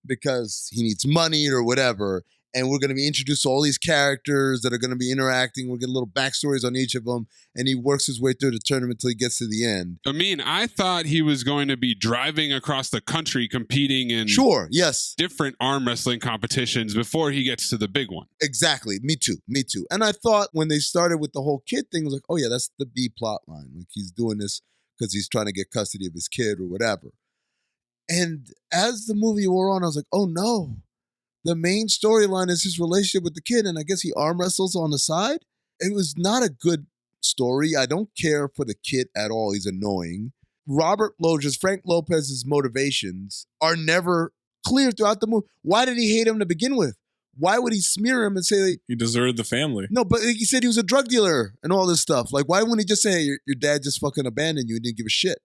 because he needs money or whatever. And we're going to be introduced to all these characters that are going to be interacting. We'll get little backstories on each of them. And he works his way through the tournament until he gets to the end. I mean, I thought he was going to be driving across the country competing in different arm wrestling competitions before he gets to the big one. Exactly. Me too. And I thought when they started with the whole kid thing, I was like, oh yeah, that's the B plot line. Like he's doing this because he's trying to get custody of his kid or whatever. And as the movie wore on, I was like, oh no. The main storyline is his relationship with the kid, and I guess he arm wrestles on the side. It was not a good story. I don't care for the kid at all. He's annoying. Robert Loggia's, Frank Lopez's motivations are never clear throughout the movie. Why did he hate him to begin with? Why would he smear him and say that he deserted the family? No, but he said he was a drug dealer and all this stuff. Like, why wouldn't he just say, hey, your dad just fucking abandoned you and didn't give a shit?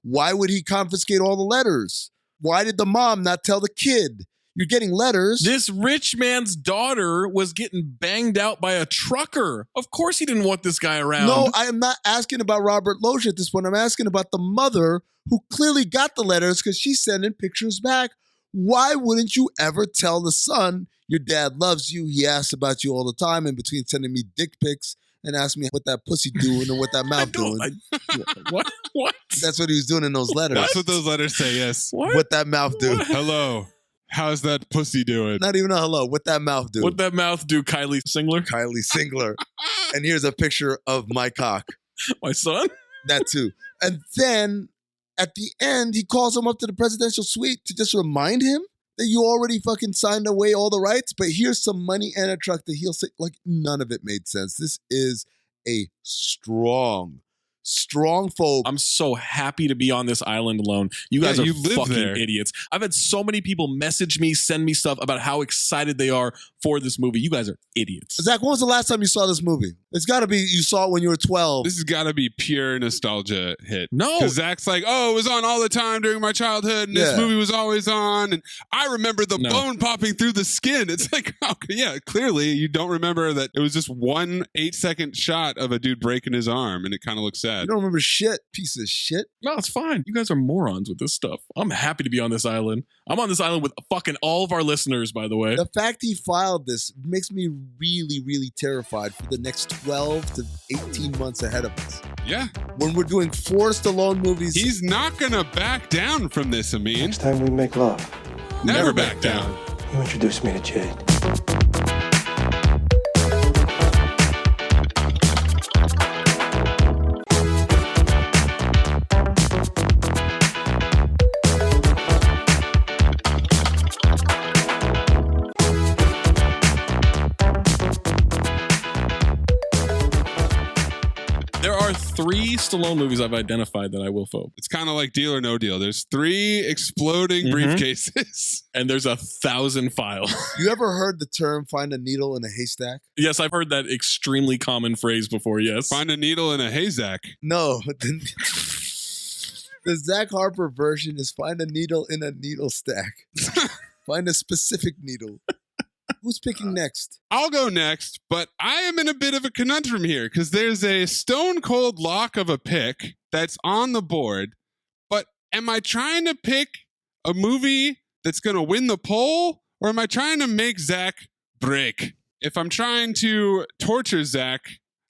Why would he confiscate all the letters? Why did the mom not tell the kid? You're getting letters. This rich man's daughter was getting banged out by a trucker. Of course he didn't want this guy around. No, I am not asking about Robert Loggia at this point. I'm asking about the mother who clearly got the letters because she's sending pictures back. Why wouldn't you ever tell the son, your dad loves you, he asks about you all the time, in between sending me dick pics and asking me what that pussy doing and what that mouth doing? What? That's what he was doing in those letters. That's what those letters say, yes. What that mouth do? Hello. How's that pussy doing? Not even a hello. What that mouth do? What that mouth do, Kylie Singler? Kylie Singler. And here's a picture of my cock. My son? That too. And then at the end, he calls him up to the presidential suite to just remind him that you already fucking signed away all the rights, but here's some money and a truck that he'll say. Like, none of it made sense. This is a strong phobe. I'm so happy to be on this island alone. You guys are fucking idiots. I've had so many people message me, send me stuff about how excited they are for this movie. You guys are idiots. Zach, when was the last time you saw this movie? It's got to be you saw it when you were 12. This has got to be pure nostalgia hit. No. Because Zach's like, oh, it was on all the time during my childhood, and this movie was always on, and I remember the bone popping through the skin. It's like, okay, yeah, clearly you don't remember that it was just 1 8-second shot of a dude breaking his arm, and it kind of looks sad. You don't remember shit, piece of shit. No, it's fine. You guys are morons with this stuff. I'm happy to be on this island. I'm on this island with fucking all of our listeners, by the way. The fact he filed this makes me really, really terrified for the next 12 to 18 months ahead of us. Yeah. When we're doing 4 Stallone movies, he's not gonna back down from this, Amin. Next time we make love, Never back down. you introduce me to Jade. There are 3 Stallone movies I've identified that I will phobe. It's kind of like Deal or No Deal. There's 3 exploding briefcases. And there's 1,000 files. You ever heard the term find a needle in a haystack? Yes, I've heard that extremely common phrase before, yes. Find a needle in a haystack. No. The Zach Harper version is find a needle in a needle stack. Find a specific needle. Who's picking next? I'll go next, but I am in a bit of a conundrum here because there's a stone cold lock of a pick that's on the board. But am I trying to pick a movie that's going to win the poll, or am I trying to make Zach break? If I'm trying to torture Zach,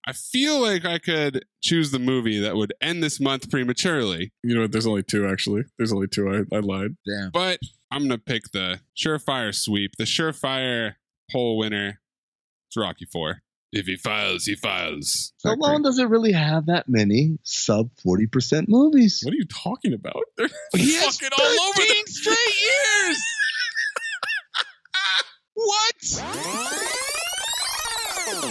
I feel like I could choose the movie that would end this month prematurely. You know what? There's only 2, actually. There's only 2. I lied. Damn. But I'm going to pick the surefire sweep. The surefire poll winner. It's Rocky 4. If he files, he files. Stallone doesn't really have that many sub 40% movies. What are you talking about? They're He has fucking all over 13 straight years. What?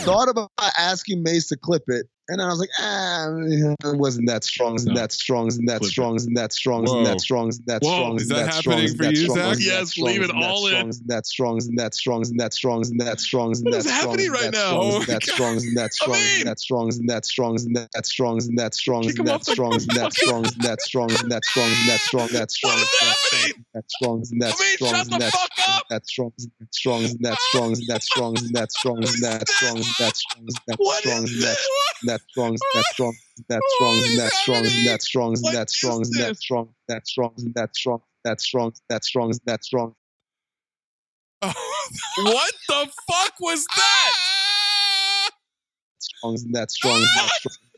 Thought about asking Mace to clip it, and I was like, it wasn't that strong, isn't that strong, isn't that strong, isn't that strong, isn't that strong, isn't that strong, Is that happening for you, Zach? Yes, leave it all in. Isn't that strong, isn't that strong, isn't that strong, isn't that strong, isn't that strong, happening right now? isn't that strong, isn't that strong, isn't that strong, isn't that strong, isn't that strong, isn't that strong, isn't that strong, isn't that strong, isn't that strong, isn't that strong, isn't that strong, that strong, that strong, isn't that strong, isn't that strong, that strong, isn't that strong, isn't that strong, isn't that strong, isn't that strong, isn't that strong, isn't that strong, isn't that strong, isn't that strong, isn't that strong, that strong, isn't that strong, isn't that strong, isn't that strong, isn't that strong, that strong, isn't that strong, that strong, that strong, isn't that strong. What the fuck was that? Strong, isn't that strong, isn't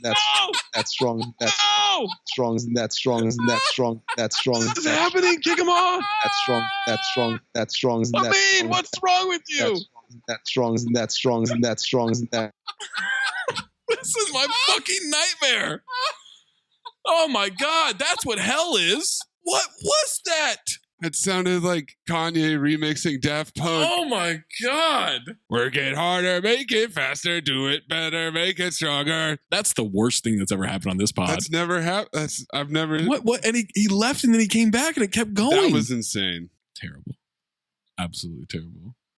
that strong, that strong, that strong, isn't that strong, isn't that strong, that strong. What's happening? Kick him off. That strong, that strong, that strong, isn't that strong. What's wrong with you? That strong, isn't that strong, isn't that strong, isn't that. This is my fucking nightmare. Oh my God, that's what hell is. What was that? It sounded like Kanye remixing Daft Punk. Oh my God. Work it harder, make it faster, do it better, make it stronger. That's the worst thing that's ever happened on this pod. That's never happened. I've never. What? And he left and then he came back and it kept going. That was insane. Terrible. Absolutely terrible.